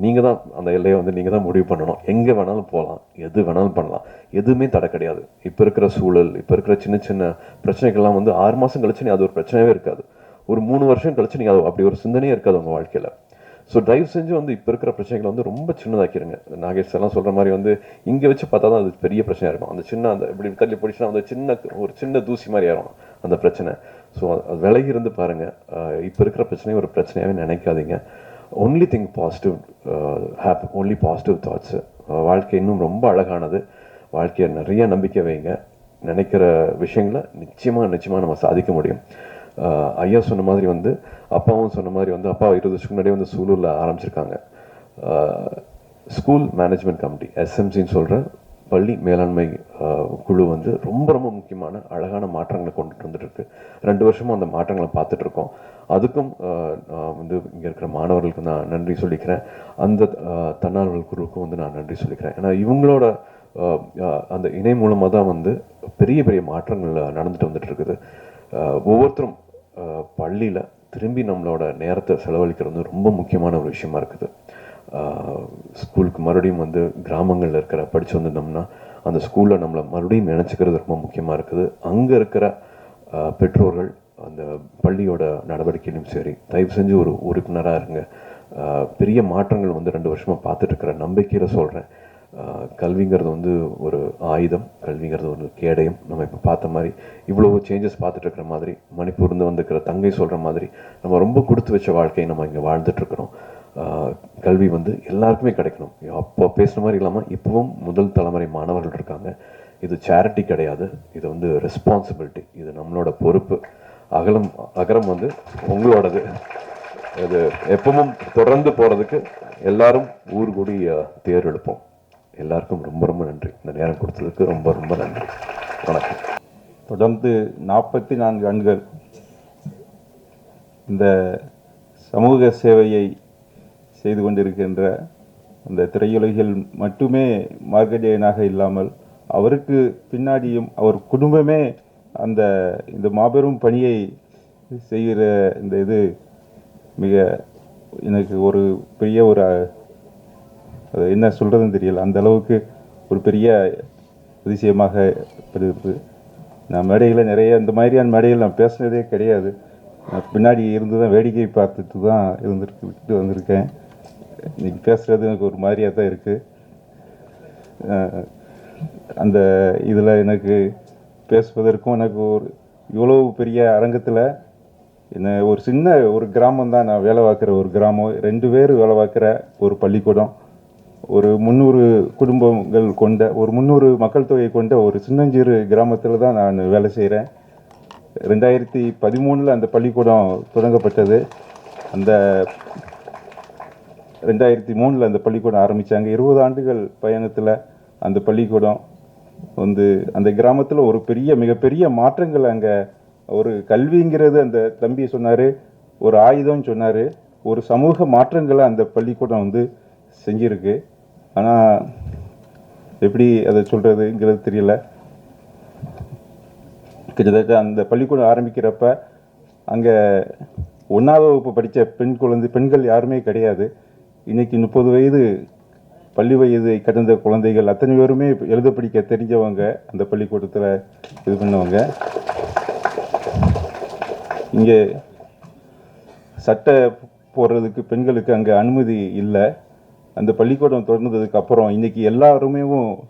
நீங்கள் தான் அந்த எல்லையை வந்து நீங்கள் தான் முடிவு பண்ணணும். எங்கே வேணாலும் போகலாம், எது வேணாலும் பண்ணலாம், எதுவுமே தடை கிடையாது. இப்போ இருக்கிற சூழல், இப்போ இருக்கிற சின்ன சின்ன பிரச்சனைகள்லாம் வந்து 6 மாதம் கழிச்சு அது ஒரு பிரச்சனையே இருக்காது. ஒரு 3 வருஷம் கழிச்சு நீங்கள் அப்படி ஒரு சிந்தனையே இருக்காது உங்கள் வாழ்க்கையில். ஸோ தயவு செஞ்சு வந்து இப்போ இருக்கிற பிரச்சனைகளை வந்து ரொம்ப சின்னதாக்கிடுங்க. நாகேஷ் எல்லாம் சொல்கிற மாதிரி வந்து இங்கே வச்சு பார்த்தா தான் அது பெரிய பிரச்சனையாக இருக்கும். அந்த சின்ன அந்த இப்படி தள்ளி பிடிச்சினா அந்த ஒரு சின்ன தூசி மாதிரி ஆயிரும் அந்த பிரச்சனை. ஸோ அது விலகி இருந்து பாருங்கள். இப்போ இருக்கிற பிரச்சனையை ஒரு பிரச்சனையாகவே நினைக்காதீங்க. Only think positive, only positive thoughts. வாழ்க்கை இன்னும் ரொம்ப அழகானது. வாழ்க்கையை நிறைய நம்பிக்கை வைங்க. நினைக்கிற விஷயங்களை நிச்சயமாக நம்ம சாதிக்க முடியும். ஐயா சொன்ன மாதிரி வந்து அப்பாவும் சொன்ன மாதிரி வந்து அப்பா 20 வருஷத்துக்கு முன்னாடியே வந்து சூலூரில் ஆரம்பிச்சிருக்காங்க ஸ்கூல் மேனேஜ்மெண்ட் கமிட்டி, எஸ்எம்சின்னு சொல்கிற பள்ளி மேலாண்மை குழு வந்து ரொம்ப ரொம்ப முக்கியமான அழகான மாற்றங்களை கொண்டுட்டு வந்துட்டு இருக்கு. 2 வருஷமும் அந்த மாற்றங்களை பார்த்துட்டு இருக்கோம். அதுக்கும் வந்து இங்கே இருக்கிற மாணவர்களுக்கு நான் நன்றி சொல்லிக்கிறேன். அந்த தன்னார்வல் குழுவுக்கும் வந்து நான் நன்றி சொல்லிக்கிறேன். ஏன்னா இவங்களோட அந்த இணை மூலமாக தான் வந்து பெரிய பெரிய மாற்றங்கள் நடந்துட்டு வந்துட்டு இருக்குது. ஒவ்வொருத்தரும் பள்ளியில் திரும்பி நம்மளோட நேரத்தை செலவழிக்கிறது வந்து ரொம்ப முக்கியமான ஒரு விஷயமா இருக்குது. ஸ்கூலுக்கு மறுபடியும் வந்து கிராமங்களில் இருக்கிற படித்து வந்திருந்தோம்னா அந்த ஸ்கூலில் நம்மளை மறுபடியும் நினச்சிக்கிறது ரொம்ப முக்கியமாக இருக்குது. அங்கே இருக்கிற பெற்றோர்கள் அந்த பள்ளியோட நடவடிக்கையிலும் சரி தயவு செஞ்சு ஒரு உறுப்பினராக இருங்க. பெரிய மாற்றங்கள் வந்து 2 வருஷமாக பார்த்துட்டு இருக்கிற நம்பிக்கையில் சொல்கிறேன். கல்விங்கிறது வந்து ஒரு ஆயுதம், கல்விங்கிறது ஒரு கேடயம். நம்ம இப்போ பார்த்த மாதிரி இவ்வளோ சேஞ்சஸ் பார்த்துட்டு இருக்கிற மாதிரி மணிப்பூர்ந்து வந்துருக்கிற தங்கை சொல்கிற மாதிரி நம்ம ரொம்ப கொடுத்து வச்ச வாழ்க்கையை நம்ம இங்கே வாழ்ந்துட்டுருக்கிறோம். கல்வி வந்து எல்லாருக்குமே கிடைக்கணும். அப்போ பேசுகிற மாதிரி இல்லாமல் இப்போவும் முதல் தலைமுறை மாணவர்கள் இருக்காங்க. இது சேரிட்டி கிடையாது, இது வந்து ரெஸ்பான்சிபிலிட்டி, இது நம்மளோட பொறுப்பு. அகரம் வந்து உங்களோடது. இது எப்பவும் தொடர்ந்து போகிறதுக்கு எல்லாரும் ஊர் கூடி தேர் எடுப்போம். எல்லாருக்கும் ரொம்ப ரொம்ப நன்றி. இந்த நேரம் கொடுத்ததுக்கு ரொம்ப ரொம்ப நன்றி. வணக்கம். தொடர்ந்து 44 ஆண்டுகள் இந்த சமூக சேவையை செய்து கொண்டிருக்கின்ற அந்த திரையுலகில் மட்டுமே மார்க்கெட்டியனாக இல்லாமல் அவருக்கு பின்னாடியும் அவர் குடும்பமே இந்த மாபெரும் பணியை செய்கிற இந்த இது மிக எனக்கு ஒரு பெரிய ஒரு அது என்ன சொல்கிறதுன்னு தெரியல. அந்த அளவுக்கு ஒரு பெரிய அதிசயமாக இருக்குது. நான் மேடையில் நிறைய இந்த மாதிரியான மேடையில் நான் பேசுனதே கிடையாது. நான் பின்னாடி இருந்து தான் வேடிக்கை பார்த்துட்டு தான் விட்டு வந்திருக்கேன். இன்றைக்கி பேசுகிறது எனக்கு ஒரு மாதிரியாக தான் இருக்குது. அந்த இதில் எனக்கு பேசுவதற்கும் எனக்கு இவ்வளோ பெரிய அரங்கத்தில் என்ன ஒரு சின்ன ஒரு கிராமம் தான், நான் வேலை பார்க்குற ஒரு கிராமம், 2 பேர் வேலை பார்க்குற ஒரு பள்ளிக்கூடம், ஒரு 300 குடும்பங்கள் கொண்ட ஒரு 300 மக்கள் தொகை கொண்ட ஒரு சின்னஞ்சிறு கிராமத்தில் தான் நான் வேலை செய்கிறேன். 2013 அந்த பள்ளிக்கூடம் தொடங்கப்பட்டது. அந்த 2003 அந்த பள்ளிக்கூடம் ஆரம்பித்தாங்க. 20 ஆண்டுகள் பயணத்தில் அந்த பள்ளிக்கூடம் வந்து அந்த கிராமத்தில் ஒரு மிகப்பெரிய மாற்றங்கள். அங்கே ஒரு கல்விங்கிறது அந்த தம்பி சொன்னார், ஒரு ஆயுதம்னு சொன்னார். ஒரு சமூக மாற்றங்களை அந்த பள்ளிக்கூடம் வந்து செஞ்சிருக்கு. ஆனால் எப்படி அதை சொல்கிறதுங்கிறது தெரியல. கிட்டத்தட்ட அந்த பள்ளிக்கூடம் ஆரம்பிக்கிறப்ப அங்கே 1ஆவது வகுப்பு படித்த பெண்கள் யாருமே கிடையாது. இன்றைக்கி 30 வயது பள்ளி வயதை கடந்த குழந்தைகள் அத்தனை பேருமே எழுத படிக்க தெரிஞ்சவங்க அந்த பள்ளிக்கூடத்தில் இது பண்ணவங்க. இங்கே சட்டை போடுறதுக்கு பெண்களுக்கு அங்கே அனுமதி இல்லை. அந்த பள்ளிக்கூடம் தொடர்ந்ததுக்கு அப்புறம் இன்றைக்கி எல்லாருமே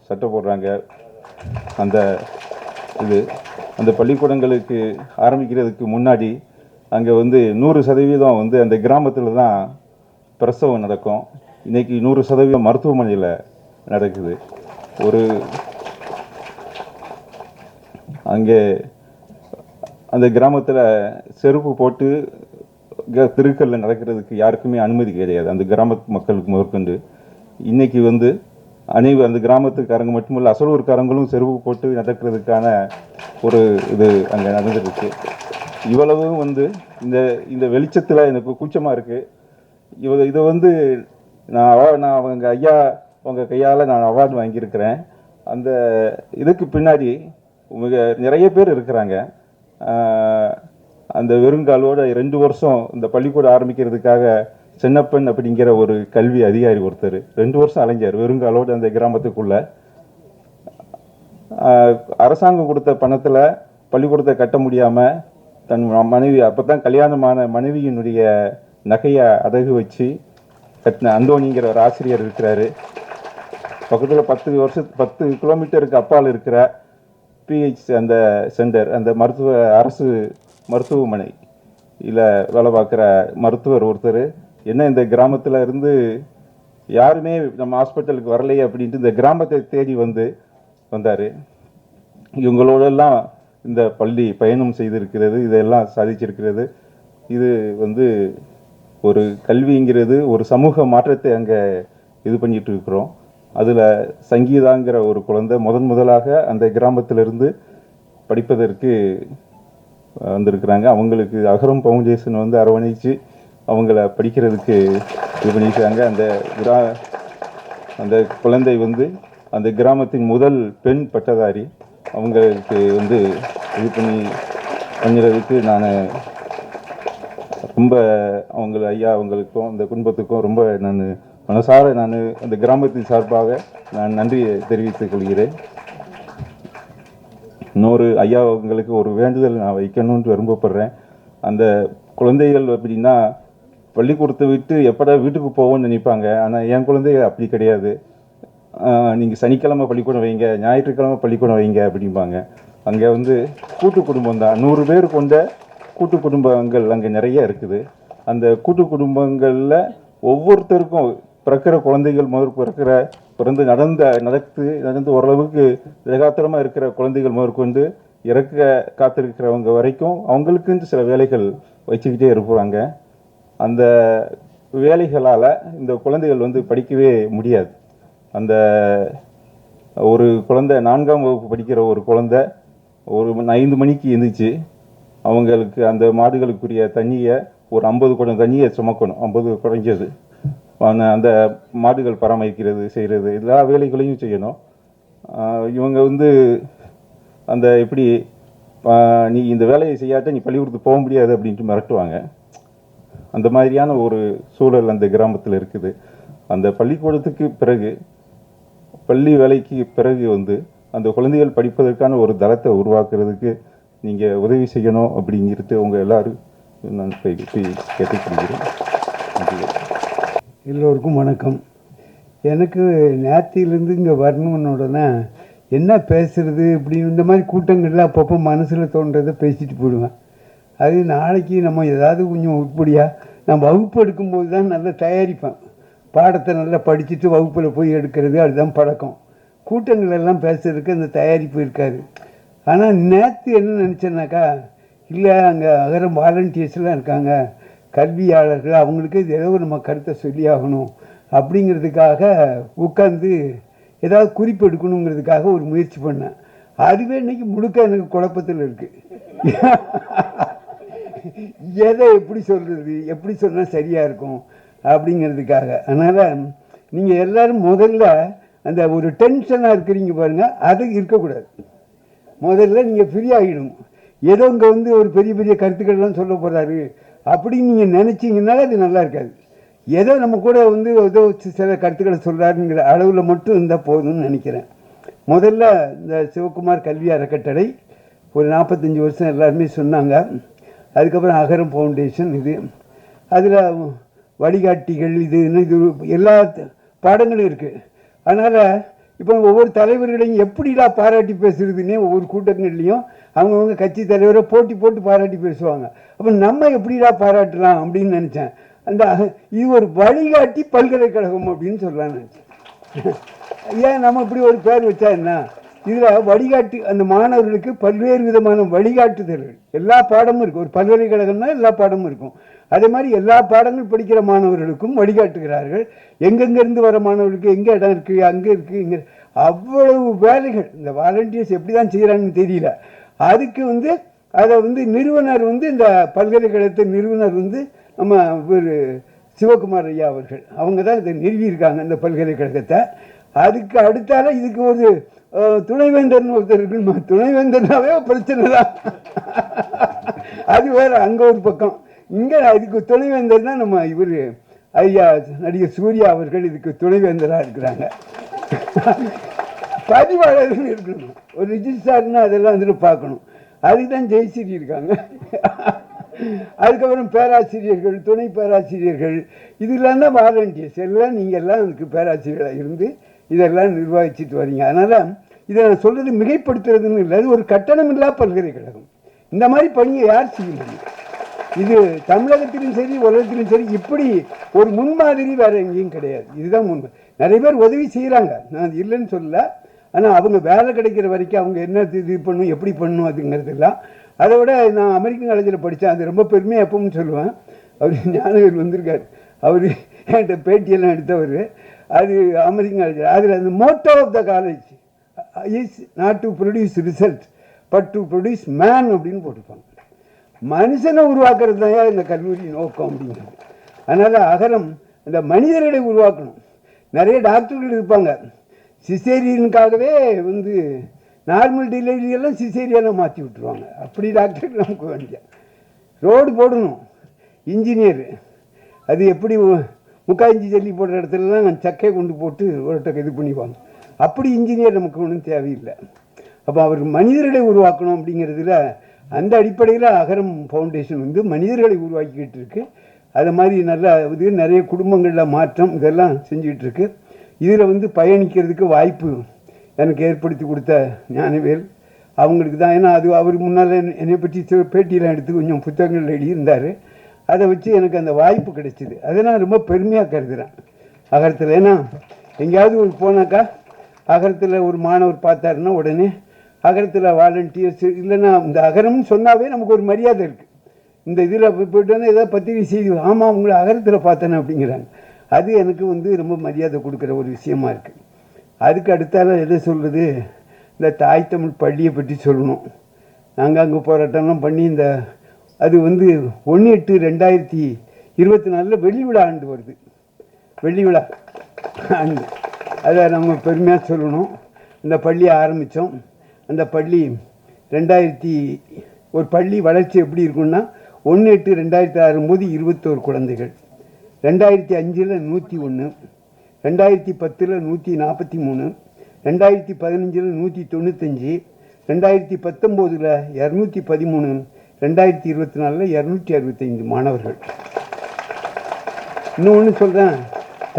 சட்டை போடுறாங்க. அந்த பள்ளிக்கூடங்களுக்கு ஆரம்பிக்கிறதுக்கு முன்னாடி அங்கே வந்து 100% வந்து அந்த கிராமத்தில் தான் பிரசவம் நடக்கும். இன்றைக்கி 100% மருத்துவமனையில் நடக்குது. அங்கே அந்த கிராமத்தில் செருப்பு போட்டு தெருக்களில் நடக்கிறதுக்கு யாருக்குமே அனுமதி கிடையாது, அந்த கிராமத்து மக்களுக்கு முதற்கொண்டு. இன்றைக்கி வந்து அந்த கிராமத்துக்காரங்க மட்டுமல்ல, அசலூர்காரங்களும் செருப்பு போட்டு நடக்கிறதுக்கான ஒரு இது அங்கே நடந்துருக்கு. இவ்வளவும் வந்து இந்த வெளிச்சத்தில் எனக்கு கூச்சமாக இருக்குது. இதை வந்து நான் அவங்க ஐயா அவங்க கையால் நான் அவார்டு வாங்கியிருக்கிறேன். அந்த இதுக்கு பின்னாடி நிறைய பேர் இருக்கிறாங்க. அந்த வெறுங்காலோட 2 வருஷம் இந்த பள்ளிக்கூடம் ஆரம்பிக்கிறதுக்காக சின்னப்பன் அப்படிங்கிற ஒரு கல்வி அதிகாரி ஒருத்தர் 2 வருஷம் அலைஞ்சார் வெறுங்காலோடு அந்த கிராமத்துக்குள்ள. அரசாங்கம் கொடுத்த பணத்தில் பள்ளிக்கூடத்தை கட்ட முடியாமல் தன் மனைவி அப்போ தான் கல்யாணமான மனைவியினுடைய நகையை அடகு வச்சு கட்டின அந்தோணிங்கிற ஒரு ஆசிரியர் இருக்கிறாரு. பக்கத்தில் 10 கிலோமீட்டருக்கு அப்பால் இருக்கிற பிஹெச் அந்த சென்டர், அந்த அரசு மருத்துவமனை இல்லை வேலை பார்க்குற மருத்துவர் ஒருத்தர் என்ன இந்த கிராமத்தில் இருந்து யாருமே நம்ம ஹாஸ்பிட்டலுக்கு வரலையே அப்படின்ட்டு இந்த கிராமத்தை தேடி வந்தார். இவங்களோடெல்லாம் இந்த பள்ளி பயணம் செய்திருக்கிறது, இதெல்லாம் சாதிச்சிருக்கிறது. இது ஒரு கல்விங்கிறது ஒரு சமூக மாற்றத்தை அங்கே இது பண்ணிட்டு இருக்கிறோம். அதில் சங்கீதாங்கிற ஒரு குழந்தை முதலாக அந்த கிராமத்திலிருந்து படிப்பதற்கு வந்திருக்கிறாங்க. அவங்களுக்கு அகரம் ஃபவுண்டேஷன் அரவணைச்சு அவங்கள படிக்கிறதுக்கு இது பண்ணியிருக்காங்க. அந்த குழந்தை அந்த கிராமத்தின் முதல் பெண் பட்டதாரி. அவங்களுக்கு இது பண்ணுறதுக்கு நான் ரொம்ப அவங்களுக்கும் அந்த குடும்பத்துக்கும் ரொம்ப மனசார அந்த கிராமத்தின் சார்பாக நான் நன்றியை தெரிவித்துக் கொள்கிறேன். இன்னொரு அவங்களுக்கு ஒரு வேண்டுதல் நான் வைக்கணும்னு விரும்பப்படுறேன். அந்த குழந்தைகள் அப்படின்னா பள்ளிக்கூடத்தை விட்டு எப்படா வீட்டுக்கு போவோம்னு நினைப்பாங்க. ஆனால் என் குழந்தைகள் அப்படி கிடையாது. நீங்கள் சனிக்கிழமை பள்ளிக்கூடம் வைங்க, ஞாயிற்றுக்கிழமை பள்ளிக்கூடம் வைங்க அப்படிம்பாங்க. அங்கே கூட்டு குடும்பம் தான், 100 பேர் கொண்ட கூட்டு குடும்பங்கள் அங்கே நிறைய இருக்குது. அந்த கூட்டு குடும்பங்களில் ஒவ்வொருத்தருக்கும் பிறக்கிற குழந்தைகள் பிறந்து நடந்து ஓரளவுக்கு வேகாத்திரமாக இருக்கிற குழந்தைகள் முதற்கொண்டு இறக்க காத்திருக்கிறவங்க வரைக்கும் அவங்களுக்குன்னு சில வேலைகள் வச்சுக்கிட்டே இருப்பாங்க. அந்த வேலைகளால் இந்த குழந்தைகள் படிக்கவே முடியாது. அந்த ஒரு குழந்தை 4ஆம் வகுப்பு படிக்கிற ஒரு குழந்தை ஒரு 5 மணிக்கு எழுந்திரிச்சு அவங்களுக்கு அந்த மாடுகளுக்குரிய தண்ணியை ஒரு 50 குடம் தண்ணியை சுமக்கணும். 50 குறைஞ்சது. அந்த மாடுகள் பராமரிக்கிறது செய்கிறது எல்லா வேலைகளையும் செய்யணும். இவங்க அந்த எப்படி நீ இந்த வேலையை செய்யாட்ட நீ பள்ளிக்கூடத்துக்கு போக முடியாது அப்படின்ட்டு மிரட்டுவாங்க. அந்த மாதிரியான ஒரு சூழல் அந்த கிராமத்தில் இருக்குது. அந்த பள்ளிக்கூடத்துக்கு பிறகு பள்ளி வேலைக்கு பிறகு அந்த குழந்தைகள் படிப்பதற்கான ஒரு தளத்தை உருவாக்குறதுக்கு நீங்கள் உதவி செய்யணும் அப்படிங்கிறது உங்கள் எல்லாரும் நான் கேட்டுக்கொள்கிறேன். எல்லோருக்கும் வணக்கம். எனக்கு நேத்தியிலேருந்து இங்கே வரணுன்னோடனே என்ன பேசுறது இப்படின்னு இந்த மாதிரி கூட்டங்களில் அப்பப்போ மனசில் தோன்றதை பேசிட்டு போயிடுவேன். அது நாளைக்கு நம்ம ஏதாவது கொஞ்சம் உருப்படியாக நான் வகுப்பு எடுக்கும்போது தான் நல்லா தயாரிப்பேன். பாடத்தை நல்லா படிச்சுட்டு வகுப்பில் போய் எடுக்கிறது அதுதான் பழக்கம். கூட்டங்கள் எல்லாம் பேசுறதுக்கு அந்த தயாரிப்பு இருக்காது. ஆனால் நேற்று என்ன நினச்சேன்னாக்கா, இல்லை அங்கே அகரம் வாலண்டியர்ஸ்லாம் இருக்காங்க, கல்வியாளர்கள், அவங்களுக்கு ஏதோ நம்ம கருத்தை சொல்லி ஆகணும் அப்படிங்கிறதுக்காக உட்காந்து ஏதாவது குறிப்பு எடுக்கணுங்கிறதுக்காக ஒரு முயற்சி பண்ணேன். அதுவே இன்னைக்கு முழுக்க எனக்கு குழப்பத்தில் இருக்குது. எதை எப்படி சொல்கிறது, எப்படி சொன்னால் சரியாக இருக்கும் அப்படிங்கிறதுக்காக. அதனால் நீங்கள் எல்லோரும் முதல்ல அந்த ஒரு டென்ஷனாக இருக்கிறீங்க பாருங்கள், அது இருக்கக்கூடாது. முதல்ல நீங்கள் ஃப்ரீ ஆகிடும். ஏதோ இங்கே ஒரு பெரிய பெரிய கருத்துக்கள்லாம் சொல்ல போகிறாரு அப்படின்னு நீங்கள் நினச்சிங்கனால அது நல்லா இருக்காது. ஏதோ நம்ம கூட ஏதோ சில கருத்துக்களை சொல்கிறாருங்கிற அளவில் மட்டும் இருந்தால் போதும்னு நினைக்கிறேன். முதல்ல இந்த சிவகுமார் கல்வி அறக்கட்டளை ஒரு 45 வருஷம் எல்லாருமே சொன்னாங்க. அதுக்கப்புறம் அகரம் ஃபவுண்டேஷன் இது, அதில் வழிகாட்டிகள் இது எல்லா பாடங்களும் இருக்குது. அதனால் இப்போ ஒவ்வொரு தலைவர்களையும் எப்படிலாம் பாராட்டி பேசுறதுன்னே ஒவ்வொரு கூட்டங்கள்லையும் அவங்கவுங்க கட்சி தலைவரை போட்டு பாராட்டி பேசுவாங்க. அப்போ நம்ம எப்படிலாம் பாராட்டலாம் அப்படின்னு நினச்சேன். அந்த இது ஒரு வழிகாட்டி பல்கலைக்கழகம் அப்படின்னு சொல்லலாம்னு நினச்சேன். ஏன் நம்ம இப்படி ஒரு பேர் வச்சா என்ன, இதில் வழிகாட்டு அந்த மாணவர்களுக்கு பல்வேறு விதமான வழிகாட்டுதல்கள் எல்லா பாடமும் இருக்குது. ஒரு பல்கலைக்கழகம்னா எல்லா பாடமும் இருக்கும். அதே மாதிரி எல்லா பாடங்கள் படிக்கிற மாணவர்களுக்கும் வழிகாட்டுகிறார்கள். எங்கெங்கேருந்து வர மாணவர்களுக்கு எங்கே இடம் இருக்குது, அங்கே இருக்குது, இங்கே அவ்வளவு வேலைகள் இந்த வாலண்டியர்ஸ் எப்படி தான் செய்கிறாங்கன்னு தெரியல. அதுக்கு அதை நிறுவனர் இந்த பல்கலைக்கழகத்தின் நிறுவனர் நம்ம ஒரு சிவகுமார் ஐயா அவர்கள், அவங்க தான் இதை நிறுவியிருக்காங்க இந்த பல்கலைக்கழகத்தை. அதுக்கு அடுத்தால இதுக்கு ஒரு துணைவேந்தர்னு ஒருத்தர் இருக்குன்னு, துணைவேந்தர்னாவே பிரச்சனை தான். அது வேற அங்கே ஒரு பக்கம். இங்கே இதுக்கு துணைவேந்தர் தான் நம்ம இவர் ஐயா நடிகர் சூர்யா அவர்கள் இதுக்கு துணைவேந்தராக இருக்கிறாங்க. பதிவாளர்கள் இருக்கணும், ஒரு ரிஜிஸ்ட்ரார்னா அதெல்லாம் பார்க்கணும். அதுக்கு தான் ஜெயஸ்ரீ இருக்காங்க. அதுக்கப்புறம் பேராசிரியர்கள், துணை பேராசிரியர்கள், இதெல்லாம் தான் வாலண்டியர்ஸ். எல்லாம் நீங்கள் எல்லாம் அதுக்கு பேராசிரியர்களாக இருந்து இதெல்லாம் நிர்வகிச்சுட்டு வரீங்க. அதனால் இதை நான் சொல்கிறது மிகைப்படுத்துறதுன்னு இல்லை, அது ஒரு கட்டணமில்லா பல்கலைக்கழகம். இந்த மாதிரி பணியை யார் செய்ய முடியும்? இது தமிழகத்திலும் சரி உலகத்திலும் சரி இப்படி ஒரு முன்மாதிரி வேறு எங்கேயும் கிடையாது. இதுதான் முன்மை. நிறைய பேர் உதவி செய்கிறாங்க, நான் இல்லைன்னு சொல்லல. ஆனால் அவங்க வேலை கிடைக்கிற வரைக்கும் அவங்க என்ன இது பண்ணணும், எப்படி பண்ணணும் அதுங்கிறதுலாம். அதை விட நான் அமெரிக்கன் காலேஜில் படித்தேன், அது ரொம்ப பெருமையாக எப்பவும் சொல்லுவேன். அவர் ஞானவேல் வந்திருக்கார், அவர் என்கிட்ட பேட்டியெல்லாம் எடுத்தவர். அது அமெரிக்கன் காலேஜ். அதில் அந்த motto of the college is not to produce result but to produce man அப்படின்னு போட்டிருப்பாங்க. மனுஷனை உருவாக்குறது தான் இந்த கல்லூரி நோக்கம் அப்படிங்கிறது. அதனால் அகரம் இந்த மனிதர்களை உருவாக்கணும். நிறைய டாக்டர்கள் இருப்பாங்க, சிசேரியனுக்காகவே வந்து நார்மல் டெலிவரியெல்லாம் சிசேரியனை மாற்றி விட்டுருவாங்க. அப்படி டாக்டர் நமக்கு வேண்டிய ரோடு போடணும். இன்ஜினியர் அது எப்படி முக்காஞ்சி ஜல்லி போடுற இடத்துலலாம் சக்கையை கொண்டு போட்டு ஒரு இது பண்ணிப்பாங்க. அப்படி இன்ஜினியர் நமக்கு ஒன்றும் தேவையில்லை. அப்போ அவர் மனிதர்களை உருவாக்கணும் அப்படிங்கிறதுல அந்த அடிப்படையில் அகரம் ஃபவுண்டேஷன் வந்து மனிதர்களை உருவாக்கிக்கிட்டு இருக்கு. அது மாதிரி நல்லா இது நிறைய குடும்பங்களில் மாற்றம் இதெல்லாம் செஞ்சுக்கிட்டு இருக்கு. இதில் வந்து பயணிக்கிறதுக்கு வாய்ப்பு எனக்கு ஏற்படுத்தி கொடுத்த ஞானவேல் அவங்களுக்கு தான். ஏன்னா அது அவர் முன்னால் என்னை பற்றி பேட்டியெல்லாம் எடுத்து கொஞ்சம் புத்தகங்கள் எழுதியிருந்தார். அதை வச்சு எனக்கு அந்த வாய்ப்பு கிடைச்சிது. அதை நான் ரொம்ப பெருமையாக கருதுகிறேன் அகரத்தில். ஏன்னா எங்கேயாவது ஒரு போனாக்கா அகரத்தில் ஒரு மாணவர் பார்த்தாருன்னா உடனே அகரத்தில் வாலண்டியர்ஸ் இல்லைன்னா இந்த அகரம்னு சொன்னாவே நமக்கு ஒரு மரியாதை இருக்குது. இந்த இதில் போய்ட்டு ஏதாவது பத்திரிகை செய்தி, ஆமாம் உங்களை அகரத்தில் பார்த்தேனே அப்படிங்கிறாங்க. அது எனக்கு வந்து ரொம்ப மரியாதை கொடுக்குற ஒரு விஷயமா இருக்குது. அதுக்கு அடுத்தால எதை சொல்கிறது, இந்த தாய் தமிழ் பள்ளியை பற்றி சொல்லணும். நாங்கள் அங்கே போராட்டம்லாம் பண்ணி இந்த அது வந்து 1/8/2024 வெள்ளி விழா ஆண்டு வருது. வெள்ளி விழா ஆண்டு அதை நம்ம பெருமையாக சொல்லணும். இந்த பள்ளியை ஆரம்பித்தோம். அந்த பள்ளி 2000 ஒரு பள்ளி வளர்ச்சி எப்படி இருக்குன்னா 1/8/2006 போது 21 குழந்தைகள், 2005 101, 2010 143, 2015 195, 2019 213, 2024 265 மாணவர்கள். இன்னொன்று சொல்கிறேன்,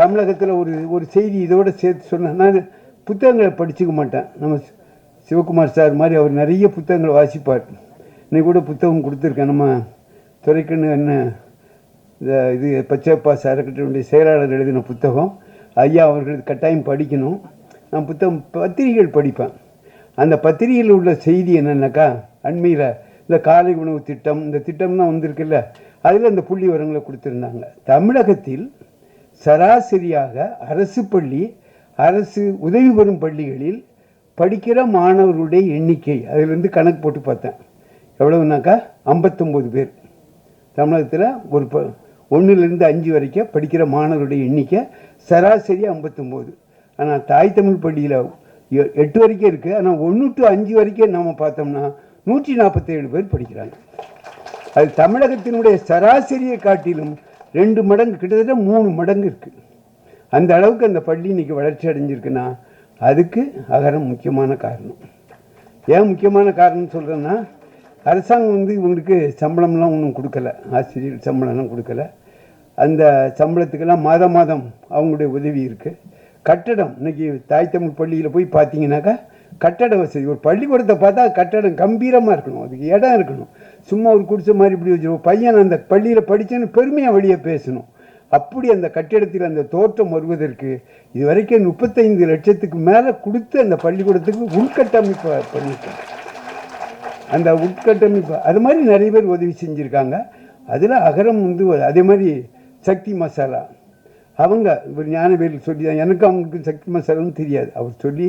தமிழகத்தில் ஒரு செய்தி இதோடு சேர்த்து சொன்னேன். நான் புத்தகங்களை படிச்சுக்க மாட்டேன். நம்ம சிவகுமார் சார் மாதிரி அவர் நிறைய புத்தகங்களை வாசிப்பார். இன்னைக்கு கூட புத்தகம் கொடுத்துருக்கேன். நம்ம துறைக்கண்ணு என்ன இந்த இது பச்சைப்பா சாரக்கட்டனுடைய செயலாளர் எழுதின புத்தகம். ஐயா அவர்கள் கட்டாயம் படிக்கணும். நான் பத்திரிகைகள் படிப்பேன். அந்த பத்திரிகையில் உள்ள செய்தி என்னென்னாக்கா, அண்மையில் இந்த காலை உணவு திட்டம், இந்த திட்டம்லாம் வந்திருக்குல்ல, அதில் இந்த புள்ளி விவரங்களை கொடுத்துருந்தாங்க. தமிழகத்தில் சராசரியாக அரசு பள்ளி, அரசு உதவி பெறும் பள்ளிகளில் படிக்கிற மாணவர்களுடைய எண்ணிக்கை அதிலிருந்து கணக்கு போட்டு பார்த்தேன். எவ்வளவுனாக்கா 59 பேர். தமிழகத்தில் ஒரு 1லேருந்து 5 வரைக்கும் படிக்கிற மாணவருடைய எண்ணிக்கை சராசரி 59. ஆனால் தாய் தமிழ் பள்ளியில் 8 வரைக்கும் இருக்குது. ஆனால் 1 to 5 வரைக்கும் நாம் பார்த்தோம்னா 147 பேர் படிக்கிறாங்க. அது தமிழகத்தினுடைய சராசரியை காட்டிலும் 2 மடங்கு, கிட்டத்தட்ட 3 மடங்கு இருக்குது. அந்த அளவுக்கு அந்த பள்ளி இன்றைக்கி வளர்ச்சி அடைஞ்சிருக்குன்னா அதுக்கு அகரம் முக்கியமான காரணம். ஏன் முக்கியமான காரணம் சொல்கிறேன்னா, அரசாங்கம் வந்து இவங்களுக்கு சம்பளம்லாம் ஒன்றும் கொடுக்கல, ஆசிரியர் சம்பளம்லாம் கொடுக்கல. அந்த சம்பளத்துக்கெல்லாம் மாதம் மாதம் அவங்களுடைய உதவி இருக்குது. கட்டடம், இன்றைக்கி தாய் தமிழ் பள்ளியில் போய் பார்த்தீங்கன்னாக்கா கட்டட வசதி, ஒரு பள்ளிக்கூடத்தை பார்த்தா கட்டடம் கம்பீரமாக இருக்கணும், அதுக்கு இடம் இருக்கணும். சும்மா ஒரு குடிசை மாதிரி இப்படி வச்சுருவோம். பையன் அந்த பள்ளியில் படித்தேன்னு பெருமையாக வழியே பேசணும். அப்படி அந்த கட்டிடத்தில் அந்த தோற்றம் வருவதற்கு இது வரைக்கும் 35 லட்சத்துக்கு மேலே கொடுத்து அந்த பள்ளிக்கூடத்துக்கு உள்கட்டமைப்பு பண்ணியிருக்காங்க. அந்த உட்கட்டமைப்பு அது மாதிரி நிறைய பேர் உதவி செஞ்சுருக்காங்க. அதில் அகரம் வந்து அதே மாதிரி சக்தி மசாலா அவங்க ஒரு ஞானவேல் சொல்லி தான், எனக்கு அவங்களுக்கு சக்தி மசாலான்னு தெரியாது, அவர் சொல்லி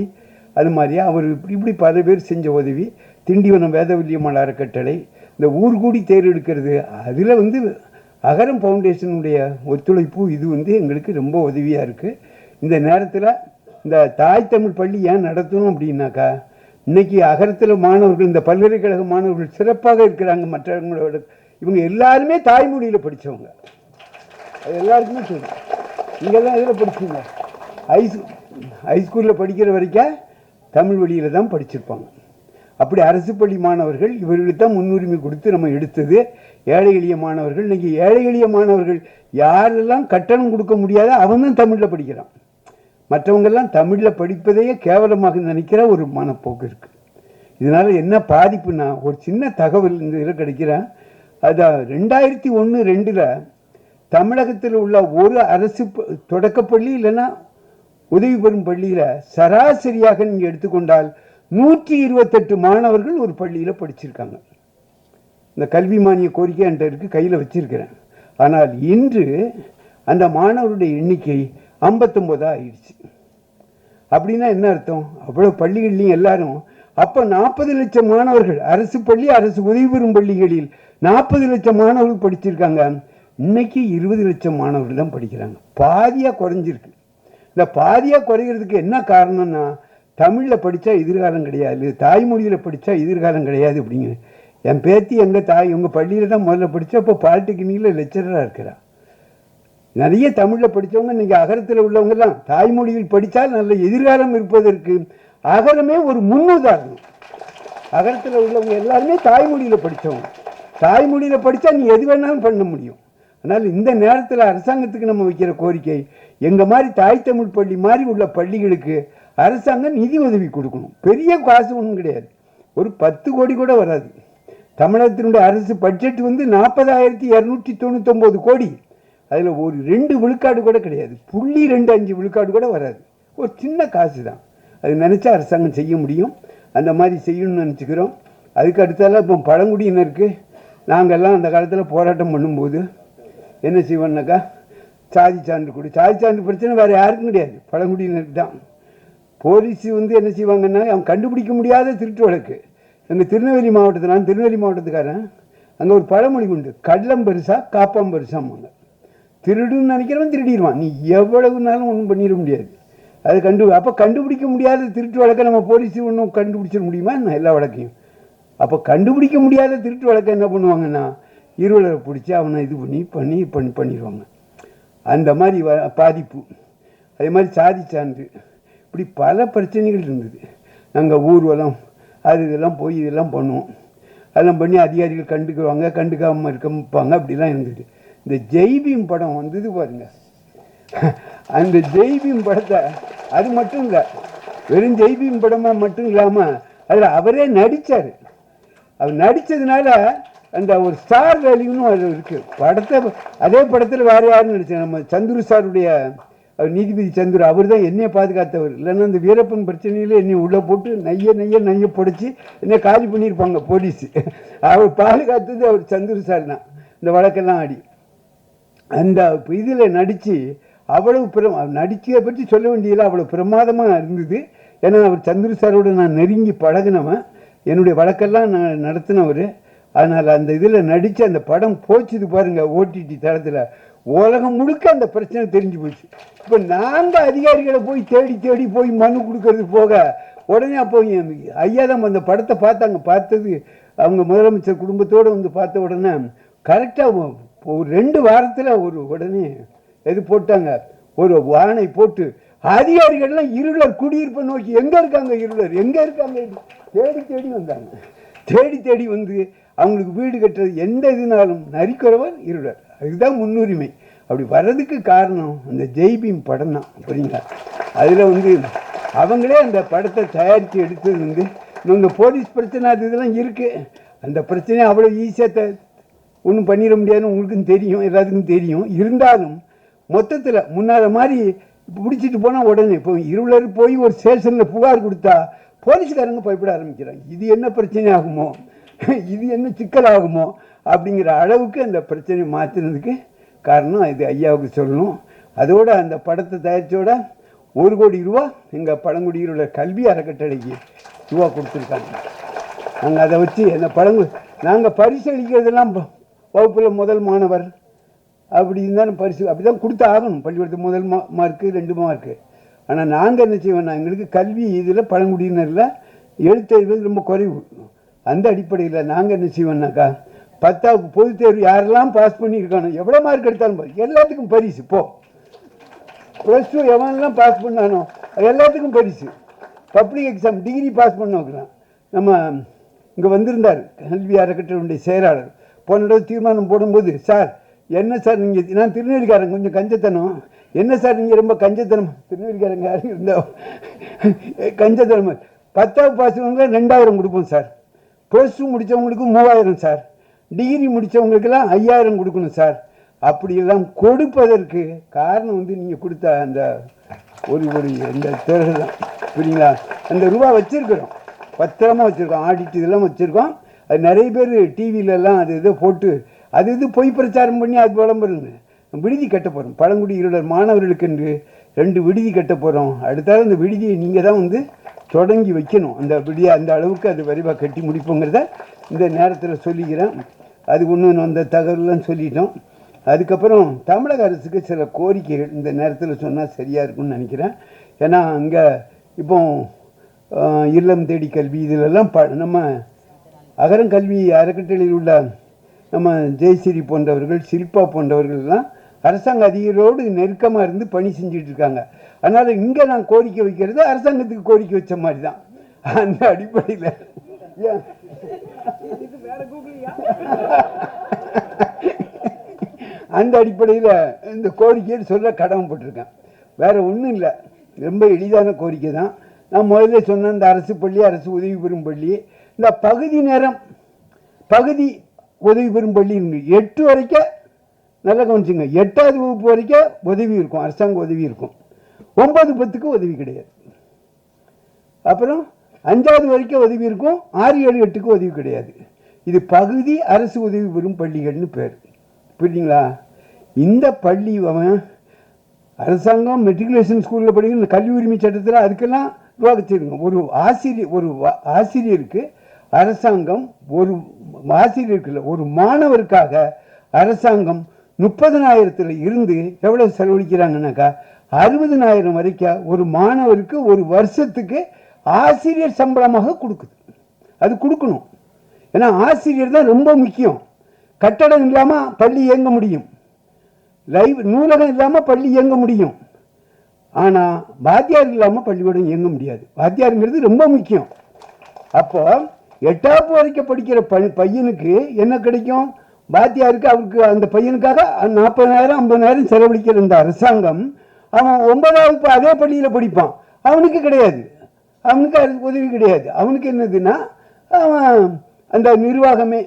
அது மாதிரியே அவர் இப்படி பல பேர் செஞ்ச உதவி. திண்டிவனம் வேதவல்லியம்மாள் அறக்கட்டளை, இந்த ஊர்கூடி தேர் எடுக்கிறது, அதில் வந்து அகரம் ஃபவுண்டேஷனுடைய ஒத்துழைப்பு இது வந்து எங்களுக்கு ரொம்ப உதவியாக இருக்குது. இந்த நேரத்தில் இந்த தாய் தமிழ் பள்ளி ஏன் நடத்தணும் அப்படின்னாக்கா, இன்றைக்கி அகரத்தில் மாணவர்கள், இந்த பல்கலைக்கழக மாணவர்கள் சிறப்பாக இருக்கிறாங்க மற்றவங்களோட. இவங்க எல்லாருமே தாய்மொழியில் படித்தவங்க, அது எல்லாருக்குமே தெரியும். இங்கெல்லாம் இதில் படிச்சிங்க, ஹைஸ்கூலில் படிக்கிற வரைக்கும் தமிழ் வழியில் தான் படிச்சிருப்பாங்க. அப்படி அரசு பள்ளி மாணவர்கள் இவர்களுக்கு தான் முன்னுரிமை கொடுத்து நம்ம எடுத்தது. ஏழை எளிய மாணவர்கள், இன்றைக்கி ஏழை எளிய மாணவர்கள் யாரெல்லாம் கட்டணம் கொடுக்க முடியாத அவன் தான் தமிழில் படிக்கிறான். மற்றவங்கெல்லாம் தமிழில் படிப்பதையே கேவலமாக நினைக்கிற ஒரு மனப்போக்கு இருக்குது. இதனால் என்ன பாதிப்புனா, ஒரு சின்ன தகவல் இந்த இதில் கிடைக்கிறேன். அதான் 2001-2 தமிழகத்தில் உள்ள ஒரு அரசு தொடக்கப்பள்ளி இல்லைன்னா உதவி பெறும் பள்ளியில் சராசரியாக நீங்கள் எடுத்துக்கொண்டால் 128 மாணவர்கள் ஒரு பள்ளியில் படிச்சிருக்காங்க. இந்த கல்வி மானிய கோரிக்கை என்கிட்ட இருக்குது, கையில் வச்சிருக்கிறேன். ஆனால் இன்று அந்த மாணவருடைய எண்ணிக்கை 59 ஆயிடுச்சு. அப்படின்னா என்ன அர்த்தம்? அவ்வளோ பள்ளிகள்லையும் எல்லாரும் அப்போ 40 லட்சம் மாணவர்கள் அரசு பள்ளி, அரசு உதவி பெறும் பள்ளிகளில் 40 லட்சம் மாணவர்கள் படிச்சிருக்காங்க. இன்னைக்கு 20 லட்சம் மாணவர்கள் தான் படிக்கிறாங்க. பாதியாக குறைஞ்சிருக்கு. இந்த பாதியாக குறைகிறதுக்கு என்ன காரணம்னா, தமிழில் படித்தா எதிர்காலம் கிடையாது, தாய்மொழியில் படித்தா எதிர்காலம் கிடையாது அப்படிங்க. என் பேத்தி உங்கள் பள்ளியில் தான் முதல்ல படித்தா, இப்போ பாலிடெக்னிக்கில் லெக்சராக இருக்கிறா. நிறைய தமிழில் படித்தவங்க இன்றைக்கி அகரத்தில் உள்ளவங்கெல்லாம் தாய்மொழியில் படித்தால் நல்ல எதிர்காலம் இருப்பதற்கு அகரமே ஒரு முன்னுதாரணம். அகரத்தில் உள்ளவங்க எல்லாருமே தாய்மொழியில் படித்தவங்க. தாய்மொழியில் படித்தா நீ எது வேணாலும் பண்ண முடியும். அதனால் இந்த நேரத்தில் அரசாங்கத்துக்கு நம்ம வைக்கிற கோரிக்கை, எங்கள் மாதிரி தாய் தமிழ் பள்ளி மாதிரி உள்ள பள்ளிகளுக்கு அரசாங்கம் நிதி உதவி கொடுக்கணும். பெரிய காசு ஒன்றும் கிடையாது, ஒரு 10 கோடி கூட வராது. தமிழகத்தினுடைய அரசு பட்ஜெட் 40,299 கோடி. அதில் ஒரு 2 விழுக்காடு கூட கிடையாது, 0.25 விழுக்காடு கூட வராது. ஒரு சின்ன காசு தான். அது நினச்சா அரசாங்கம் செய்ய முடியும். அந்த மாதிரி செய்யணும்னு நினச்சிக்கிறோம். அதுக்கு அடுத்தால இப்போ பழங்குடியினருக்கு நாங்கள்லாம் அந்த காலத்தில் போராட்டம் பண்ணும்போது என்ன செய்வோம்னாக்கா, சாதி சான்று கொடு. சாதி சான்று பிரச்சனை வேறு யாருக்கும் கிடையாது, பழங்குடியினருக்கு தான். போலீஸ் என்ன செய்வாங்கன்னா, அவன் கண்டுபிடிக்க முடியாத திருட்டு வழக்கு. எங்கள் திருநெல்வேலி மாவட்டத்தில், நான் திருநெல்வேலி மாவட்டத்துக்காரன், அங்கே ஒரு பழமொழி உண்டு, கடலம் பெருசா காப்பாம் பெருசாம்பாங்க. திருடுன்னு நினைக்கிறவன் திருடிடுவான், நீ எவ்வளவுனாலும் ஒன்றும் பண்ணிட முடியாது. அது அப்போ கண்டுபிடிக்க முடியாத திருட்டு வழக்கை நம்ம போலீஸ் ஒன்றும் கண்டுபிடிச்சிட முடியுமா என்ன? எல்லா வழக்கையும். அப்போ கண்டுபிடிக்க முடியாத திருட்டு வழக்கை என்ன பண்ணுவாங்கன்னா, இருவலரை பிடிச்சி அவனை இது பண்ணிடுவாங்க. அந்த மாதிரி பாதிப்பு. அதே மாதிரி சாதி சான்று, இப்படி பல பிரச்சனைகள் இருந்தது. நாங்கள் ஊர்வலம் இதெல்லாம் போய் இதெல்லாம் பண்ணுவோம். அதெல்லாம் பண்ணி அதிகாரிகள் கண்டுக்குவாங்க, கண்டுக்காமல் இருப்பாங்க. அப்படிலாம் இருந்தது. இந்த ஜெய்பீம் படம் வந்தது பாருங்க, அந்த ஜெய்பீம் படத்தை, அது மட்டும் இல்லை, வெறும் ஜெய்பீம் படமாக மட்டும் இல்லாமல் அதில் அவரே நடித்தார். அவர் நடித்ததுனால அந்த ஒரு ஸ்டார் வேல்யூன்னு அது இருக்குது. அதே படத்தில் வேறு யாரும் நடித்தாங்க, நம்ம சந்துரு சாருடைய நீதிபதி சந்துரு, அவர் தான் என்னையை பாதுகாத்தவர். இல்லைன்னா அந்த வீரப்பன் பிரச்சனையில என்னை உள்ளே போட்டு நைய புடைச்சி என்னை காலி பண்ணியிருப்பாங்க போலீஸு. அவர் பாதுகாத்தது அவர் சந்துரு சார் தான். இந்த வழக்கெல்லாம் ஆடி அந்த இதில் நடித்து அவ்வளவு நடிச்சதை பற்றி சொல்ல வேண்டியதில்லை, அவ்வளோ பிரமாதமாக இருந்தது. ஏன்னா அவர் சந்துரு சாரோடு நான் நெருங்கி பழகினவன், என்னுடைய வழக்கெல்லாம் நான் நடத்தினவர். அதனால் அந்த இதில் நடித்து அந்த படம் போச்சுது பாருங்கள், ஓடிடி தளத்தில் உலகம் முழுக்க அந்த பிரச்சனை தெரிஞ்சு போச்சு. இப்போ நாங்கள் அதிகாரிகளை போய் தேடி போய் மனு கொடுக்கறது போக, உடனே அப்போ ஐயா தான் அந்த படத்தை பார்த்தாங்க. பார்த்தது அவங்க முதலமைச்சர் குடும்பத்தோடு வந்து பார்த்த உடனே கரெக்டாக ஒரு 2 வாரத்தில் உடனே எது போட்டாங்க, ஒரு வானை போட்டு அதிகாரிகள்லாம் இருளர் குடியிருப்பை நோக்கி எங்கே இருக்காங்க தேடி வந்தாங்க. தேடி வந்து அவங்களுக்கு வீடு கட்டுறது எந்த இதுனாலும் நரிக்குறவர் இருளர், அதுதான் முன்னுரிமை. அப்படி வர்றதுக்கு காரணம் அந்த ஜெய்பீம் படம் தான். சரிங்களா? அதில் அவங்களே அந்த படத்தை தயாரித்து எடுத்தது இந்த போலீஸ் பிரச்சனை இதெல்லாம் இருக்குது. அந்த பிரச்சனையை அவ்வளோ ஈஸியாக ஒன்றும் பண்ணிட முடியாதுன்னு உங்களுக்கும் தெரியும், எல்லாத்துக்கும் தெரியும். இருந்தாலும் மொத்தத்தில் முன்னாடி மாதிரி பிடிச்சிட்டு போனால் உடனே இப்போ இருளர் போய் ஒரு ஸ்டேஷனில் புகார் கொடுத்தா போலீஸ்காரங்க பயப்பட ஆரம்பிக்கிறாங்க. இது என்ன பிரச்சனை ஆகுமோ, இது என்ன சிக்கல் ஆகுமோ அப்படிங்கிற அளவுக்கு அந்த பிரச்சனையை மாற்றினதுக்கு காரணம் இது ஐயாவுக்கு சொல்லணும். அதோட அந்த படத்தை தயாரித்தோட 1 கோடி ரூபா எங்கள் பழங்குடியில் உள்ள கல்வி அறக்கட்டளைக்கு ரூபா கொடுத்துருக்காங்க. நாங்கள் அதை வச்சு அந்த நாங்கள் பரிசு அளிக்கிறதெல்லாம் வகுப்பில் முதல் மாணவர் அப்படி இருந்தாலும் பரிசு அப்படி தான் கொடுத்து ஆகணும். பள்ளிக்கூடத்துக்கு முதல் மார்க்கு 2 மார்க்கு. ஆனால் நாங்கள் என்ன செய்வோம்னா, எங்களுக்கு கல்வி இதில் பழங்குடியினரில் எழுத்தறிவு ரொம்ப குறைவு. அந்த அடிப்படையில் நாங்கள் என்ன செய்வோம்னாக்கா, 10வது பொதுத் தேர்வு யாரெல்லாம் பாஸ் பண்ணியிருக்கானோ, எவ்வளோ மார்க் எடுத்தாலும் எல்லாத்துக்கும் பரிசு. +2 எவனெல்லாம் பாஸ் பண்ணானோ எல்லாத்துக்கும் பரிசு. பப்ளிக் எக்ஸாம் டிகிரி பாஸ் பண்ண வைக்கலாம், நம்ம இங்கே வந்திருந்தார் கல்வி அறக்கட்டளையுடைய செயலாளர். போன தடவை தீர்மானம் போடும்போது, சார் என்ன சார் நீங்கள், நான் திருநெல்வேலிக்காரன், கொஞ்சம் கஞ்சத்தனம், என்ன சார் நீங்கள் ரொம்ப கஞ்சத்தனம், திருநெல்வேலிக்காரங்க யாரும் இருந்தோம் கஞ்சத்தனம். 10வது பாஸ் 2000 கொடுப்போம் சார், ப்ளஸ் 2 முடித்தவங்களுக்கு 3000 சார், டிகிரி முடித்தவங்களுக்கெல்லாம் 5000 கொடுக்கணும் சார். அப்படியெல்லாம் கொடுப்பதற்கு காரணம் நீங்கள் கொடுத்த அந்த ஒரு இந்த தேர்தல் தான், புரியுங்களா? அந்த ரூபா வச்சுருக்கிறோம், பத்திரமா வச்சுருக்கோம், ஆடிட் இதெல்லாம் வச்சுருக்கோம். அது நிறைய பேர் டிவிலெல்லாம் அது இதை போட்டு இது பொய் பிரச்சாரம் பண்ணி அது விளம்பரங்க. விடுதி கட்ட போகிறோம், பழங்குடி இருளர் மாணவர்களுக்கு என்று 2 விடுதி கட்ட போகிறோம். அடுத்தாலும் அந்த விடுதியை நீங்கள் தான் தொடங்கி வைக்கணும். அந்த விடுதியை அந்த அளவுக்கு அது விரைவாக கட்டி முடிப்போங்கிறத இந்த நேரத்தில் சொல்லிக்கிறேன். அது ஒன்று அந்த தகவலாம் சொல்லிட்டோம். அதுக்கப்புறம் தமிழக அரசுக்கு சில கோரிக்கைகள் இந்த நேரத்தில் சொன்னால் சரியாக இருக்கும்னு நினைக்கிறேன். ஏன்னா அங்கே இப்போ இல்லம் தேடி கல்வி இதிலெல்லாம் நம்ம அகரங்கல்வி அறக்கட்டளையில் உள்ள நம்ம ஜெயஸ்ரீ போன்றவர்கள், ஷில்பா போன்றவர்கள்லாம் அரசாங்க அதிகாரிகளோடு நெருக்கமாக இருந்து பணி செஞ்சுட்டு இருக்காங்க. அதனால் இங்கே நான் கோரிக்கை வைக்கிறது அரசாங்கத்துக்கு கோரிக்கை வச்ச மாதிரி தான். அந்த அடிப்படையில் அந்த அடிப்படையில் இந்த கோரிக்கையை சொல்ல கடமைப்பட்டிருக்கேன். வேறு ஒன்றும் இல்லை, ரொம்ப எளிதான கோரிக்கை தான். நான் முதல்ல சொன்ன இந்த அரசு பள்ளி, அரசு உதவி பெறும் பள்ளி, இந்த பகுதி நேரம் பகுதி உதவி பெறும் பள்ளி 8 வரைக்கும் நல்லா கவனிச்சுங்க, 8வது வகுப்பு வரைக்கும் உதவி இருக்கும், அரசாங்க உதவி இருக்கும். 9, 10க்கு உதவி கிடையாது. அப்புறம் 5வது வரைக்கும் உதவி இருக்கும், 6, 7, 8க்கு உதவி கிடையாது. இது பகுதி அரசு உதவி பெறும் பள்ளிகள்னு பேர், புரியுதுங்களா? இந்த பள்ளி அரசாங்கம் மெட்ரிகுலேஷன் ஸ்கூலில் படிக்கிற கல்வி உரிமை சட்டத்தில் அதுக்கெல்லாம் ரூபா வச்சுருங்க. ஒரு ஆசிரியருக்கு அரசாங்கம் ஒரு ஆசிரியருக்கு ஒரு மாணவருக்காக அரசாங்கம் 30,000 இருந்து எவ்வளோ செலவழிக்கிறாங்கன்னாக்கா 60,000 வரைக்கும் ஒரு மாணவருக்கு ஒரு வருஷத்துக்கு ஆசிரியர் சம்பளமாக கொடுக்குது. அது கொடுக்கணும். ஏன்னா ஆசிரியர் தான் ரொம்ப முக்கியம். கட்டடம் இல்லாமல் பள்ளி இயங்க முடியும், நூலகம் இல்லாமல் பள்ளி இயங்க முடியும். ஆனால் வாத்தியார் இல்லாமல் பள்ளிக்கூடம் இயங்க முடியாது. வாத்தியாருங்கிறது ரொம்ப முக்கியம். அப்போ 8வது வரைக்கும் படிக்கிற பையனுக்கு என்ன கிடைக்கும்? வாத்தியாருக்கு அவருக்கு அந்த பையனுக்காக 40,000 50,000 செலவழிக்கிற இந்த அரசாங்கம் அவன் 9வது அதே பள்ளியில் படிப்பான், அவனுக்கு கிடையாது, அவனுக்கு உதவி கிடையாது. அவனுக்கு என்னதுன்னா அவன் அந்த நிர்வாகமே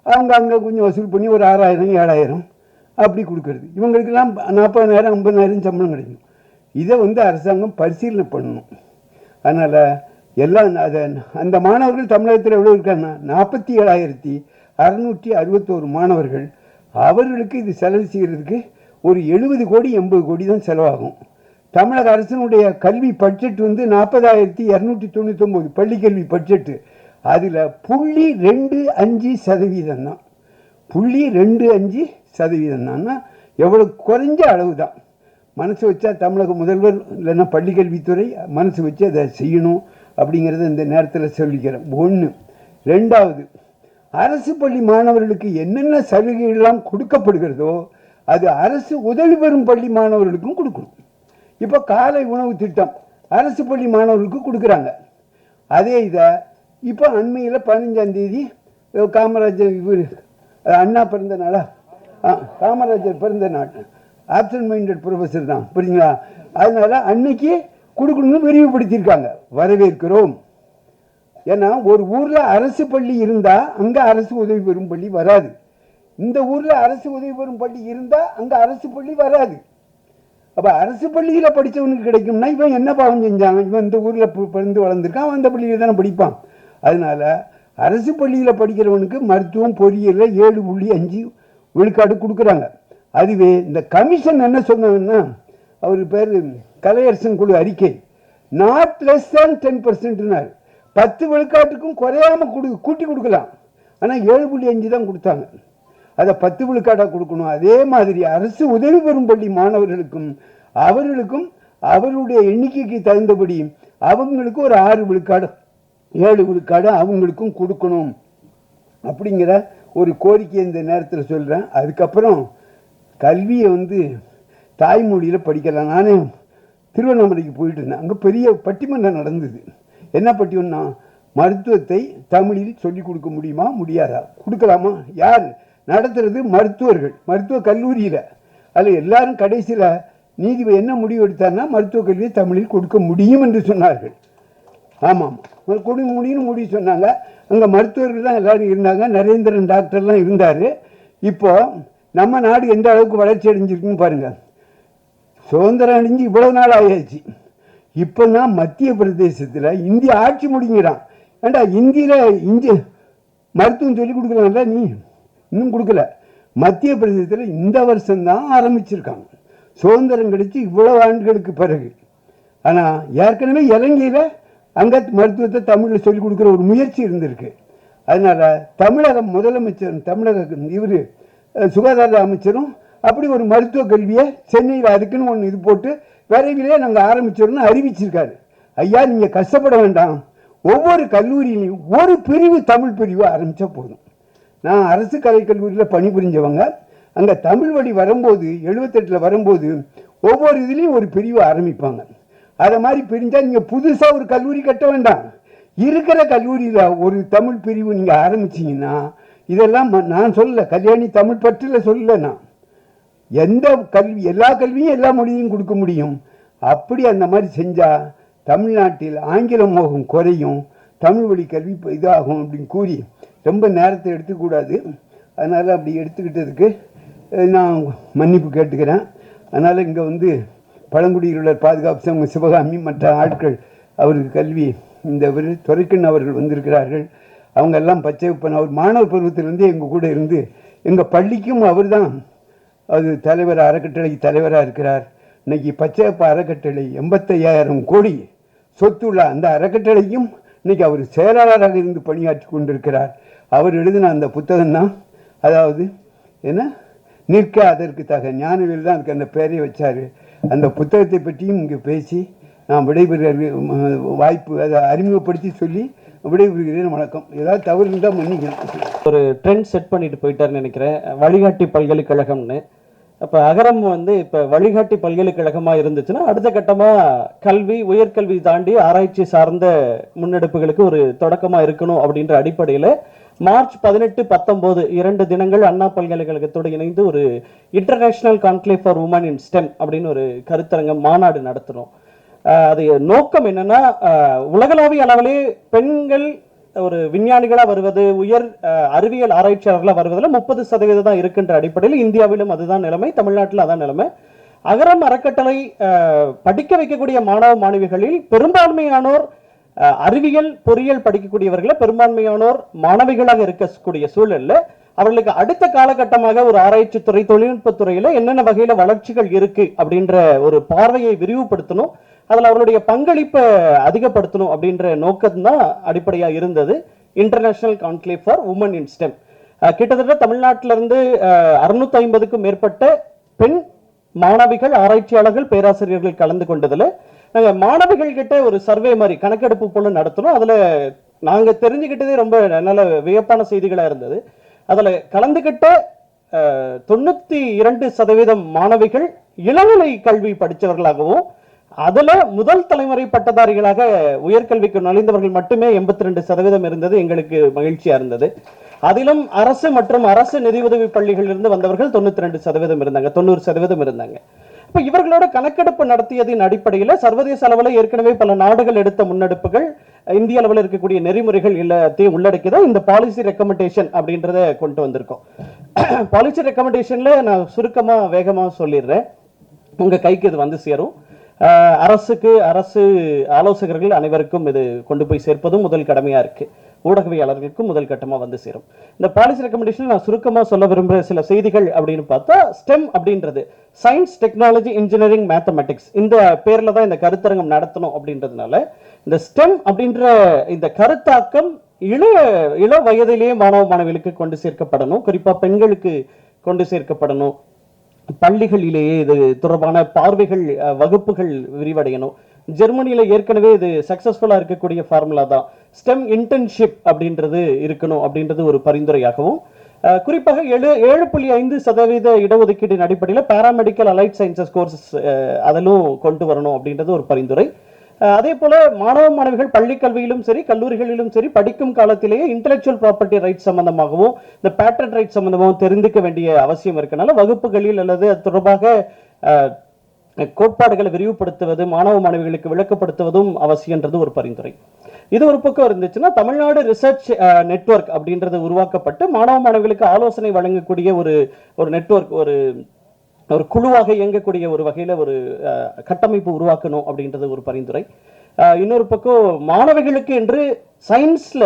அவங்க அங்கே கொஞ்சம் வசூல் பண்ணி ஒரு 6,000 7,000 அப்படி கொடுக்கறது. இவங்களுக்கெல்லாம் 40,000 50,000 சம்பளம் கிடைக்கும். இதை அரசாங்கம் பரிசீலனை பண்ணணும். அதனால் எல்லாம் அந்த மாணவர்கள் தமிழகத்தில் எவ்வளோ இருக்காங்கன்னா 47,661 மாணவர்கள். அவர்களுக்கு இது செலவு செய்கிறதுக்கு ஒரு 70 கோடி 80 கோடி தான் செலவாகும். தமிழக அரசினுடைய கல்வி பட்ஜெட் 40,299 பள்ளிக்கல்வி பட்ஜெட்டு. அதில் 0.25% தான், 0.25% தான்னா எவ்வளோ குறைஞ்ச அளவு தான். மனசு வச்சா தமிழக முதல்வர் இல்லைன்னா பள்ளிக்கல்வித்துறை மனசு வச்சு அதை செய்யணும் அப்படிங்கிறத இந்த நேரத்தில் சொல்லிக்கிறேன். 1. 2வது, அரசு பள்ளி மாணவர்களுக்கு என்னென்ன சலுகைகள்லாம் கொடுக்கப்படுகிறதோ அது அரசு உதவி பெறும் பள்ளி மாணவர்களுக்கும் கொடுக்கணும். இப்போ காலை உணவு திட்டம் அரசு பள்ளி மாணவர்களுக்கு கொடுக்குறாங்க. அதே இதை இப்போ அண்மையில் 15ஆம் தேதி காமராஜர் அண்ணா பிறந்த நாளா, காமராஜர் பிறந்த நாள், ஆப்சன்ட் மைண்டட் ப்ரொஃபஸர் தான், புரியுங்களா? அதனால அன்னைக்கு கொடுக்கணும்னு விரிவுபடுத்தியிருக்காங்க, வரவேற்கிறோம். ஏன்னா ஒரு ஊரில் அரசு பள்ளி இருந்தால் அங்கே அரசு உதவி பெறும் பள்ளி வராது. இந்த ஊரில் அரசு உதவி பெறும் பள்ளி இருந்தால் அங்கே அரசு பள்ளி வராது. அப்போ அரசு பள்ளியில் படித்தவனுக்கு கிடைக்கும்னா இவன் என்ன பாவம் செஞ்சான்? இவன் இந்த ஊரில் பிறந்து வளர்ந்துருக்கான், அவன் அந்த பள்ளியில் தானே படிப்பான். அதனால் அரசு பள்ளியில் படிக்கிறவனுக்கு மருத்துவம் பொறியியலில் 7.5 விழுக்காடு கொடுக்குறாங்க. அதுவே இந்த கமிஷன் என்ன சொன்னாங்கன்னா, அவர் பேர் கலையரசன் குழு அறிக்கை, நாட் லெஸ் தேன் 10%. 10 விழுக்காட்டுக்கும் குறையாமல் கூட்டி கொடுக்கலாம். ஆனால் 7.5 தான் கொடுத்தாங்க. அதை 10 விழுக்காடாக கொடுக்கணும். அதே மாதிரி அரசு உதவி பெறும் பள்ளி மாணவர்களுக்கும் அவர்களுக்கும் அவருடைய எண்ணிக்கைக்கு தகுந்தபடி அவங்களுக்கு ஒரு 6 விழுக்காடு 7 விழுக்காடு அவங்களுக்கும் கொடுக்கணும் அப்படிங்கிற ஒரு கோரிக்கை இந்த நேரத்தில் சொல்கிறேன். அதுக்கப்புறம் கல்வியை தாய்மொழியில் படிக்கலாம். நானே திருவண்ணாமலைக்கு போயிட்டு இருந்தேன். அங்கே பெரிய பட்டிமன்றம் நடந்தது. என்ன பட்டிமன்றம்? மருத்துவத்தை தமிழில் சொல்லிக் கொடுக்க முடியுமா, முடியாதா? கொடுக்கலாமா? யார் நடத்துறது? மருத்துவர்கள், மருத்துவ கல்லூரியில். அதில் எல்லாரும் கடைசியில் நீதிபதி என்ன முடிவு எடுத்தார்னா மருத்துவக் கல்வியை தமிழில் கொடுக்க முடியும் என்று சொன்னார்கள். ஆமாம், கொடுக்க முடியும்னு முடிவு சொன்னாங்க. அங்கே மருத்துவர்கள் தான் எல்லாரும் இருந்தாங்க. நரேந்திரன் டாக்டர்லாம் இருந்தார். இப்போ நம்ம நாடு எந்த அளவுக்கு வளர்ச்சி அடைஞ்சிருக்குன்னு பாருங்கள். சுதந்திரம் அடைஞ்சு இவ்வளவு நாள் ஆயாச்சு. இப்போ தான் மத்திய பிரதேசத்தில் இந்திய ஆட்சி முடிங்கிறான். ஏண்டா இந்திய மருத்துவம் சொல்லி கொடுக்கலாம்ல, நீ இன்னும் கொடுக்கல. மத்திய பிரதேசத்தில் இந்த வருஷம்தான் ஆரம்பிச்சிருக்காங்க, சுதந்திரம் கிடைச்சி இவ்வளவு ஆண்டுகளுக்கு பிறகு. ஆனால் ஏற்கனவே இலங்கையில் அங்கே மருத்துவத்தை தமிழில் சொல்லிக் கொடுக்குற ஒரு முயற்சி இருந்திருக்கு. அதனால் தமிழக முதலமைச்சர், தமிழக இவர் சுகாதார அமைச்சரும் அப்படி ஒரு மருத்துவ கல்வியை சென்னையில் அதுக்குன்னு ஒன்று இது போட்டு விரைவிலே நாங்கள் ஆரம்பிச்சிடணும்னு அறிவிச்சிருக்காரு. ஐயா, நீங்கள் கஷ்டப்பட வேண்டாம், ஒவ்வொரு கல்லூரியிலையும் ஒரு பிரிவு தமிழ் பிரிவு ஆரம்பித்தா போதும். நான் அரசு கலைக்கல்லூரியில் பணிபுரிஞ்சவங்க. அங்கே தமிழ் வழி வரும்போது 78 வரும்போது ஒவ்வொரு இதுலேயும் ஒரு பிரிவு ஆரம்பிப்பாங்க. அதை மாதிரி பிரிஞ்சால் நீங்கள் புதுசாக ஒரு கல்லூரி கட்ட வேண்டாம். இருக்கிற கல்லூரியில் ஒரு தமிழ் பிரிவு நீங்கள் ஆரம்பிச்சிங்கன்னா, இதெல்லாம் நான் சொல்லலை, கல்யாணி தமிழ் பற்றில் சொல்லலை. நான் எந்த கல்வி, எல்லா கல்வியும் எல்லா மொழியும் கொடுக்க முடியும். அப்படி அந்த மாதிரி செஞ்சால் தமிழ்நாட்டில் ஆங்கில மோகம் குறையும், தமிழ் வழி கல்வி இதாகும் அப்படின்னு கூறி ரொம்ப நேரத்தை எடுத்துக்கூடாது. அதனால் அப்படி எடுத்துக்கிட்டதுக்கு நான் மன்னிப்பு கேட்டுக்கிறேன். அதனால் இங்கே வந்து பழங்குடியினர் பாதுகாப்பு சங்கம் சிவகாமி மற்ற ஆட்கள் அவருக்கு கல்வி இந்த துரைக்கண் அவர்கள் வந்திருக்கிறார்கள். அவங்க எல்லாம் பச்சையப்பன் அவர் மாணவர் பருவத்திலிருந்து எங்கள் கூட இருந்து எங்கள் பள்ளிக்கும் அவர் தான் அது தலைவர், அறக்கட்டளை தலைவராக இருக்கிறார். இன்னைக்கு பச்சையப்ப அறக்கட்டளை 85,000 கோடி சொத்துள்ள அந்த அறக்கட்டளையும் இன்னைக்கு அவர் செயலாளராக இருந்து பணியாற்றி கொண்டிருக்கிறார். அவர் எழுதின அந்த புத்தகம் தான், அதாவது என்ன நிற்க அதற்கு தக ஞானவேல் தான் அதுக்கு அந்த பெயரை வச்சார். அந்த புத்தகத்தை பற்றியும் இங்கே பேசி நான் விடைபெற வாய்ப்பு அதை அறிமுகப்படுத்தி சொல்லி விடைபெறுகிறேன். வணக்கம். ஏதாவது தவறு இருந்தால் மன்னிக்கணும். ஒரு ட்ரெண்ட் செட் பண்ணிட்டு போயிட்டாருன்னு நினைக்கிறேன், வழிகாட்டி பல்கலைக்கழகம்னு. அப்போ அகரம் வந்து இப்போ வழிகாட்டி பல்கலைக்கழகமாக இருந்துச்சுன்னா அடுத்த கட்டமாக கல்வி, உயர்கல்வி தாண்டி ஆராய்ச்சி சார்ந்த முன்னெடுப்புகளுக்கு ஒரு தொடக்கமாக இருக்கணும் அப்படின்ற அடிப்படையில் மார்ச் 18, 19 2 தினங்கள் அண்ணா பல்கலைக்கழகத்தோடு இணைந்து ஒரு international conclave for women in STEM அப்படின்னு ஒரு கருத்தரங்கம் மாநாடு நடத்தணும். அது நோக்கம் என்னன்னா, உலகளாவிய அளவிலே பெண்கள் ஒரு விஞ்ஞானிகளா வருவது, உயர் அறிவியல் ஆராய்ச்சியாளர்களா வருவதில் 30% தான் இருக்கின்ற அடிப்படையில் இந்தியாவிலும் அதுதான் நிலைமை, தமிழ்நாட்டில் அதான் நிலைமை. அகரம் அறக்கட்டளை படிக்க வைக்கக்கூடிய மாணவ மாணவிகளில் பெரும்பான்மையானோர் அறிவியல் பொறியியல் படிக்கக்கூடியவர்களை பெரும்பான்மையானோர் மாணவிகளாக இருக்கக்கூடிய சூழல்ல அவர்களுக்கு அடுத்த காலகட்டமாக ஒரு ஆராய்ச்சி துறை, தொழில்நுட்பத்துறையில என்னென்ன வகையில வளர்ச்சிகள் இருக்கு அப்படின்ற ஒரு பார்வையை விரிவுபடுத்தணும், அதில் அவருடைய பங்களிப்பை அதிகப்படுத்தணும் அப்படின்ற நோக்கம் தான் அடிப்படையா இருந்தது international conclave for women in STEM. கிட்டத்தட்ட தமிழ்நாட்டிலிருந்து 650க்கும் மேற்பட்ட பெண் மாணவிகள், ஆராய்ச்சியாளர்கள், பேராசிரியர்கள் கலந்து கொண்டதுல நாங்கள் மாணவிகள் கிட்ட ஒரு சர்வே மாதிரி கணக்கெடுப்பு போல நடத்தணும். அதுல நாங்க தெரிஞ்சுக்கிட்டதே ரொம்ப நல்ல வியப்பான செய்திகளா இருந்தது. அதுல கலந்துகிட்ட 92% மாணவிகள் இளநிலை கல்வி படித்தவர்களாகவும், அதுல முதல் தலைமுறை பட்டதாரிகளாக உயர்கல்விக்கு நுழைந்தவர்கள் மட்டுமே 82% இருந்தது. எங்களுக்கு மகிழ்ச்சியா இருந்தது. அதிலும் அரசு மற்றும் அரசு நிதியுதவி பள்ளிகளிலிருந்து வந்தவர்கள் 92% இருந்தாங்க, 90% இருந்தாங்க. இப்ப இவர்களோட கணக்கெடுப்பு நடத்தியதின் அடிப்படையில் சர்வதேச அளவில் ஏற்கனவே பல நாடுகள் எடுத்த முன்னெடுப்புகள், இந்திய அளவில் இருக்கக்கூடிய நெறிமுறைகள் எல்லாத்தையும் உள்ளடக்கிதான் இந்த பாலிசி ரெக்கமெண்டேஷன் அப்படின்றத கொண்டு வந்திருக்கோம். பாலிசி ரெக்கமெண்டேஷன்ல நான் சுருக்கமா வேகமா சொல்லிடுறேன், உங்க கைக்கு இது வந்து சேரும். அரசுக்கு, அரசு ஆலோசகர்கள் அனைவருக்கும் இது கொண்டு போய் சேர்ப்பதும் முதல் கடமையா இருக்கு. ஊடகவியாளர்களுக்கும் முதல் கட்டமா வந்து சேரும். இந்த பாலிசி ரெக்கமெண்டேஷன் நான் சுருக்கமா சொல்ல விரும்புற சில செய்திகள் அப்படின்னு பார்த்தா, ஸ்டெம் அப்படின்றது சயின்ஸ், டெக்னாலஜி, இன்ஜினியரிங், மேத்தமெட்டிக்ஸ், இந்த பேர்ல தான் இந்த கருத்தரங்கம் நடத்தணும் அப்படின்றதுனால இந்த ஸ்டெம் அப்படின்ற இந்த கருத்தாக்கம் இள வயதிலேயே மாணவ மாணவிகளுக்கு கொண்டு சேர்க்கப்படணும், குறிப்பா பெண்களுக்கு கொண்டு சேர்க்கப்படணும். பள்ளிகளிலேயே இது தொடர்பான பார்வைகள், வகுப்புகள் விரிவடையணும். ஜெர்மனியில ஏற்கனவே இது சக்சஸ்ஃபுல்லா இருக்கக்கூடிய ஃபார்முலா தான். ஸ்டெம் இன்டர்ன்ஷிப் அப்படின்றது இருக்கணும் அப்படின்றது ஒரு பரிந்துரையாகவும், குறிப்பாக 7.5% இடஒதுக்கீட்டின் அடிப்படையில் பாராமெடிக்கல் அலைட் சயின்சஸ் கோர்சஸ் அதிலும் கொண்டு வரணும் அப்படின்றது ஒரு பரிந்துரை. அதே போல மாணவ மாணவிகள் பள்ளி கல்வியிலும் சரி கல்லூரிகளிலும் சரி படிக்கும் காலத்திலேயே இன்டெலெக்சுவல் ப்ராப்பர்ட்டி ரைட் சம்பந்தமாகவும் இந்த பேட்டர்ன் ரைட் சம்பந்தமாகவும் தெரிந்துக்க வேண்டிய அவசியம் இருக்கனால வகுப்புகளில் அல்லது அது தொடர்பாக கோட்பாடுகளை விரிவுபடுத்துவது மாணவ மாணவிகளுக்கு விளக்கப்படுத்துவதும் அவசியன்றது ஒரு பரிந்துரை. இது ஒரு பக்கம் இருந்துச்சுன்னா தமிழ்நாடு ரிசர்ச் நெட்வொர்க் அப்படின்றது உருவாக்கப்பட்டு மாணவ மாணவிகளுக்கு ஆலோசனை வழங்கக்கூடிய ஒரு நெட்வொர்க் ஒரு குழுவாக இயங்கக்கூடிய ஒரு வகையில் ஒரு கட்டமைப்பு உருவாக்கணும் அப்படின்றது ஒரு பரிந்துரை. இன்னொரு பக்கம் மாணவிகளுக்கு என்று சயின்ஸ்ல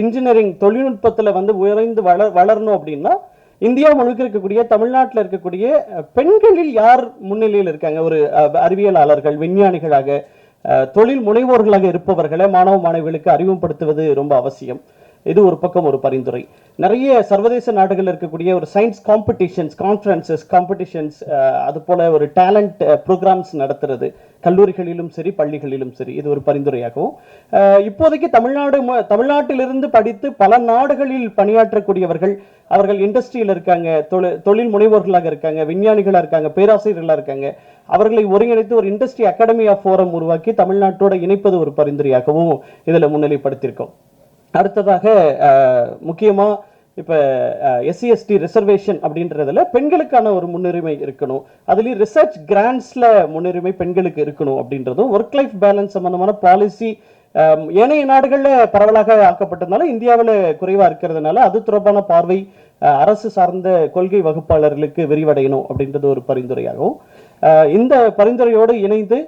இன்ஜினியரிங் தொழில்நுட்பத்தில் உயர்ந்து வளரணும் அப்படின்னா இந்தியா முழுக்க இருக்கக்கூடிய தமிழ்நாட்டில் இருக்கக்கூடிய பெண்களில் யார் முன்னிலையில் இருக்காங்க, ஒரு அறிவியலாளர்கள் விஞ்ஞானிகளாக தொழில் முனைவோர்களாக இருப்பவர்களை மாணவ மாணவிகளுக்கு அறிமுகப்படுத்துவது ரொம்ப அவசியம். இது ஒரு பக்கம் ஒரு பரிந்துரை. நிறைய சர்வதேச நாடுகளில் இருக்கக்கூடிய ஒரு சயின்ஸ் காம்படிஷன்ஸ், கான்ஃபரன்சஸ், காம்படிஷன்ஸ், அது போல ஒரு டேலண்ட் ப்ரோக்ராம்ஸ் நடத்துறது கல்லூரிகளிலும் சரி பள்ளிகளிலும் சரி, இது ஒரு பரிந்துரையாகவும். இப்போதைக்கு தமிழ்நாட்டிலிருந்து படித்து பல நாடுகளில் பணியாற்றக்கூடியவர்கள், அவர்கள் இண்டஸ்ட்ரியில் இருக்காங்க, தொழில் முனைவோர்களாக இருக்காங்க, விஞ்ஞானிகளாக இருக்காங்க, பேராசிரியர்களாக இருக்காங்க, அவர்களை ஒருங்கிணைத்து ஒரு இண்டஸ்ட்ரி அகாடமி ஆஃப் ஃபோரம் உருவாக்கி தமிழ்நாட்டோட இணைப்பது ஒரு பரிந்துரையாகவும் இதில் முன்னிலைப்படுத்தியிருக்கோம். அடுத்ததாக முக்கியமாக இப்போ SC/ST ரிசர்வேஷன் அப்படின்றதுல பெண்களுக்கான ஒரு முன்னுரிமை இருக்கணும். அதுலேயும் ரிசர்ச் கிராண்ட்ஸில் முன்னுரிமை பெண்களுக்கு இருக்கணும் அப்படின்றதும், ஒர்க் லைஃப் பேலன்ஸ் சம்பந்தமான பாலிசி ஏனைய நாடுகளில் பரவலாக ஆக்கப்பட்டதுனால இந்தியாவில் குறைவாக இருக்கிறதுனால அது தொடர்பான பார்வை அரசு சார்ந்த கொள்கை வகுப்பாளர்களுக்கு விரிவடையணும் அப்படின்றது ஒரு பரிந்துரையாகும். இந்த பரிந்துரையோடு இணைந்து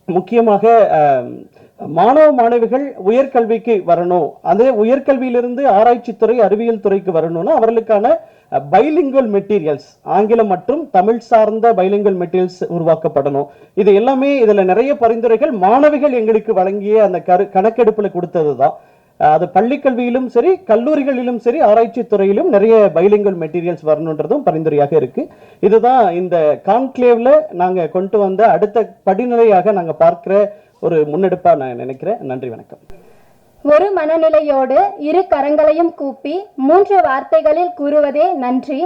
முக்கியமாக மாணவ மாணவிகள் உயர்கல்விக்கு வரணும், அதே உயர்கல்வியிலிருந்து ஆராய்ச்சித்துறை அறிவியல் துறைக்கு வரணும்னா அவர்களுக்கான பைலிங்குவல் மெட்டீரியல்ஸ், ஆங்கிலம் மற்றும் தமிழ் சார்ந்த பைலிங்குவல் மெட்டீரியல்ஸ் உருவாக்கப்படணும். இது எல்லாமே இதில் நிறைய பரிந்துரைகள் மாணவிகள் எங்களுக்கு வழங்கிய அந்த கணக்கெடுப்பில் கொடுத்தது தான். அது பள்ளிக்கல்வியிலும் சரி கல்லூரிகளிலும் சரி ஆராய்ச்சி துறையிலும் நிறைய பைலிங்குவல் மெட்டீரியல்ஸ் வரணுன்றதும் பரிந்துரையாக இருக்கு. இதுதான் இந்த கான்க்ளேவ்ல நாங்க கொண்டு வந்த அடுத்த படிநிலையாக நாங்க பார்க்கிற ஒரு முன்னெடுப்பா நான் நினைக்கிறேன். நன்றி, வணக்கம். ஒரு மனநிலையோடு இரு கரங்களையும் கூப்பி 3 வார்த்தைகளில் கூறுவதே நன்றி.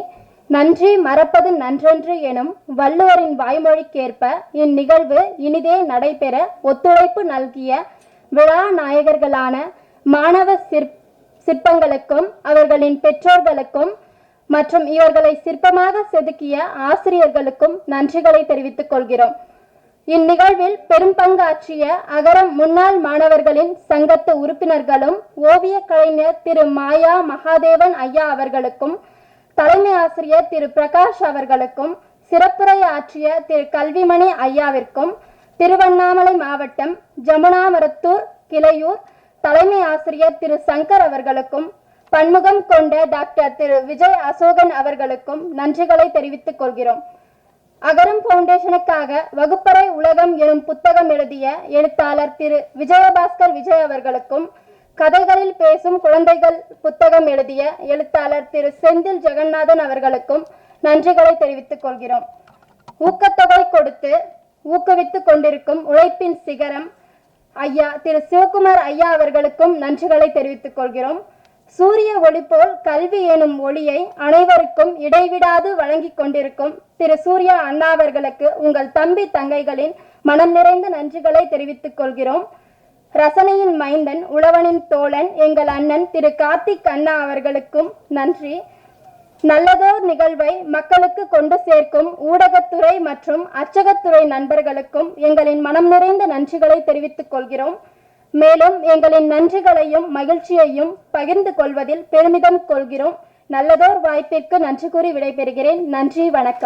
நன்றி மறப்பது நன்றன்று எனும் வள்ளுவரின் வாய்மொழிக்கேற்ப இந்நிகழ்வு இனிதே நடைபெற ஒத்துழைப்பு நல்கிய விழா நாயகர்களான மாணவ சிற்பங்களுக்கும் அவர்களின் பெற்றோர்களுக்கும் மற்றும் இவர்களை சிற்பமாக செதுக்கிய ஆசிரியர்களுக்கும் நன்றிகளை தெரிவித்துக் கொள்கிறோம். இந்நிகழ்வில் பெரும் பங்காற்றிய அகரம் முன்னாள் மாணவர்களின் சங்கத்து உறுப்பினர்களும் ஓவிய கலைஞர் திரு மாயா மகாதேவன் ஐயா அவர்களுக்கும் தலைமை ஆசிரியர் திரு பிரகாஷ் அவர்களுக்கும் சிறப்புரை ஆற்றிய திரு கல்விமணி ஐயாவிற்கும் திருவண்ணாமலை மாவட்டம் ஜமுனாமரத்தூர் கிளையூர் தலைமை ஆசிரியர் திரு சங்கர் அவர்களுக்கும் பன்முகம் கொண்ட டாக்டர் திரு விஜய் அசோகன் அவர்களுக்கும் நன்றிகளை தெரிவித்துக் கொள்கிறோம். அகரம் ஃபவுண்டேஷனுக்காக வகுப்பறை உலகம் எனும் புத்தகம் எழுதிய எழுத்தாளர் திரு விஜயபாஸ்கர் விஜய் அவர்களுக்கும் கதைகளில் பேசும் குழந்தைகள் புத்தகம் எழுதிய எழுத்தாளர் திரு செந்தில் ஜெகநாதன் அவர்களுக்கும் நன்றிகளை தெரிவித்துக் கொள்கிறோம். ஊக்கத்தொகை கொடுத்து ஊக்குவித்துக் கொண்டிருக்கும் உழைப்பின் சிகரம் ஐயா திரு சிவகுமார் ஐயா அவர்களுக்கும் நன்றிகளை தெரிவித்துக் கொள்கிறோம். சூரிய ஒளி போல் கல்வி எனும் ஒளியை அனைவருக்கும் இடைவிடாது வழங்கி கொண்டிருக்கும் திரு சூர்யா அண்ணா அவர்களுக்கு உங்கள் தம்பி தங்கைகளின் மனம் நிறைந்த நன்றிகளை தெரிவித்துக் கொள்கிறோம். ரசனையின் மைந்தன் உழவனின் தோழன் எங்கள் அண்ணன் திரு கார்த்திக் அண்ணா அவர்களுக்கும் நன்றி. நல்லதோர் நிகழ்வை மக்களுக்கு கொண்டு சேர்க்கும் ஊடகத்துறை மற்றும் அச்சகத்துறை நண்பர்களுக்கும் எங்களின் மனம் நிறைந்த நன்றிகளை தெரிவித்துக் கொள்கிறோம். மேலும் எங்களின் நன்றிகளையும் மகிழ்ச்சியையும் பகிர்ந்து கொள்வதில் பெருமிதம் கொள்கிறோம். நல்லதோர் வாய்ப்பிற்கு நன்றி கூறி விடைபெறுகிறேன். நன்றி, வணக்கம்.